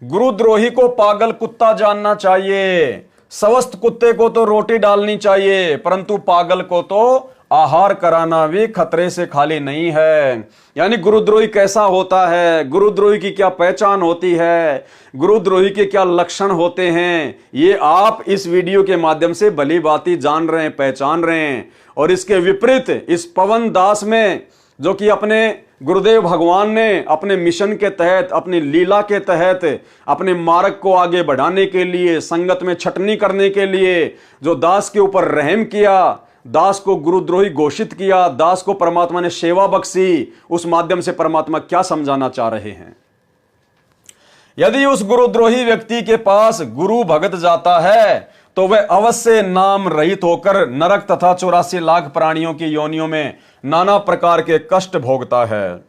गुरुद्रोही को पागल कुत्ता जानना चाहिए। स्वस्थ कुत्ते को तो रोटी डालनी चाहिए, परंतु पागल को तो आहार कराना भी खतरे से खाली नहीं है। यानी गुरुद्रोही कैसा होता है, गुरुद्रोही की क्या पहचान होती है, गुरुद्रोही के क्या लक्षण होते हैं, ये आप इस वीडियो के माध्यम से भली भांति जान रहे हैं, पहचान रहे हैं। और इसके विपरीत इस पवन दास में, जो कि अपने गुरुदेव भगवान ने अपने मिशन के तहत, अपनी लीला के तहत, अपने मार्ग को आगे बढ़ाने के लिए, संगत में छटनी करने के लिए जो दास के ऊपर रहम किया, दास को गुरुद्रोही घोषित किया, दास को परमात्मा ने सेवा बख्शी, उस माध्यम से परमात्मा क्या समझाना चाह रहे हैं। यदि उस गुरुद्रोही व्यक्ति के पास गुरु भगत जाता है तो वह अवश्य नाम रहित होकर नरक तथा 84 लाख प्राणियों की योनियों में नाना प्रकार के कष्ट भोगता है।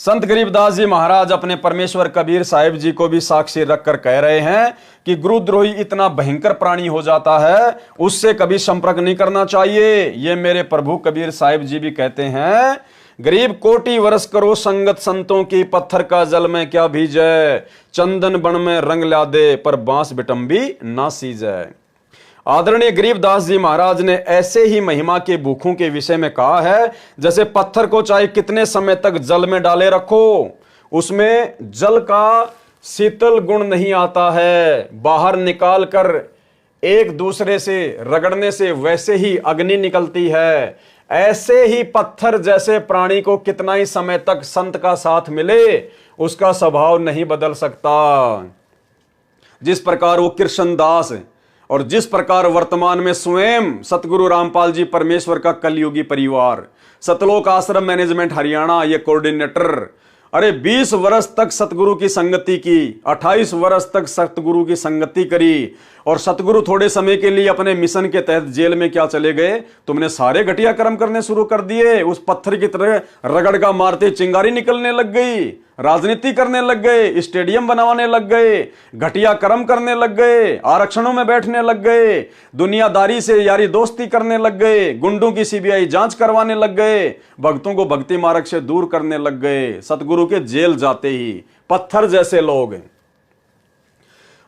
संत गरीबदास जी महाराज अपने परमेश्वर कबीर साहिब जी को भी साक्षी रखकर कह रहे हैं कि गुरुद्रोही इतना भयंकर प्राणी हो जाता है, उससे कभी संपर्क नहीं करना चाहिए। ये मेरे प्रभु कबीर साहिब जी भी कहते हैं, गरीब कोटि वर्ष करो संगत संतों की, पत्थर का जल में क्या भीजे, चंदन बन में रंग ला दे, पर बांस बिटंबी ना सीजे। आदरणीय गरीबदास जी महाराज ने ऐसे ही महिमा के भूखों के विषय में कहा है, जैसे पत्थर को चाहे कितने समय तक जल में डाले रखो, उसमें जल का शीतल गुण नहीं आता है, बाहर निकाल कर एक दूसरे से रगड़ने से वैसे ही अग्नि निकलती है। ऐसे ही पत्थर जैसे प्राणी को कितना ही समय तक संत का साथ मिले, उसका स्वभाव नहीं बदल सकता। जिस प्रकार वो कृष्णदास और जिस प्रकार वर्तमान में स्वयं सतगुरु रामपाल जी परमेश्वर का कलयुगी परिवार, सतलोक आश्रम मैनेजमेंट हरियाणा, ये कोऑर्डिनेटर अरे 20 वर्ष तक सतगुरु की संगति की, 28 वर्ष तक सतगुरु की संगति करी, और सतगुरु थोड़े समय के लिए अपने मिशन के तहत जेल में क्या चले गए? तुमने सारे घटिया कर्म करने शुरू कर दिए। उस पत्थर की तरह रगड़गा मारते चिंगारी निकलने लग गई, राजनीति करने लग गए, स्टेडियम बनवाने लग गए, घटिया कर्म करने लग गए, आरक्षणों में बैठने लग गए, दुनियादारी से यारी दोस्ती करने लग गए, गुंडों की सीबीआई जांच करवाने लग गए, भक्तों को भक्ति मार्ग से दूर करने लग गए। सतगुरु के जेल जाते ही पत्थर जैसे लोग।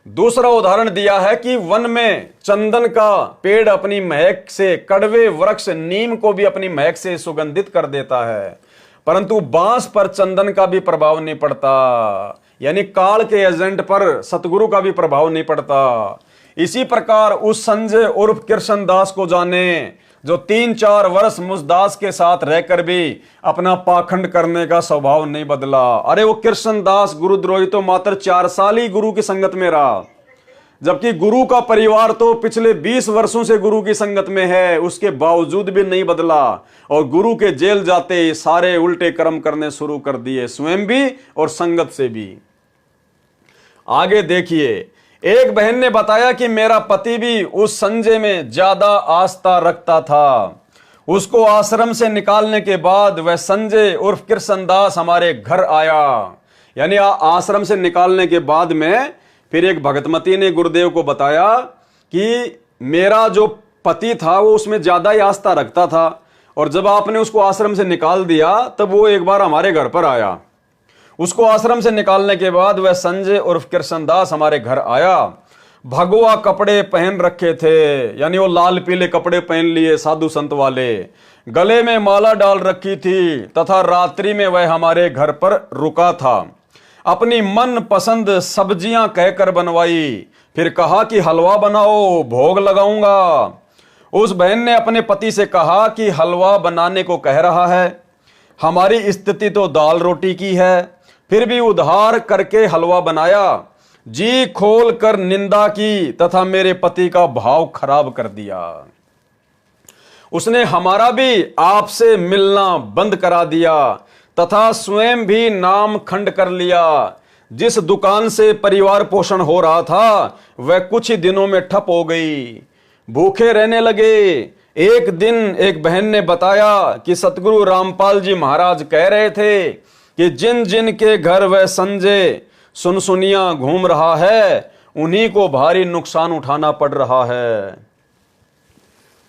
दूसरा उदाहरण दिया है कि वन में चंदन का पेड़ अपनी महक से, कड़वे वृक्ष नीम को भी अपनी महक से सुगंधित कर देता है, परंतु बांस पर चंदन का भी प्रभाव नहीं पड़ता, यानी काल के एजेंट पर सतगुरु का भी प्रभाव नहीं पड़ता। इसी प्रकार उस संजय उर्फ कृष्णदास को जाने, जो 3-4 वर्ष मुसदास के साथ रहकर भी अपना पाखंड करने का स्वभाव नहीं बदला। अरे वो कृष्णदास गुरुद्रोही तो मात्र 4 साल ही गुरु की संगत में रहा, जबकि गुरु का परिवार तो पिछले 20 वर्षों से गुरु की संगत में है, उसके बावजूद भी नहीं बदला, और गुरु के जेल जाते ही सारे उल्टे कर्म करने शुरू कर दिए, स्वयं भी और संगत से भी। आगे देखिए, एक बहन ने बताया कि मेरा पति भी उस संजय में ज्यादा आस्था रखता था। उसको आश्रम से निकालने के बाद वह संजय उर्फ कृष्णदास हमारे घर आया। यानी आश्रम से निकालने के बाद में फिर एक भगतमती ने गुरुदेव को बताया कि मेरा जो पति था वो उसमें ज्यादा ही आस्था रखता था, और जब आपने उसको आश्रम से निकाल दिया तब वो एक बार हमारे घर पर आया। उसको आश्रम से निकालने के बाद वह संजय उर्फ कृष्णदास हमारे घर आया। भगवा कपड़े पहन रखे थे, यानी वो लाल पीले कपड़े पहन लिए साधु संत वाले, गले में माला डाल रखी थी, तथा रात्रि में वह हमारे घर पर रुका था। अपनी मन पसंद सब्जियां कहकर बनवाई, फिर कहा कि हलवा बनाओ, भोग लगाऊंगा। उस बहन ने अपने पति से कहा कि हलवा बनाने को कह रहा है, हमारी स्थिति तो दाल रोटी की है, फिर भी उधार करके हलवा बनाया। जी खोल कर निंदा की तथा मेरे पति का भाव खराब कर दिया। उसने हमारा भी आपसे मिलना बंद करा दिया तथा स्वयं भी नाम खंड कर लिया। जिस दुकान से परिवार पोषण हो रहा था वह कुछ ही दिनों में ठप हो गई। भूखे रहने लगे। एक दिन एक बहन ने बताया कि सतगुरु रामपाल जी महाराज कह रहे थे कि जिन जिन के घर वह संजय सुनसुनिया घूम रहा है उन्हीं को भारी नुकसान उठाना पड़ रहा है।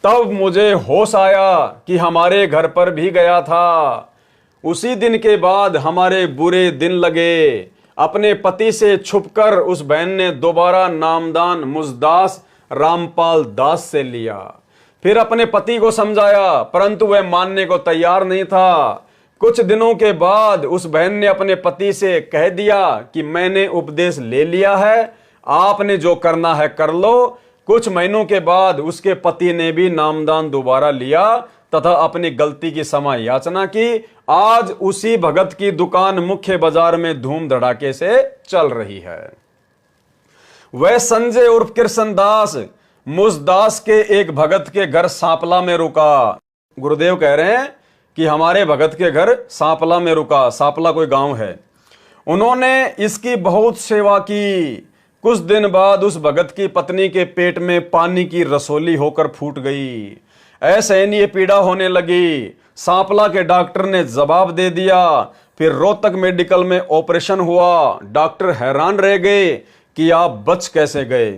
तब मुझे होश आया कि हमारे घर पर भी गया था। उसी दिन के बाद हमारे बुरे दिन लगे। अपने पति से छुपकर उस बहन ने दोबारा नामदान मुसदास रामपाल दास से लिया। फिर अपने पति को समझाया, परंतु वह मानने को तैयार नहीं था। कुछ दिनों के बाद उस बहन ने अपने पति से कह दिया कि मैंने उपदेश ले लिया है, आपने जो करना है कर लो। कुछ महीनों के बाद उसके पति ने भी नामदान दोबारा लिया तथा अपनी गलती की क्षमा याचना की। आज उसी भगत की दुकान मुख्य बाजार में धूम धड़ाके से चल रही है। वह संजय उर्फ कृष्णदास मुसदास के एक भगत के घर सांपला में रुका। गुरुदेव कह रहे हैं कि हमारे भगत के घर सांपला में रुका। सांपला कोई गांव है। उन्होंने इसकी बहुत सेवा की। कुछ दिन बाद उस भगत की पत्नी के पेट में पानी की रसोली होकर फूट गई। असहनीय पीड़ा होने लगी। सांपला के डॉक्टर ने जवाब दे दिया। फिर रोहतक मेडिकल में ऑपरेशन हुआ। डॉक्टर हैरान रह गए कि आप बच कैसे गए।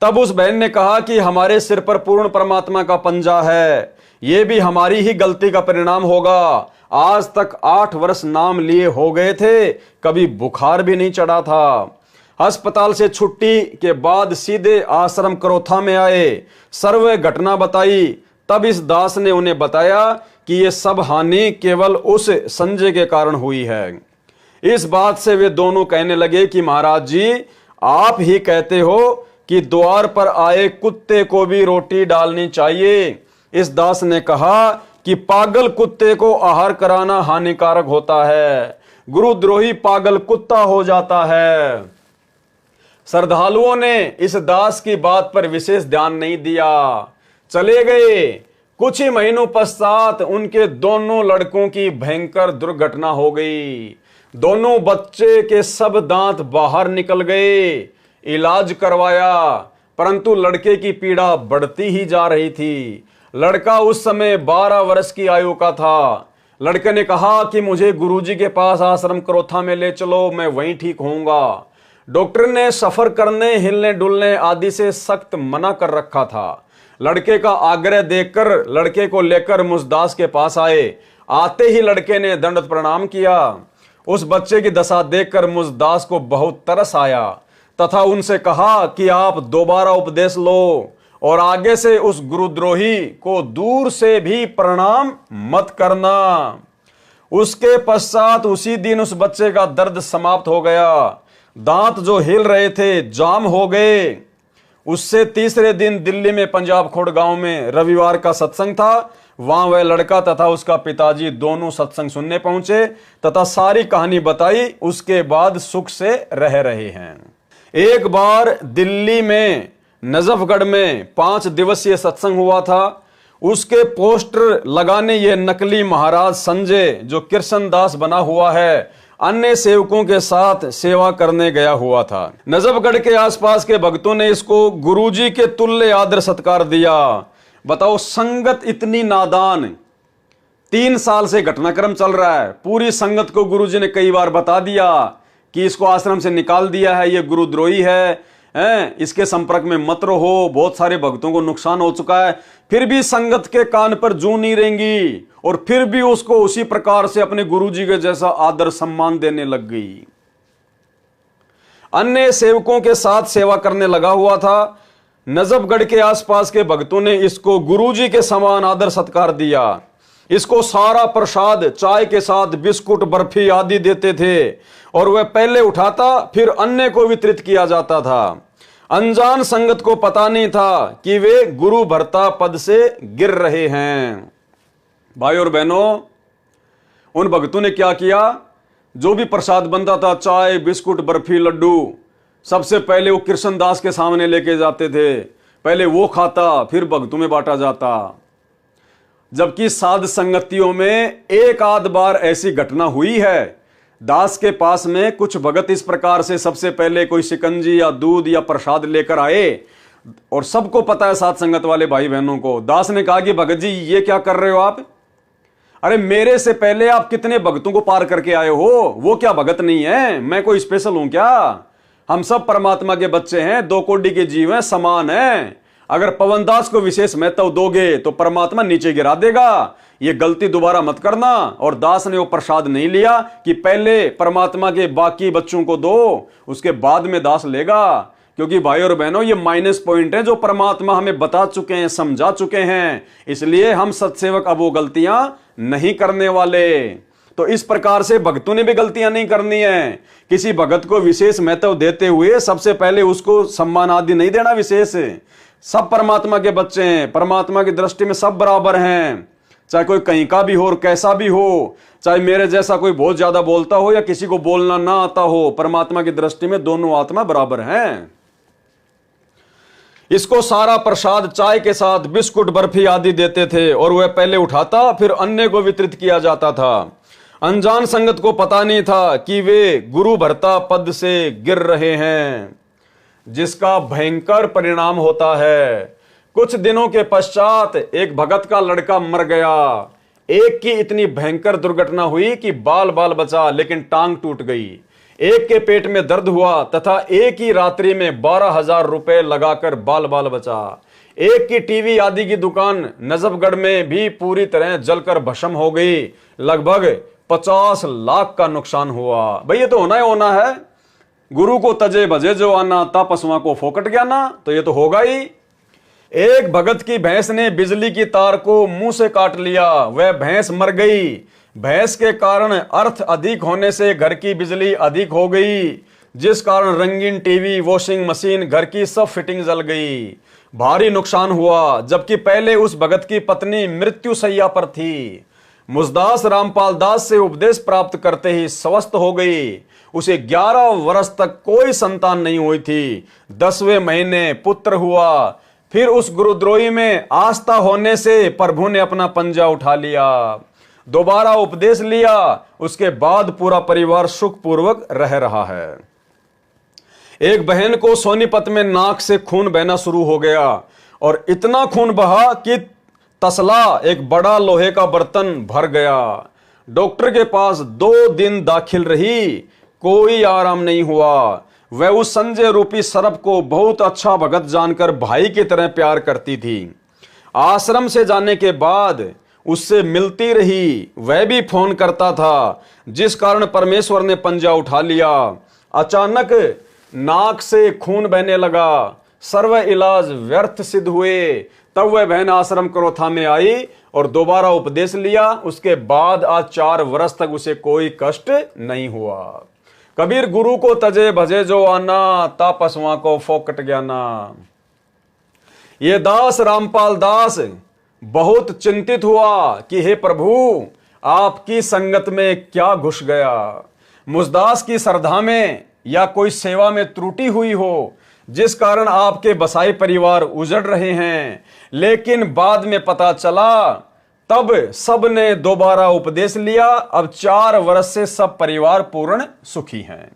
तब उस बहन ने कहा कि हमारे सिर पर पूर्ण परमात्मा का पंजा है, ये भी हमारी ही गलती का परिणाम होगा। आज तक 8 वर्ष नाम लिए हो गए थे, कभी बुखार भी नहीं चढ़ा था। अस्पताल से छुट्टी के बाद सीधे आश्रम करोथा में आए। सर्व घटना बताई। तब इस दास ने उन्हें बताया कि ये सब हानि केवल उस संजय के कारण हुई है। इस बात से वे दोनों कहने लगे कि महाराज जी, आप ही कहते हो कि द्वार पर आए कुत्ते को भी रोटी डालनी चाहिए। इस दास ने कहा कि पागल कुत्ते को आहार कराना हानिकारक होता है। गुरुद्रोही पागल कुत्ता हो जाता है। श्रद्धालुओं ने इस दास की बात पर विशेष ध्यान नहीं दिया, चले गए। कुछ ही महीनों पश्चात उनके दोनों लड़कों की भयंकर दुर्घटना हो गई। दोनों बच्चे के सब दांत बाहर निकल गए। इलाज करवाया, परंतु लड़के की पीड़ा बढ़ती ही जा रही थी। लड़का उस समय 12 वर्ष की आयु का था। लड़के ने कहा कि मुझे गुरुजी के पास आश्रम करोथा में ले चलो, मैं वहीं ठीक होऊंगा। डॉक्टर ने सफर करने, हिलने डुलने आदि से सख्त मना कर रखा था। लड़के का आग्रह देखकर लड़के को लेकर मुसदास के पास आए। आते ही लड़के ने दंडवत प्रणाम किया। उस बच्चे की दशा देखकर मुसदास को बहुत तरस आया तथा उनसे कहा कि आप दोबारा उपदेश लो और आगे से उस गुरुद्रोही को दूर से भी प्रणाम मत करना। उसके पश्चात उसी दिन उस बच्चे का दर्द समाप्त हो गया। दांत जो हिल रहे थे जाम हो गए। उससे तीसरे दिन दिल्ली में पंजाब खोड़ गांव में रविवार का सत्संग था। वहां वह लड़का तथा उसका पिताजी दोनों सत्संग सुनने पहुंचे तथा सारी कहानी बताई। उसके बाद सुख से रह रहे हैं। एक बार दिल्ली में नजफगढ़ में 5 दिवसीय सत्संग हुआ था। उसके पोस्टर लगाने ये नकली महाराज संजय, जो कृष्णदास बना हुआ है, अन्य सेवकों के साथ सेवा करने गया हुआ था। नजफगढ़ के आसपास के भक्तों ने इसको गुरुजी के तुल्य आदर सत्कार दिया। बताओ, संगत इतनी नादान। 3 साल से घटनाक्रम चल रहा है। पूरी संगत को गुरुजी ने कई बार बता दिया कि इसको आश्रम से निकाल दिया है, ये गुरुद्रोही है, इसके संपर्क में मत रहो, बहुत सारे भक्तों को नुकसान हो चुका है। फिर भी संगत के कान पर जूं नहीं रहेंगी और फिर भी उसको उसी प्रकार से अपने गुरुजी के जैसा आदर सम्मान देने लग गई। अन्य सेवकों के साथ सेवा करने लगा हुआ था। नजफगढ़ के आसपास के भक्तों ने इसको गुरुजी के समान आदर सत्कार दिया। इसको सारा प्रसाद चाय के साथ बिस्कुट, बर्फी आदि देते थे और वह पहले उठाता फिर अन्य को वितरित किया जाता था। अनजान संगत को पता नहीं था कि वे गुरु भर्ता पद से गिर रहे हैं। भाई और बहनों, उन भक्तों ने क्या किया? जो भी प्रसाद बनता था, चाय, बिस्कुट, बर्फी, लड्डू, सबसे पहले वो कृष्णदास के सामने लेके जाते थे। पहले वो खाता, फिर भक्तों में बांटा जाता। जबकि साध संगतियों में एक आध बार ऐसी घटना हुई है। दास के पास में कुछ भगत इस प्रकार से सबसे पहले कोई शिकंजी या दूध या प्रसाद लेकर आए और सबको पता है, साध संगत वाले भाई बहनों को। दास ने कहा कि भगत जी, ये क्या कर रहे हो आप? अरे मेरे से पहले आप कितने भक्तों को पार करके आए हो, वो क्या भगत नहीं है? मैं कोई स्पेशल हूं क्या? हम सब परमात्मा के बच्चे हैं, 2 कोटि के जीव हैं, समान हैं। अगर पवनदास को विशेष महत्व दोगे तो परमात्मा नीचे गिरा देगा। ये गलती दोबारा मत करना। और दास ने वो प्रसाद नहीं लिया कि पहले परमात्मा के बाकी बच्चों को दो, उसके बाद में दास लेगा। क्योंकि भाई और बहनों, ये माइनस पॉइंट है जो परमात्मा हमें बता चुके हैं, समझा चुके हैं। इसलिए हम सत्सेवक अब वो गलतियां नहीं करने वाले। तो इस प्रकार से भक्तों ने भी गलतियां नहीं करनी है। किसी भगत को विशेष महत्व देते हुए सबसे पहले उसको सम्मान आदि नहीं देना विशेष। सब परमात्मा के बच्चे हैं, परमात्मा की दृष्टि में सब बराबर हैं। चाहे कोई कहीं का भी हो और कैसा भी हो, चाहे मेरे जैसा कोई बहुत ज्यादा बोलता हो या किसी को बोलना ना आता हो, परमात्मा की दृष्टि में दोनों आत्मा बराबर हैं। इसको सारा प्रसाद चाय के साथ बिस्कुट, बर्फी आदि देते थे और वह पहले उठाता फिर अन्य को वितरित किया जाता था। अनजान संगत को पता नहीं था कि वे गुरु भर्ता पद से गिर रहे हैं, जिसका भयंकर परिणाम होता है। कुछ दिनों के पश्चात एक भगत का लड़का मर गया। एक की इतनी भयंकर दुर्घटना हुई कि बाल बाल बचा, लेकिन टांग टूट गई। एक के पेट में दर्द हुआ तथा एक ही रात्रि में 12,000 रुपए लगाकर बाल बाल बचा। एक की टीवी आदि की दुकान नजफगढ़ में भी पूरी तरह जलकर भस्म हो गई। लगभग 50 लाख का नुकसान हुआ। भाई ये तो होना है। गुरु को तजे भजे जो आना, ता पशुआ को फोकट गया ना, तो ये तो होगा ही। एक भगत की भैंस ने बिजली की तार को मुंह से काट लिया। वह भैंस मर गई। भैंस के कारण अर्थ अधिक होने से घर की बिजली अधिक हो गई, जिस कारण रंगीन टीवी, वॉशिंग मशीन, घर की सब फिटिंग जल गई। भारी नुकसान हुआ। जबकि पहले उस भगत की पत्नी मृत्यु शैया पर थी। मुसदास रामपाल दास से उपदेश प्राप्त करते ही स्वस्थ हो गई। उसे 11 वर्ष तक कोई संतान नहीं हुई थी। 10वें महीने पुत्र हुआ। फिर उस गुरुद्रोही में आस्था होने से प्रभु ने अपना पंजा उठा लिया। दोबारा उपदेश लिया, उसके बाद पूरा परिवार सुखपूर्वक रह रहा है। एक बहन को सोनीपत में नाक से खून बहना शुरू हो गया और इतना खून बहा कि तसला, एक बड़ा लोहे का बर्तन, भर गया। डॉक्टर के पास 2 दिन दाखिल रही, कोई आराम नहीं हुआ। वह उस संजय रूपी सर्प को बहुत अच्छा भगत जानकर भाई की तरह प्यार करती थी। आश्रम से जाने के बाद उससे मिलती रही, वह भी फोन करता था, जिस कारण परमेश्वर ने पंजा उठा लिया। अचानक नाक से खून बहने लगा, सर्व इलाज व्यर्थ सिद्ध हुए। तब वह बहन आश्रम क्रोथा में आई और दोबारा उपदेश लिया। उसके बाद आज 4 वर्ष तक उसे कोई कष्ट नहीं हुआ। कबीर गुरु को तजे भजे जो आना, तापसवा को फोकट ज्ञाना। ये दास रामपाल दास बहुत चिंतित हुआ कि हे प्रभु, आपकी संगत में क्या घुस गया। मुझदास की श्रद्धा में या कोई सेवा में त्रुटि हुई हो, जिस कारण आपके बसाई परिवार उजड़ रहे हैं। लेकिन बाद में पता चला, तब सब ने दोबारा उपदेश लिया। अब 4 वर्ष से सब परिवार पूर्ण सुखी हैं।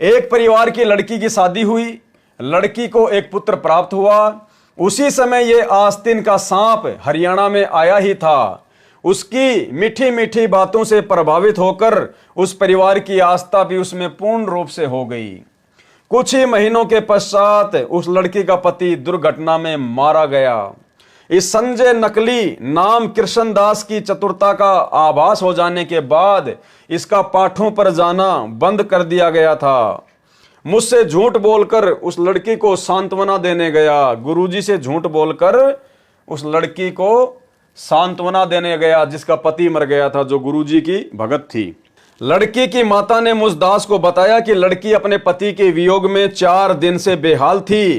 एक परिवार की लड़की की शादी हुई, लड़की को एक पुत्र प्राप्त हुआ। उसी समय ये आस्तीन का सांप हरियाणा में आया ही था। उसकी मीठी मीठी बातों से प्रभावित होकर उस परिवार की आस्था भी उसमें पूर्ण रूप से हो गई। कुछ ही महीनों के पश्चात उस लड़की का पति दुर्घटना में मारा गया। इस संजय नकली नाम कृष्णदास की चतुरता का आभास हो जाने के बाद इसका पाठों पर जाना बंद कर दिया गया था। मुझसे झूठ बोलकर उस लड़की को सांत्वना देने गया, गुरुजी से झूठ बोलकर उस लड़की को सांत्वना देने गया जिसका पति मर गया था, जो गुरुजी की भगत थी। लड़की की माता ने मुझदास को बताया कि लड़की अपने पति के वियोग में 4 दिन से बेहाल थी,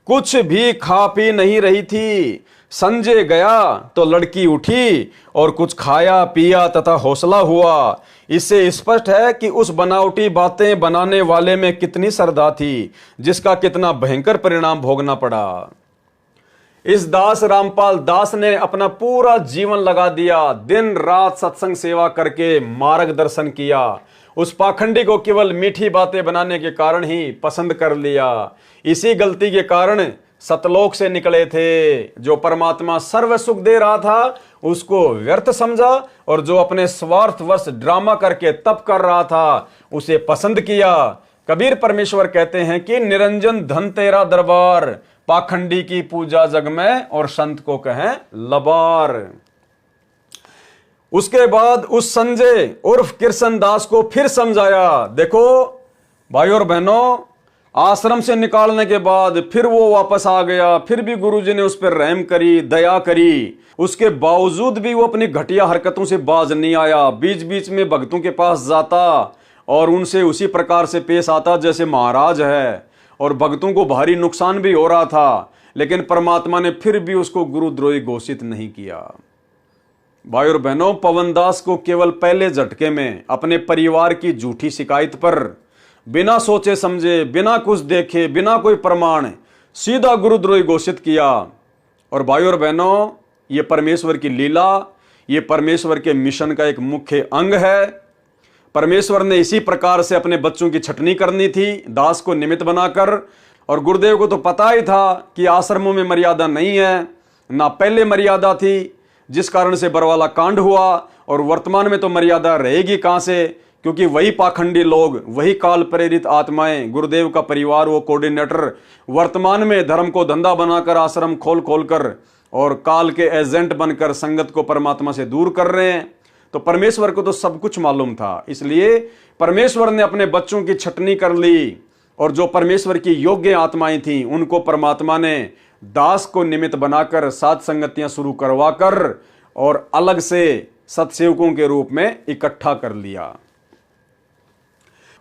कुछ भी खा पी नहीं रही थी। संजय गया तो लड़की उठी और कुछ खाया पिया तथा हौसला हुआ। इससे स्पष्ट है कि उस बनावटी बातें बनाने वाले में कितनी श्रद्धा थी, जिसका कितना भयंकर परिणाम भोगना पड़ा। इस दास रामपाल दास ने अपना पूरा जीवन लगा दिया, दिन रात सत्संग सेवा करके मार्गदर्शन किया। उस पाखंडी को केवल मीठी बातें बनाने के कारण ही पसंद कर लिया। इसी गलती के कारण सतलोक से निकले थे। जो परमात्मा सर्व सुख दे रहा था उसको व्यर्थ समझा, और जो अपने स्वार्थवश ड्रामा करके तप कर रहा था उसे पसंद किया। कबीर परमेश्वर कहते हैं कि निरंजन धन तेरा दरबार, पाखंडी की पूजा जग में और संत को कहें लबार। उसके बाद उस संजय उर्फ कृष्णदास को फिर समझाया। देखो भाई और बहनों, आश्रम से निकालने के बाद फिर वो वापस आ गया, फिर भी गुरुजी ने उस पर रहम करी, दया करी। उसके बावजूद भी वो अपनी घटिया हरकतों से बाज नहीं आया। बीच बीच में भक्तों के पास जाता और उनसे उसी प्रकार से पेश आता जैसे महाराज है, और भक्तों को भारी नुकसान भी हो रहा था, लेकिन परमात्मा ने फिर भी उसको गुरुद्रोही घोषित नहीं किया। भाई और बहनों, पवनदास को केवल पहले झटके में अपने परिवार की झूठी शिकायत पर बिना सोचे समझे, बिना कुछ देखे, बिना कोई प्रमाण सीधा गुरुद्रोही घोषित किया। और भाई और बहनों, ये परमेश्वर की लीला, ये परमेश्वर के मिशन का एक मुख्य अंग है। परमेश्वर ने इसी प्रकार से अपने बच्चों की छटनी करनी थी, दास को निमित्त बनाकर। और गुरुदेव को तो पता ही था कि आश्रमों में मर्यादा नहीं है, ना पहले मर्यादा थी, जिस कारण से बरवाला कांड हुआ। और वर्तमान में तो मर्यादा रहेगी कहां से, क्योंकि वही पाखंडी लोग, वही काल प्रेरित आत्माएं, गुरुदेव का परिवार, वो कोऑर्डिनेटर वर्तमान में धर्म को धंधा बनाकर आश्रम खोल खोल कर और काल के एजेंट बनकर संगत को परमात्मा से दूर कर रहे हैं। तो परमेश्वर को तो सब कुछ मालूम था, इसलिए परमेश्वर ने अपने बच्चों की छटनी कर ली। और जो परमेश्वर की योग्य आत्माएं थीं उनको परमात्मा ने दास को निमित्त बनाकर सात संगतियां शुरू करवाकर और अलग से सत्सेवकों के रूप में इकट्ठा कर लिया।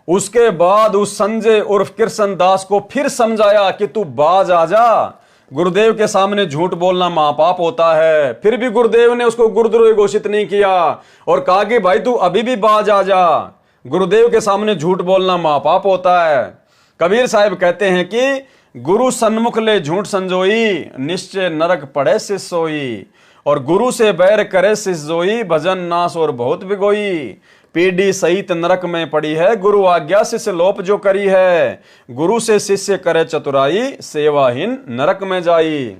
उसके बाद उस संजय उर्फ कृष्णदास को फिर समझाया कि तू बाज आ जा, गुरुदेव के सामने झूठ बोलना महापाप होता है। फिर भी गुरुदेव ने उसको गुरुद्रोही घोषित नहीं किया और कहा कि भाई तू अभी भी बाज आ जा, गुरुदेव के सामने झूठ बोलना महापाप होता है। कबीर साहब कहते हैं कि गुरु सन्मुख ले झूठ संजोई, निश्चय नरक पड़े से सोई। और गुरु से बैर करे शिष्य जोई, भजन नाश और बहुत बिगोई। पीढ़ी सहित नरक में पड़ी है, गुरु आज्ञा शिष्य लोप जो करी है। गुरु से शिष्य करे चतुराई, सेवाहीन नरक में जाई।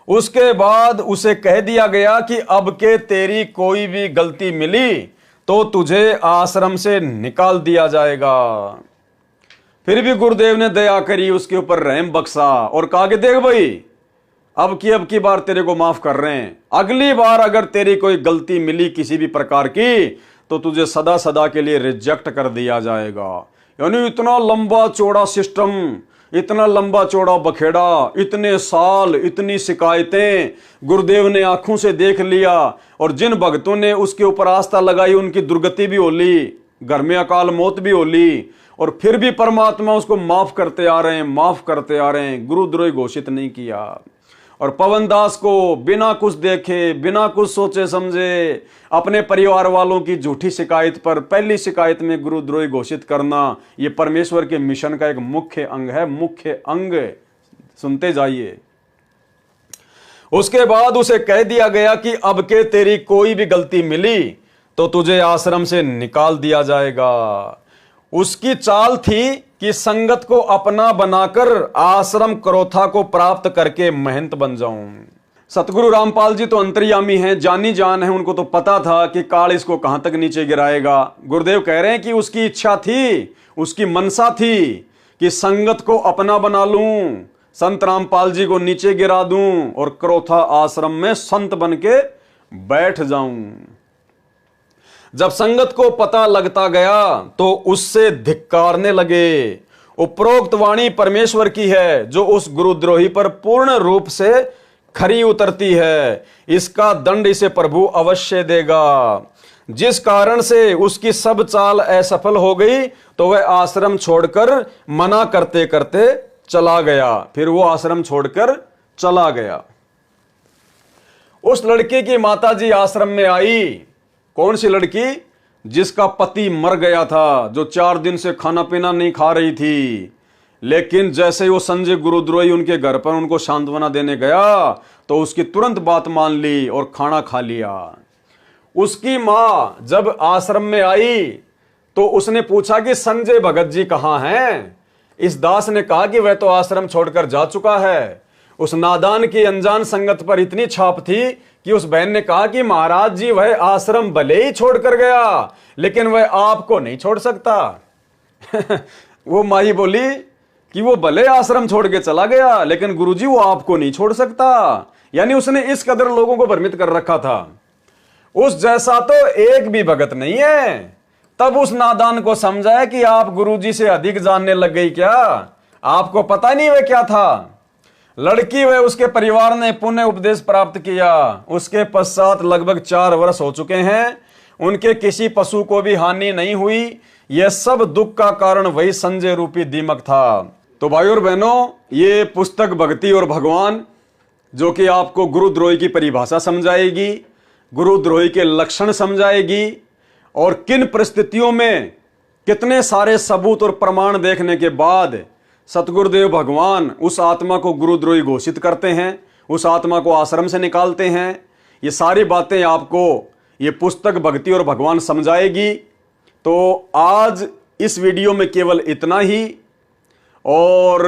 उसके बाद उसे कह दिया गया कि अब के तेरी कोई भी गलती मिली तो तुझे आश्रम से निकाल दिया जाएगा। फिर भी गुरुदेव ने दया करी, उसके ऊपर रहम बख्शा और कहा कि देख भाई, अब की बार तेरे को माफ कर रहे हैं, अगली बार अगर तेरी कोई गलती मिली किसी भी प्रकार की तो तुझे सदा सदा के लिए रिजेक्ट कर दिया जाएगा। यानी इतना लंबा चौड़ा सिस्टम, इतना लंबा चौड़ा बखेड़ा, इतने साल, इतनी शिकायतें गुरुदेव ने आंखों से देख लिया। और जिन भक्तों ने उसके ऊपर आस्था लगाई उनकी दुर्गति भी होली, घर में अकाल मौत भी होली, और फिर भी परमात्मा उसको माफ करते आ रहे हैं, माफ करते आ रहे हैं, गुरुद्रोही घोषित नहीं किया। और पवन दास को बिना कुछ देखे, बिना कुछ सोचे समझे, अपने परिवार वालों की झूठी शिकायत पर पहली शिकायत में गुरुद्रोही घोषित करना, यह परमेश्वर के मिशन का एक मुख्य अंग है, मुख्य अंग। सुनते जाइए। उसके बाद उसे कह दिया गया कि अब के तेरी कोई भी गलती मिली तो तुझे आश्रम से निकाल दिया जाएगा। उसकी चाल थी कि संगत को अपना बनाकर आश्रम क्रोथा को प्राप्त करके महंत बन जाऊं। सतगुरु रामपाल जी तो अंतर्यामी हैं, जानी जान है, उनको तो पता था कि काल इसको कहां तक नीचे गिराएगा। गुरुदेव कह रहे हैं कि उसकी इच्छा थी, उसकी मनसा थी कि संगत को अपना बना लूं, संत रामपाल जी को नीचे गिरा दूं और क्रोथा आश्रम में संत बन के बैठ जाऊं। जब संगत को पता लगता गया तो उससे धिक्कारने लगे। उपरोक्त वाणी परमेश्वर की है जो उस गुरुद्रोही पर पूर्ण रूप से खरी उतरती है। इसका दंड इसे प्रभु अवश्य देगा। जिस कारण से उसकी सब चाल असफल हो गई तो वह आश्रम छोड़कर मना करते करते चला गया। फिर वो आश्रम छोड़कर चला गया। उस लड़की की माताजी आश्रम में आई। कौन सी लड़की? जिसका पति मर गया था, जो 4 दिन से खाना पीना नहीं खा रही थी। लेकिन जैसे ही वो संजय गुरुद्रोही उनके घर पर उनको सांत्वना देने गया तो उसकी तुरंत बात मान ली और खाना खा लिया। उसकी मां जब आश्रम में आई तो उसने पूछा कि संजय भगत जी कहां हैं? इस दास ने कहा कि वह तो आश्रम छोड़कर जा चुका है। उस नादान की अनजान संगत पर इतनी छाप थी कि उस बहन ने कहा कि महाराज जी वह आश्रम भले ही छोड़कर गया लेकिन वह आपको नहीं छोड़ सकता। वो माही बोली कि वो भले आश्रम छोड़ के चला गया लेकिन गुरुजी वो आपको नहीं छोड़ सकता। यानी उसने इस कदर लोगों को भ्रमित कर रखा था। उस जैसा तो एक भी भगत नहीं है। तब उस नादान को समझा कि आप गुरुजी से अधिक जानने लग गई क्या? आपको पता नहीं वह क्या था। लड़की व उसके परिवार ने पुण्य उपदेश प्राप्त किया। उसके पश्चात लगभग 4 वर्ष हो चुके हैं। उनके किसी पशु को भी हानि नहीं हुई। यह सब दुख का कारण वही संजय रूपी दीमक था। तो भाई और बहनों, ये पुस्तक भक्ति और भगवान जो कि आपको गुरुद्रोही की परिभाषा समझाएगी, गुरुद्रोही के लक्षण समझाएगी और किन परिस्थितियों में कितने सारे सबूत और प्रमाण देखने के बाद सतगुरुदेव भगवान उस आत्मा को गुरुद्रोही घोषित करते हैं, उस आत्मा को आश्रम से निकालते हैं। ये सारी बातें आपको ये पुस्तक भक्ति और भगवान समझाएगी। तो आज इस वीडियो में केवल इतना ही। और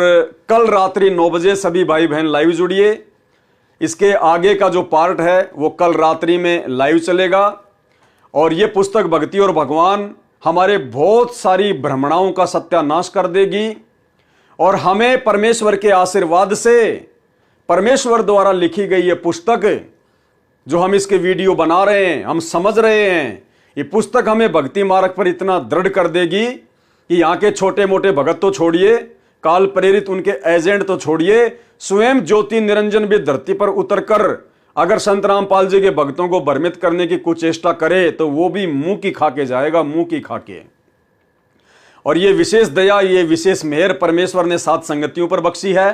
कल रात्रि 9 बजे सभी भाई बहन लाइव जुड़िए। इसके आगे का जो पार्ट है वो कल रात्रि में लाइव चलेगा। और ये पुस्तक भक्ति और भगवान हमारे बहुत सारी भ्रमणाओं का सत्यानाश कर देगी और हमें परमेश्वर के आशीर्वाद से परमेश्वर द्वारा लिखी गई ये पुस्तक जो हम इसके वीडियो बना रहे हैं, हम समझ रहे हैं, ये पुस्तक हमें भक्ति मार्ग पर इतना दृढ़ कर देगी कि यहाँ के छोटे मोटे भगत तो छोड़िए, काल प्रेरित उनके एजेंट तो छोड़िए, स्वयं ज्योति निरंजन भी धरती पर उतरकर अगर संत रामपाल जी के भक्तों को भ्रमित करने की कुछ चेष्टा करे तो वो भी मुंह की खा के जाएगा, मुंह की खा के। और ये विशेष दया, ये विशेष मेहर परमेश्वर ने 7 संगतियों पर बख्शी है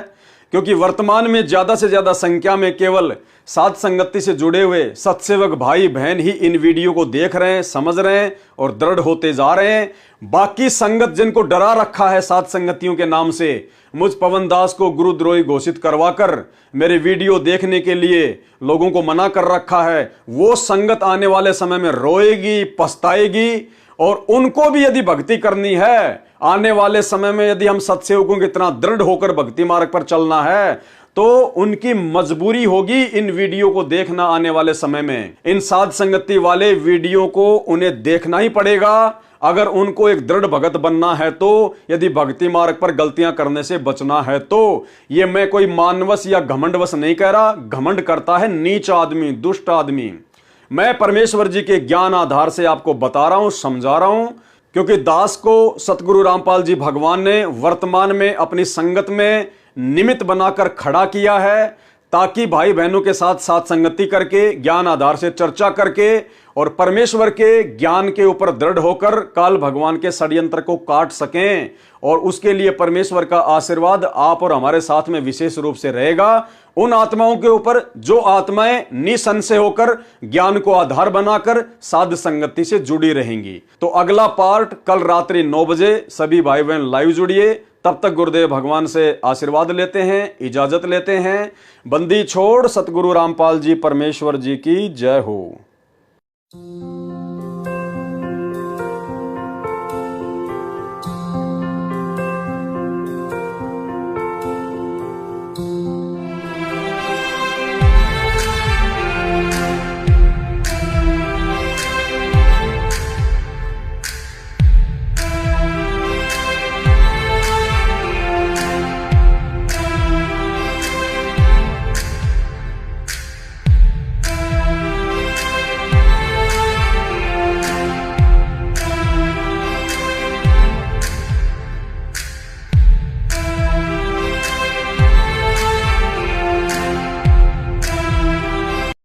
क्योंकि वर्तमान में ज्यादा से ज्यादा संख्या में केवल साध संगति से जुड़े हुए सत्सेवक भाई बहन ही इन वीडियो को देख रहे हैं, समझ रहे हैं और दृढ़ होते जा रहे हैं। बाकी संगत जिनको डरा रखा है साध संगतियों के नाम से, मुझ पवन दास को गुरुद्रोही घोषित करवाकर मेरे वीडियो देखने के लिए लोगों को मना कर रखा है, वो संगत आने वाले समय में रोएगी, पछताएगी। और उनको भी यदि भक्ति करनी है, आने वाले समय में यदि हम सत्सेवकों की तरह दृढ़ होकर भक्ति मार्ग पर चलना है, तो उनकी मजबूरी होगी इन वीडियो को देखना। आने वाले समय में इन साध संगति वाले वीडियो को उन्हें देखना ही पड़ेगा अगर उनको एक दृढ़ भगत बनना है तो, यदि भक्ति मार्ग पर गलतियां करने से बचना है तो। ये मैं कोई मानवश या घमंडवश नहीं कह रहा, घमंड करता है नीच आदमी, दुष्ट आदमी। मैं परमेश्वर जी के ज्ञान आधार से आपको बता रहा हूं, समझा रहा हूं, क्योंकि दास को सतगुरु रामपाल जी भगवान ने वर्तमान में अपनी संगत में निमित्त बनाकर खड़ा किया है, ताकि भाई बहनों के साथ साथ संगति करके, ज्ञान आधार से चर्चा करके और परमेश्वर के ज्ञान के ऊपर दृढ़ होकर काल भगवान के षड्यंत्र को काट सकें। और उसके लिए परमेश्वर का आशीर्वाद आप और हमारे साथ में विशेष रूप से रहेगा उन आत्माओं के ऊपर जो आत्माएं निसंशय होकर ज्ञान को आधार बनाकर साध संगति से जुड़ी रहेंगी। तो अगला पार्ट कल रात्रि 9 बजे सभी भाई बहन लाइव जुड़िए। तब तक गुरुदेव भगवान से आशीर्वाद लेते हैं, इजाजत लेते हैं। बंदी छोड़ सतगुरु रामपाल जी परमेश्वर जी की जय हो।